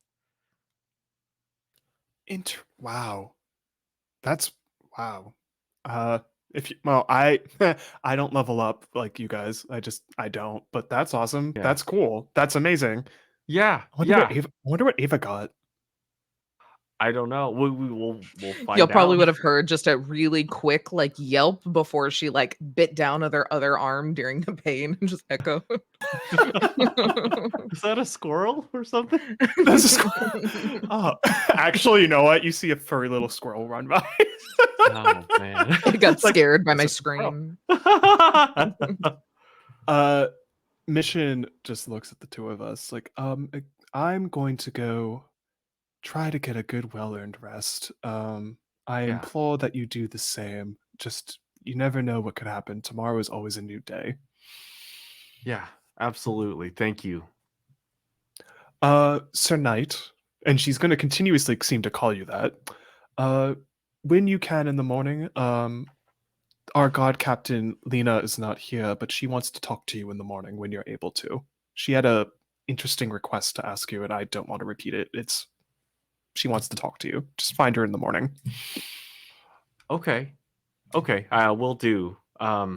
Wow. That's wow. Uh if you, well, I I don't level up like you guys. I don't, but that's awesome. Yeah. That's cool. That's amazing. Yeah. Yeah. I wonder what Ava got. I don't know. We'll Y'all find probably out. would have heard just a really quick like yelp before she like bit down of their other arm during the pain and just echo. Is that a squirrel or something? That's a squirrel. Oh, actually, you know what? You see a furry little squirrel run by. Oh man. I got It's like, scared by "There's my a squirrel." scream. Uh Mission just looks at the two of us like, I'm going to go try to get a good well-earned rest. I Yeah. implore that you do the same. Just you never know what could happen. Tomorrow is always a new day. Yeah. Absolutely. Thank you. Sir Knight, and she's going to continuously seem to call you that. Uh, when you can in the morning, our god captain Lena is not here, but she wants to talk to you in the morning when you're able to. She had a interesting request to ask you, and I don't want to repeat it. It's she wants to talk to you. Just find her in the morning. Okay. Okay. I will do. I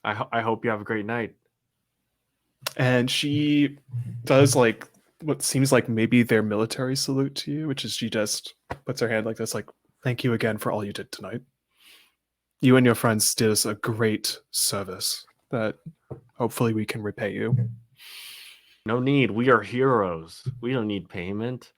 hope you have a great night. And she does like what seems like maybe their military salute to you, which is she just puts her hand like this, like, thank you again for all you did tonight. You and your friends did us a great service that hopefully we can repay you. No need. We are heroes. We don't need payment.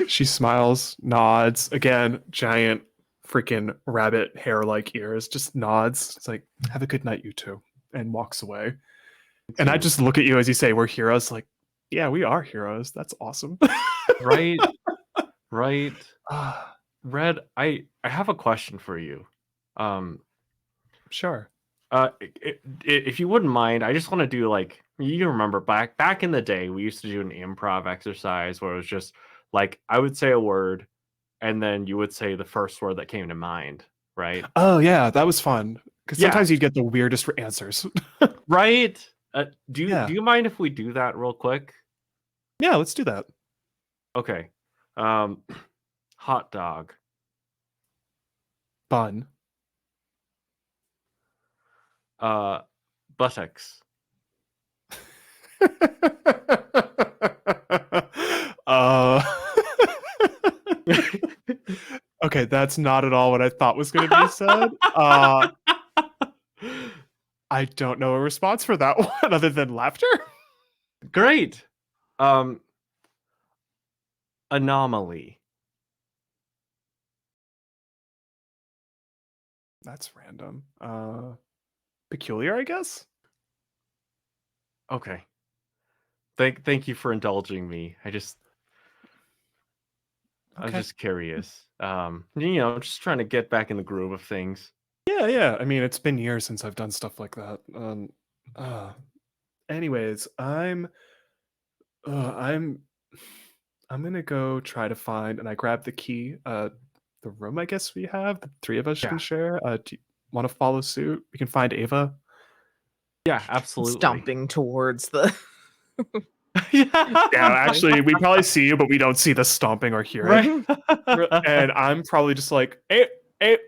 She smiles, nods, again, giant freaking rabbit hair like ears, just nods. It's like, have a good night, you two, and walks away. And I just look at you as you say, we're heroes. Like, yeah, we are heroes. That's awesome. Right. Right. Ah, Red, I have a question for you. Um sure. if you wouldn't mind, I just want to do like you remember back in the day we used to do an improv exercise where it was just like I would say a word and then you would say the first word that came to mind, right? Oh yeah, that was fun. Because Yeah, sometimes you get the weirdest answers. right. Do Yeah. you mind if we do that real quick? Yeah, let's do that. Okay. Um, hot dog. Fun. Uh, buttocks. uh okay, that's not at all what I thought was going to be said. I don't know a response for that one other than laughter. Great. Um, anomaly. That's random. Peculiar, I guess. Okay. Thank you for indulging me. I was Okay. just curious. Just trying to get back in the groove of things. Yeah, yeah. I mean, it's been years since I've done stuff like that. Uh, anyways, uh, I'm, I'm gonna go try to find, and I grab the key. The room I guess we have, the three of us Yeah. can share. Do you want to follow suit? We can find Ava. Yeah, absolutely. Stomping towards the Yeah. Yeah, actually, we probably see you, but we don't see the stomping or hear it. Right. And I'm probably just like, hey,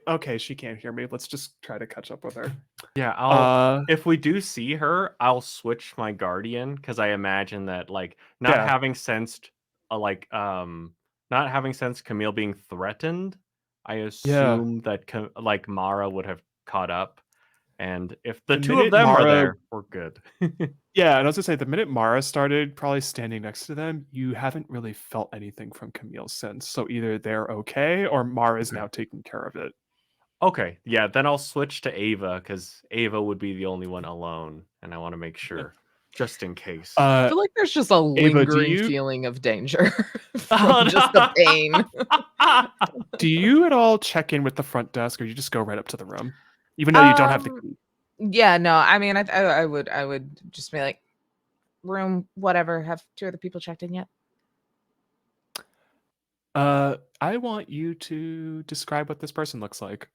okay, she can't hear me. Let's just try to catch up with her. Yeah, if we do see her, I'll switch my guardian because I imagine that like not Yeah. having sensed not having sensed Camille being threatened, I Yeah. assume that like Mara would have caught up And if the The two of minute them are Mara- there, we're good. Yeah, and I was gonna say the minute Mara started probably standing next to them, you haven't really felt anything from Camille since. So either they're okay or Mara's Okay. now taking care of it. Okay, yeah, then I'll switch to Ava because Ava would be the only one alone, and I want to make sure, just in case. I feel like there's just a Ava, lingering feeling of danger from just the pain. Do you at all check in with the front desk, or you just go right up to the room, even though you don't have the key? Yeah, no, I mean, I would just be like, room, whatever. Have 2 other people checked in yet? I want you to describe what this person looks like.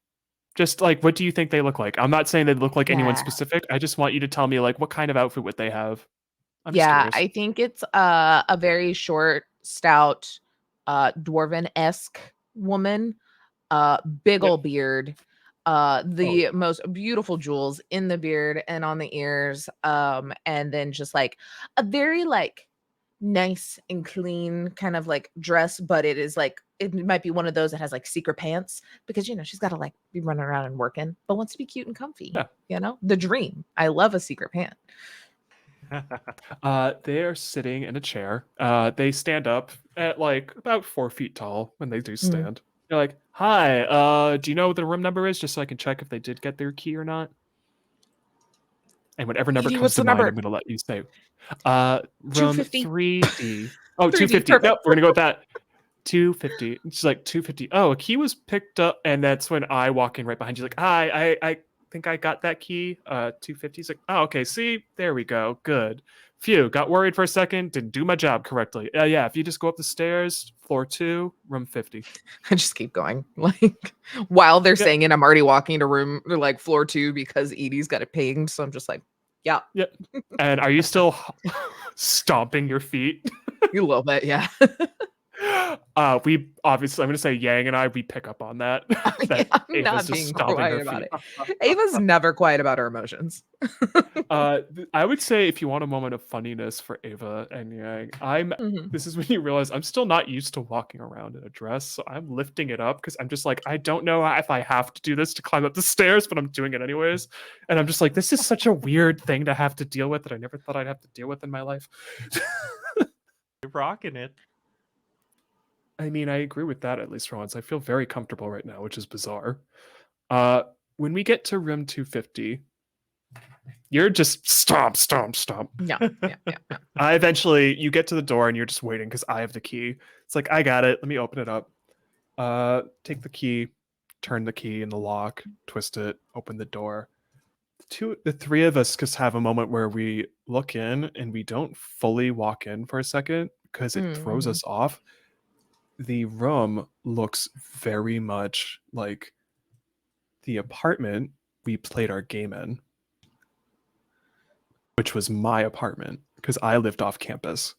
Just like, what do you think they look like? I'm not saying they look like anyone Yeah. specific. I just want you to tell me like what kind of outfit would they have. I'm just Yeah, curious. I think it's a very short, stout, dwarven-esque woman, big Yep. ol' beard, the most beautiful jewels in the beard and on the ears, and then just like a very like nice and clean kind of like dress, but it is like it might be one of those that has like secret pants because she's got to like be running around and working, but wants to be cute and comfy. Yeah. The dream. I love a secret pant. They are sitting in a chair. They stand up at like about 4 feet tall when they do stand. They're like, "Hi, do you know what the room number is, just so I can check if they did get their key or not?" And whatever number Edie, comes what's to the mind, number? I'm going to let you say. Room 250. 3D. Oh, 3D, 250. perfect. Nope, we're gonna go with that. 250. She's like 250. Oh, a key was picked up, and that's when I walk in right behind you. Like, hi, I think I got that key. 250. He's like, oh, okay. See, there we go. Good. Phew. Got worried for a second. Didn't do my job correctly. Yeah. If you just go up the stairs, floor 2, room 50. I just keep going. Like while they're Yep. saying it, I'm already walking to room or like floor 2 because Edie's got it pinged. So I'm just like, yeah. Yep. And are you still stomping your feet? You love it, yeah. We obviously, I'm gonna say Yang and we pick up on that. Yeah, I'm Ava's not just being stomping quiet her about feet. it. Ava's never quiet about her emotions. I would say if you want a moment of funniness for Ava and Yang, this is when you realize I'm still not used to walking around in a dress, so I'm lifting it up because I'm just like, I don't know if I have to do this to climb up the stairs, but I'm doing it anyways. And I'm just like, this is such a weird thing to have to deal with that I never thought I'd have to deal with in my life. You're rocking it. I mean, I agree with that at least for once. I feel very comfortable right now, which is bizarre. When we get to room 250, you're just stomp. Yeah. You get to the door and you're just waiting because I have the key. It's like, I got it. Let me open it up. Take the key, turn the key in the lock, twist it, open the door. The 3 of us just have a moment where we look in and we don't fully walk in for a second because it throws us off. The room looks very much like the apartment we played our game in, which was my apartment because I lived off campus.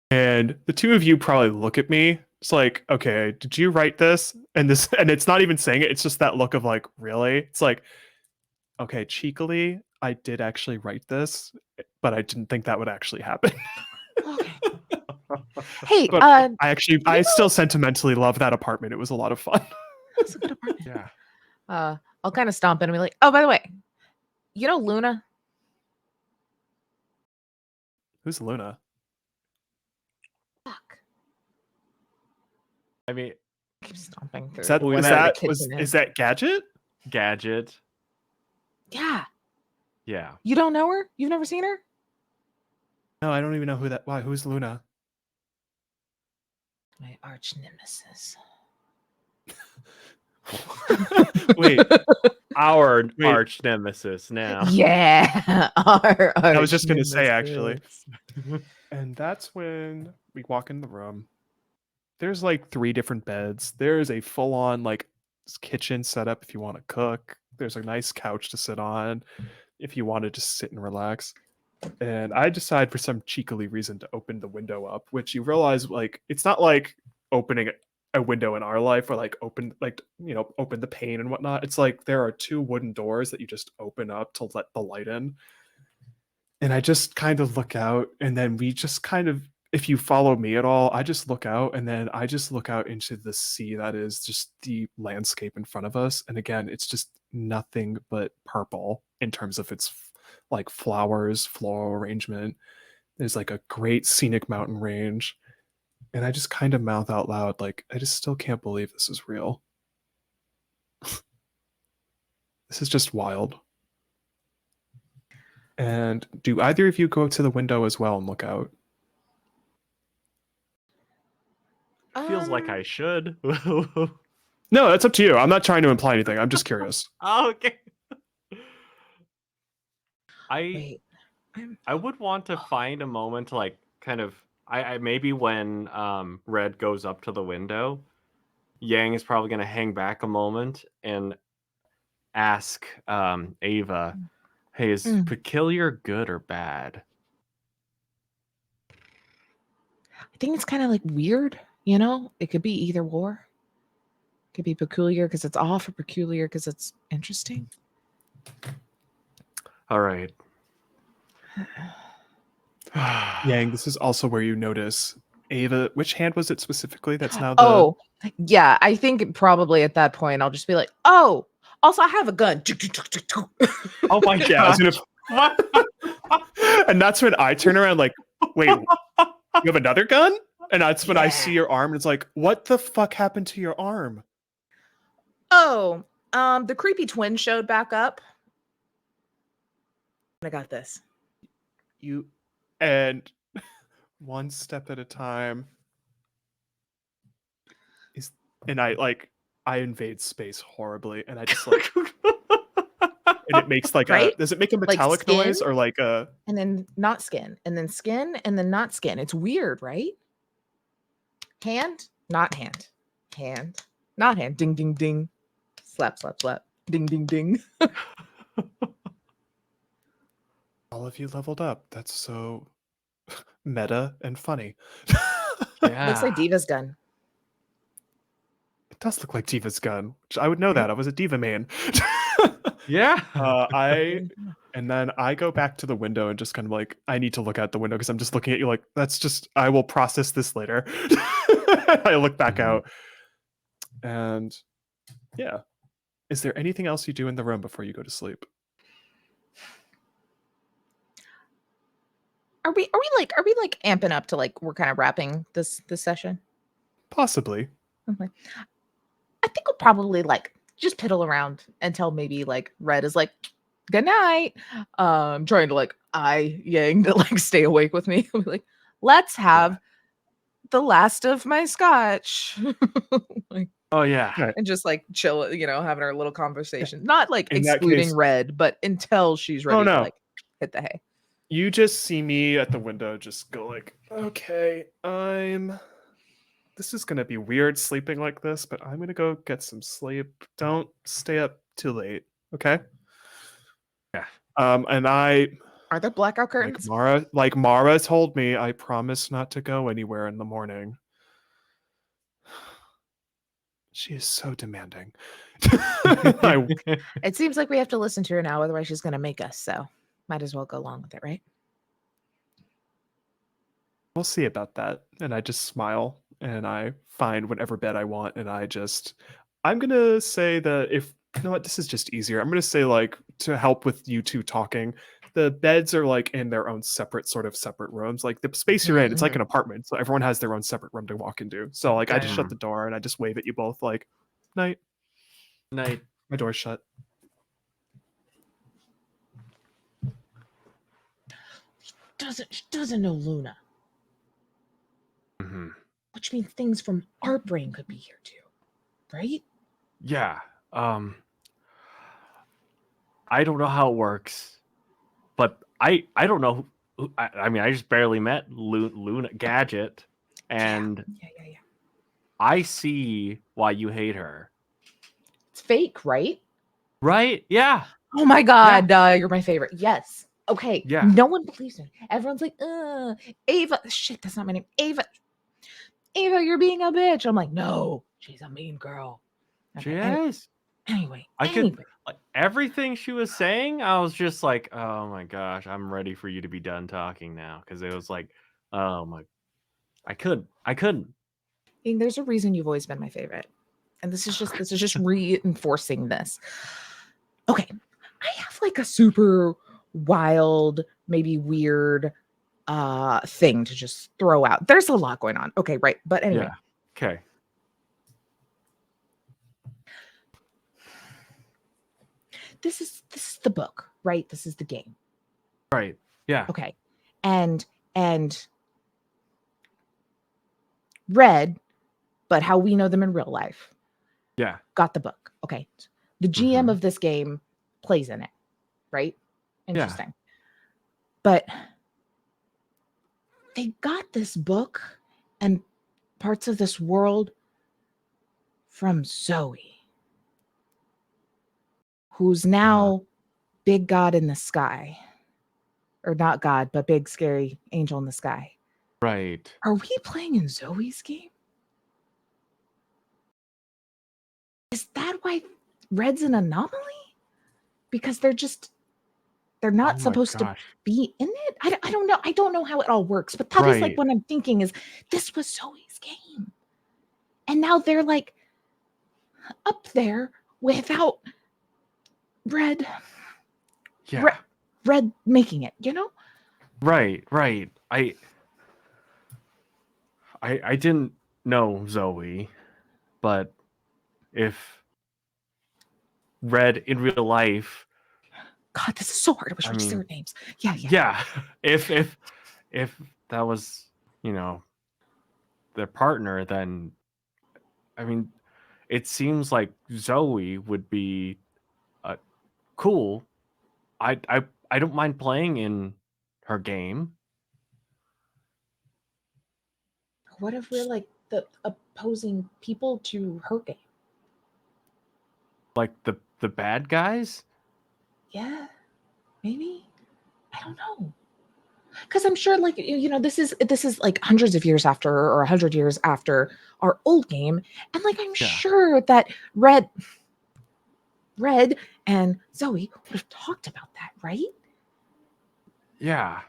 And the 2 of you probably look at me. It's like, okay, did you write this? And it's not even saying it. It's just that look of like, really? It's like, okay, cheekily, I did actually write this, but I didn't think that would actually happen. Okay. Hey, but I still sentimentally love that apartment. It was a lot of fun. That's a good apartment. Yeah. I'll kind of stomp in and be like, oh, by the way, Luna? Who's Luna? Fuck. I mean, Keep stomping through. Is that Gadget? Gadget. Yeah. Yeah. You don't know her? You've never seen her? No, I don't even know who that. Why? Who's Luna? My arch nemesis. Wait, Our arch nemesis now. Yeah. I was just gonna say actually. And that's when we walk in the room. There's like 3 different beds. There's a full-on like kitchen setup if you want to cook. There's a nice couch to sit on if you want to just sit and relax. And I decide for some cheekily reason to open the window up, which you realize like it's not like opening a window in our life or like open the pane and whatnot. It's like there are 2 wooden doors that you just open up to let the light in. And I just kind of look out, and then we just kind of if you follow me at all, I just look out and then I just look out into the sea that is just the landscape in front of us. And again, it's just nothing but purple in terms of its like flowers, floral arrangement. There's like a great scenic mountain range. And I just kind of mouth out loud, like, I just still can't believe this is real. This is just wild. And do either of you go to the window as well and look out? Feels like I should. No, that's up to you. I'm not trying to imply anything. I'm just curious. Okay. Wait. I would want to find a moment to like kind of I maybe when Red goes up to the window, Yang is probably gonna hang back a moment and ask Ava, hey, is peculiar good or bad? I think it's kind of like weird, you know? It could be either or. It could be peculiar because it's off, or peculiar because it's interesting. All right. Yang, this is also where you notice Ava. Which hand was it specifically? That's now the. Oh, yeah. I think probably at that point I'll just be like, oh, also I have a gun. Oh my Yeah, I was god. gonna... And that's when I turn around like, wait, you have another gun? And that's when I see your arm and it's like, what the fuck happened to your arm? Oh, the creepy twin showed back up. I got this. You and one step at a time. And I invade space horribly, and I just like, and it makes like Right? does it make a Like metallic noise skin? or like a? And then not skin, and then skin, and then not skin. It's weird, right? Hand, not hand. Hand, not hand. Ding, ding, ding. Slap, slap, slap. Ding, ding, ding. All of you leveled up. That's so meta and funny. Yeah. Looks like Diva's gun. It does look like Diva's gun. Which I would know that. I was a Diva man. Yeah. And then I go back to the window and just kind of like, I need to look out the window because I'm just looking at you like, that's just, I will process this later. I look back out and yeah. Is there anything else you do in the room before you go to sleep? Are we like amping up to like we're kind of wrapping this session? Possibly. Okay. I think we'll probably like just piddle around until maybe like Red is like, good night. Trying to like Yang to like stay awake with me. Like, let's have the last of my scotch. Like, Oh yeah. Right. and just like chill, you know, having our little conversation. Not like In that excluding case- Red, but until she's ready to like hit the hay. You just see me at the window just go like, okay, this is gonna be weird sleeping like this, but I'm gonna go get some sleep. Don't stay up too late, okay? Yeah. Are And there blackout curtains? like Mara told me, I promise not to go anywhere in the morning. She is so demanding. It seems like we have to listen to her now, otherwise she's gonna make us, so might as well go along with it, right? We'll see about that. And I just smile and I find whatever bed I want. And I'm going to say that you know what, this is just easier. I'm going to say like to help with you two talking, the beds are like in their own separate rooms. Like the space you're in, it's like an apartment. So everyone has their own separate room to walk into. So like I just shut the door and I just wave at you both like, night. Night. My door's shut. She doesn't know Luna. Which means things from our brain could be here too, right? Yeah. I don't know how it works, but I don't know. I mean, I just barely met Luna Gadget, and Yeah. I see why you hate her. It's fake, right? Right? Yeah. Oh my god, you're my favorite. Yes. Okay. Yeah. No one believes me. Everyone's like, Ava. Shit, that's not my name. Ava, you're being a bitch. I'm like, no, she's a mean girl. She is. Anyway, could like everything she was saying. I was just like, oh my gosh, I'm ready for you to be done talking now, because it was like, oh my I couldn't. There's a reason you've always been my favorite. And this is just reinforcing this. Okay. I have like a super wild, maybe weird thing to just throw out. There's a lot going on. Okay, right. But anyway. Yeah. Okay. This is the book, right? This is the game. Right. Yeah. Okay. And Red, but how we know them in real life. Yeah. Got the book. Okay. The GM of this game plays in it, right? Interesting. Yeah. But they got this book and parts of this world from Zoe, who's now big God in the sky. Or not God, but big scary angel in the sky. Right. Are we playing in Zoe's game? Is that why Red's an anomaly? Because they're not supposed to be in it? I don't know. I don't know how it all works, but that is like what I'm thinking is this was Zoe's game. And now they're like up there without Red. Yeah. Red making it, you know? Right. I didn't know Zoe, but if Red in real life, God, this is so hard. I wish we just their names. Yeah. Yeah. If that was, their partner, then it seems like Zoe would be cool. I don't mind playing in her game. What if we're like the opposing people to her game? Like the bad guys? Yeah, maybe. I don't know. Because I'm sure, like, this is like hundreds of years after, or 100 years after our old game, and like I'm sure that Red and Zoe would have talked about that, right? Yeah,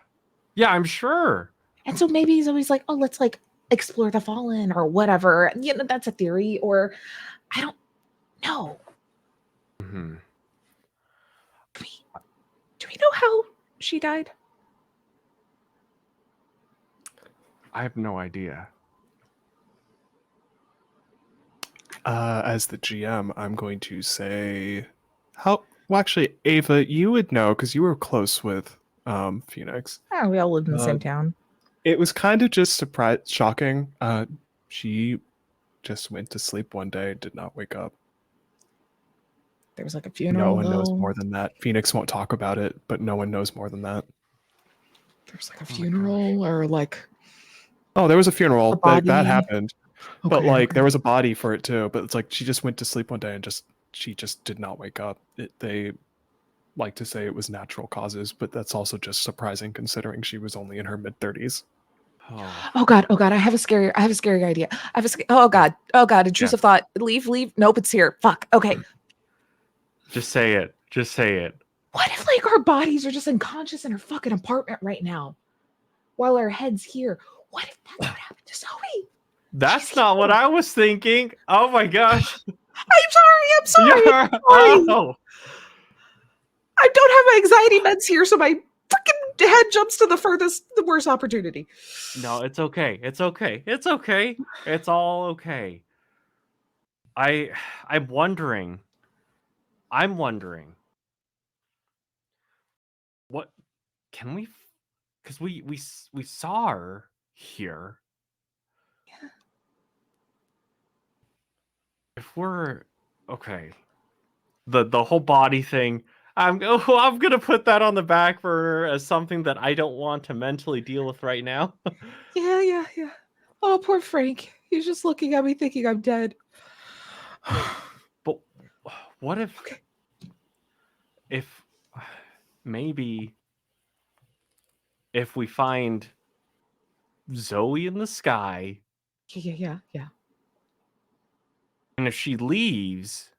I'm sure. And so maybe Zoe's like, oh, let's like explore the Fallen or whatever. That's a theory, or I don't know. Mm-hmm. Do we know how she died? I have no idea. As the GM, I'm going to say well, actually, Ava, you would know because you were close with Phoenix. Oh, we all lived in the same town. It was kind of just shocking. She just went to sleep one day and did not wake up. There was like a funeral. No one knows more than that. Phoenix won't talk about it, but no one knows more than that. There's like a funeral or like... Oh, there was a funeral. That happened. Okay, but like there was a body for it too. But it's like she just went to sleep one day and she just did not wake up. They like to say it was natural causes, but that's also just surprising considering she was only in her mid-30s. Oh God! I have a scary idea. Oh God! Intrusive thought. Leave. Nope, it's here. Fuck. Okay. Just say it. What if like our bodies are just unconscious in her fucking apartment right now, while our head's here? What if that's what happened to Zoe? That's not what I was thinking. Oh my gosh. I'm sorry. Yeah. Oh. I don't have my anxiety meds here, so my freaking head jumps to the worst opportunity. No, it's okay. It's all okay. I'm wondering. What can we? Because we saw her here. Yeah. If we're okay, the whole body thing. I'm gonna put that on the back burner as something that I don't want to mentally deal with right now. Yeah. Oh, poor Frank. He's just looking at me thinking I'm dead. But what if maybe if we find Zoe in the sky? Yeah. And if she leaves,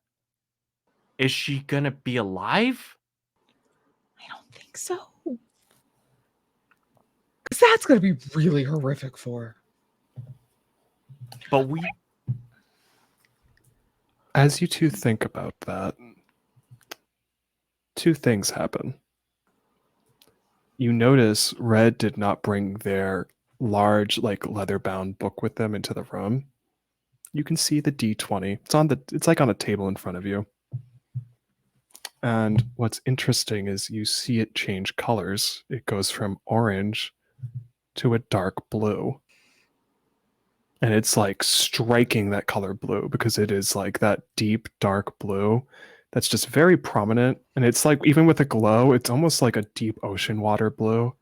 is she gonna be alive? I don't think so. Because that's gonna be really horrific for her. But we As you two think about that, two things happen. You notice Red did not bring their large, like leather-bound book with them into the room. You can see the D20. It's like on a table in front of you. And what's interesting is you see it change colors. It goes from orange to a dark blue. And it's like striking that color blue because it is like that deep dark blue that's just very prominent. And it's like, even with a glow, it's almost like a deep ocean water blue.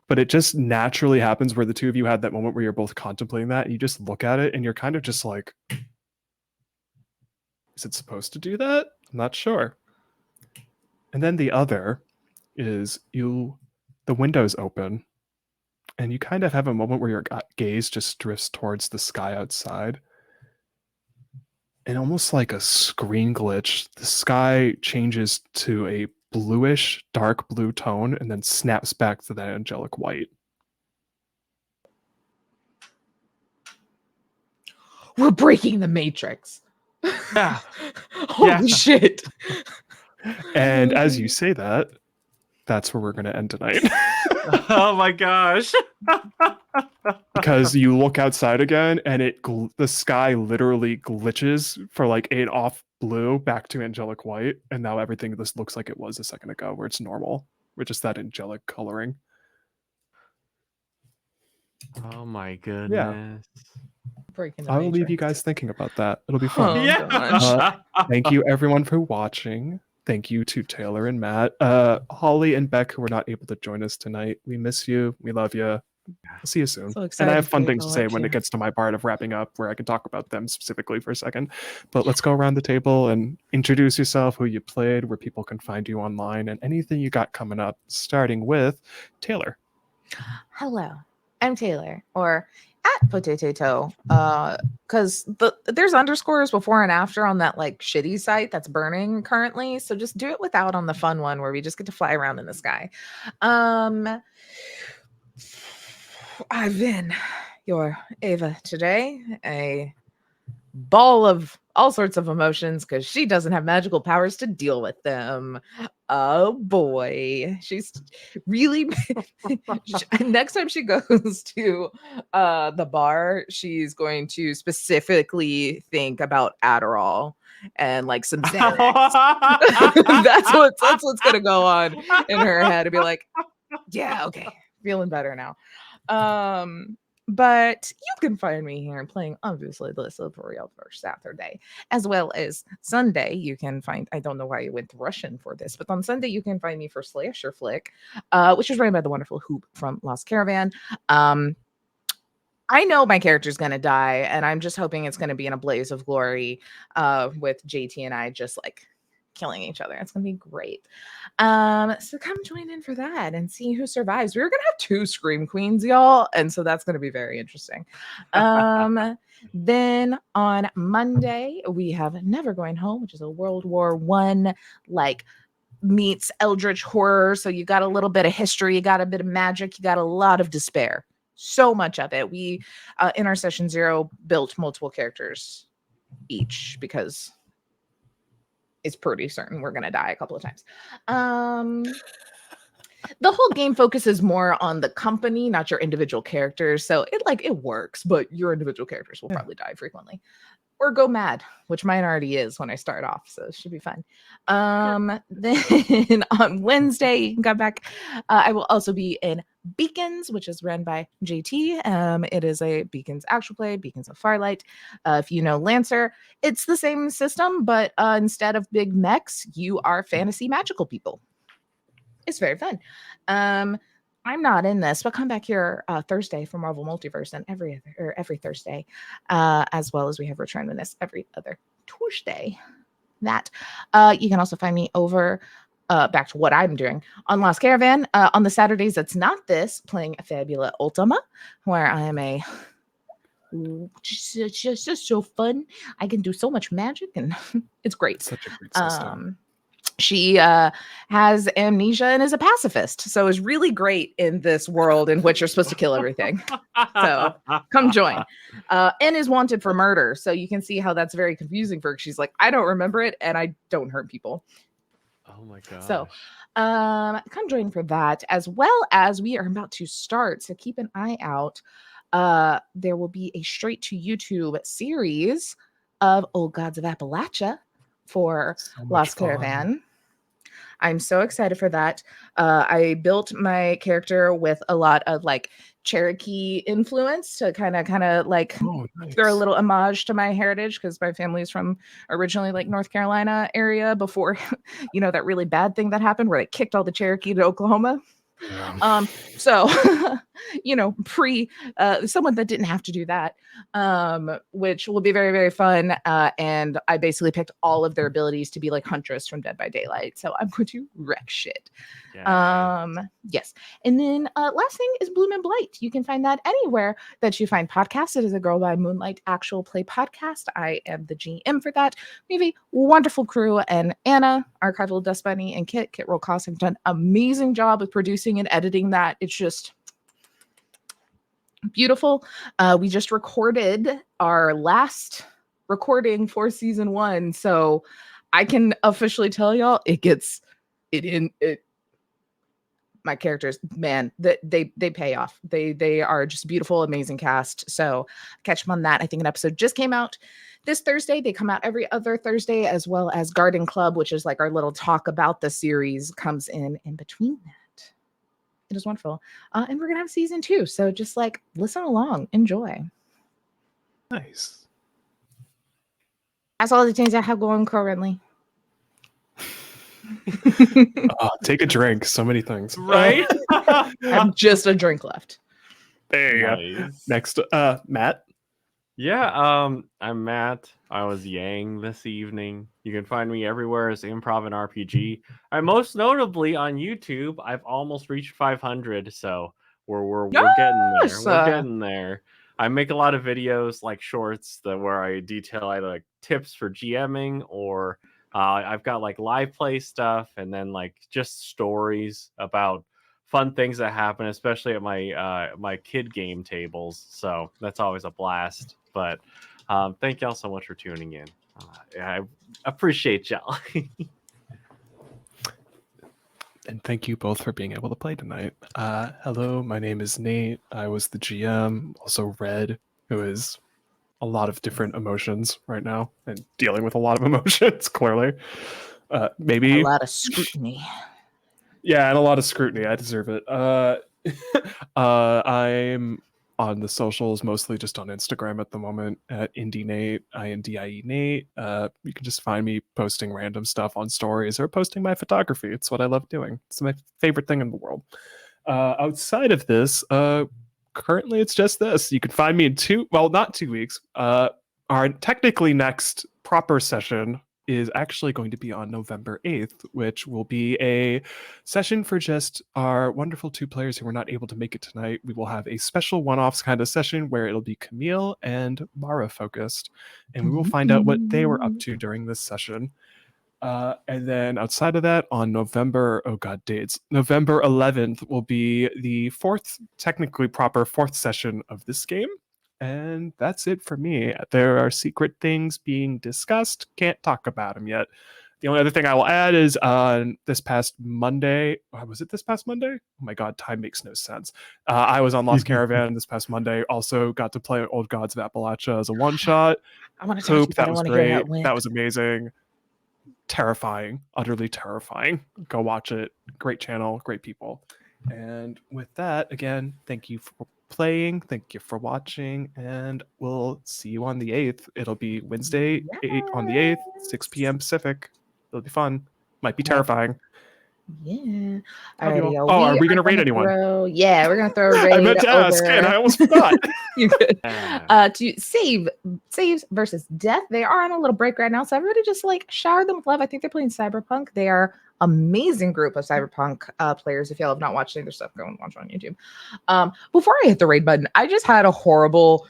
But it just naturally happens where the two of you had that moment where you're both contemplating that. And you just look at it and you're kind of just like, is it supposed to do that? I'm not sure. And then the other is the window's open and you kind of have a moment where your gaze just drifts towards the sky outside. And almost like a screen glitch, the sky changes to a bluish, dark blue tone and then snaps back to that angelic white. We're breaking the matrix. Yeah. Holy shit. And as you say that, that's where we're going to end tonight. Oh my gosh. Because you look outside again and the sky literally glitches for like an off blue back to angelic white, and now everything just looks like it was a second ago where it's normal with just that angelic coloring. Oh my goodness. Breaking the I will leave you matrix. guys thinking about that. It'll be fun. Oh, Yeah. gosh. Thank you everyone for watching. Thank you to Taylor and Matt. Holly and Beck, who were not able to join us tonight. We miss you. We love you. I'll see you soon. So And I excited have fun for you things to all say up when here. it gets to my part of wrapping up, where I can talk about them specifically for a second. But let's go around the table and introduce yourself, who you played, where people can find you online, and anything you got coming up, starting with Taylor. Hello, I'm Taylor, or at Potato Toe, because there's underscores before and after on that like shitty site that's burning currently. So just do it without on the fun one where we just get to fly around in the sky. I've been your Ava today, a ball of all sorts of emotions because she doesn't have magical powers to deal with them. Oh boy, she's really next time she goes to the bar, she's going to specifically think about Adderall and like some Xanax. that's what's gonna go on in her head and be like, yeah, okay, feeling better now. But you can find me here playing, obviously, the Silverio for Saturday, as well as Sunday. You can find, I don't know why you went Russian for this, but on Sunday, you can find me for Slasher Flick, which is ran by the wonderful Hoop from Lost Caravan. I know my character's going to die, and I'm just hoping it's going to be in a blaze of glory with JT and I just like killing each other. It's gonna be great. So come join in for that and see who survives. We're gonna have 2 Scream Queens, y'all, and so that's gonna be very interesting. Then on Monday we have Never Going Home, which is a World War I like meets Eldritch horror. So you got a little bit of history, you got a bit of magic, you got a lot of despair. So much of it. We in our session 0 built multiple characters each because it's pretty certain we're gonna die a couple of times. The whole game focuses more on the company, not your individual characters. So it works, but your individual characters will probably die frequently or go mad, which mine already is when I start off. So it should be fun. Then on Wednesday, you can come back. I will also be in Beacons, which is run by JT. It is a Beacons actual play, Beacons of Firelight. If you know Lancer, it's the same system, but instead of big mechs, you are fantasy magical people. It's very fun. I'm not in this, but come back here Thursday for Marvel Multiverse and every Thursday, as well as we have Return to this every other Tuesday. That you can also find me over back to what I'm doing on Lost Caravan on the Saturdays. That's not this playing Fabula Ultima, where I am a just so fun. I can do so much magic and it's great. It's such a great system. She has amnesia and is a pacifist, so is really great in this world in which you're supposed to kill everything. So come join. and is wanted for murder. So you can see how that's very confusing for her. She's like, I don't remember it, and I don't hurt people. Oh my gosh. So come join for that, as well as we are about to start. So keep an eye out. There will be a straight to YouTube series of Old Gods of Appalachia for So much Lost fun. Caravan. I'm so excited for that. I built my character with a lot of like Cherokee influence to kind of like Oh, nice. throw a little homage to my heritage, because my family's from originally like North Carolina area before, you know, that really bad thing that happened where they kicked all the Cherokee to Oklahoma. Yeah. So, you know, someone that didn't have to do that, which will be very, very fun. And I basically picked all of their abilities to be like Huntress from Dead by Daylight. So I'm going to wreck shit. Yes. And then last thing is Bloom and Blight. You can find that anywhere that you find podcasts. It is a Girl by Moonlight actual play podcast. I am the GM for that. We have a wonderful crew, and Anna, Archival Dust Bunny, and Kit Roll Cost have done an amazing job with producing and editing that. It's just beautiful. We just recorded our last recording for season 1, so I can officially tell y'all my characters, man, they pay off. They are just beautiful, amazing cast. So catch them on that. I think an episode just came out this Thursday. They come out every other Thursday, as well as Garden Club, which is like our little talk about the series, comes in between that. It is wonderful. And we're gonna have season 2. So just like listen along, enjoy. Nice. That's all the things I have going currently. Take a drink. So many things. Right? I have just a drink left. There you go. Nice. Next, Matt. Yeah, I'm Matt. I was Yang this evening. You can find me everywhere as Improv and RPG. I'm most notably on YouTube. I've almost reached 500, so we're getting there. Yes! We're getting there. I make a lot of videos like shorts where I detail either like tips for GMing, or I've got like live play stuff, and then like just stories about fun things that happen, especially at my my kid game tables. So that's always a blast. But thank y'all so much for tuning in. I appreciate y'all. And thank you both for being able to play tonight. Hello, my name is Nate. I was the GM, also Red, who is a lot of different emotions right now and dealing with a lot of emotions, clearly. Maybe A lot of scrutiny. Yeah, and a lot of scrutiny. I deserve it. I'm on the socials, mostly just on Instagram at the moment, at IndieNate, INDIE Nate. You can just find me posting random stuff on stories or posting my photography. It's what I love doing. It's my favorite thing in the world. Outside of this, currently it's just this. You can find me in not 2 weeks. Our technically next proper session is actually going to be on November 8th, which will be a session for just our wonderful 2 players who were not able to make it tonight. We will have a special one-offs kind of session where it'll be Camille and Mara focused, and we will find out what they were up to during this session. And then outside of that, on November 11th will be the technically proper 4th session of this game. And that's it for me. There are secret things being discussed. Can't talk about them yet. The only other thing I will add is on this past Monday. Was it this past Monday? Oh my God, time makes no sense. I was on Lost Caravan this past Monday. Also got to play Old Gods of Appalachia as a one-shot. I want to talk to you, That was great. That that was amazing. Terrifying. Utterly terrifying. Go watch it. Great channel. Great people. And with that, again, thank you for playing, thank you for watching, and we'll see you on the 8th. It'll be Wednesday on the 8th, 6 p.m. Pacific. It'll be fun. Might be terrifying. Yeah. Alrighty, are we gonna rate anyone? We're gonna throw a raid. I meant to ask, and I almost forgot. You could. To saves versus death. They are on a little break right now, so everybody just like shower them with love. I think they're playing Cyberpunk. They are amazing group of Cyberpunk players. If y'all have not watched any of their stuff, go and watch on YouTube. Before I hit the raid button, I just had a horrible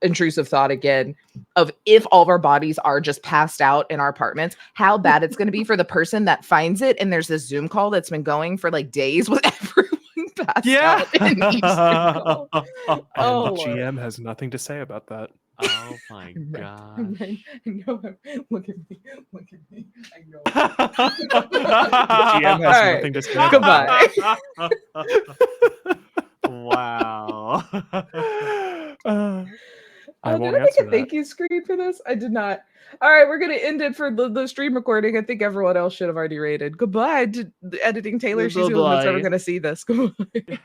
intrusive thought again of if all of our bodies are just passed out in our apartments, how bad it's going to be for the person that finds it. And there's this Zoom call that's been going for like days with everyone passed out in each single. And Oh, the Lord. GM has nothing to say about that. Oh my gosh. I know. Look at me. Look at me. I know. The GM has All right, nothing to say about goodbye. Wow. that. I Did won't I make answer a that. thank you screen for this? I did not. All right, we're gonna end it for the stream recording. I think everyone else should have already rated. Goodbye to the editing Taylor. She's the only one that's ever Bye-bye. gonna see this. Goodbye.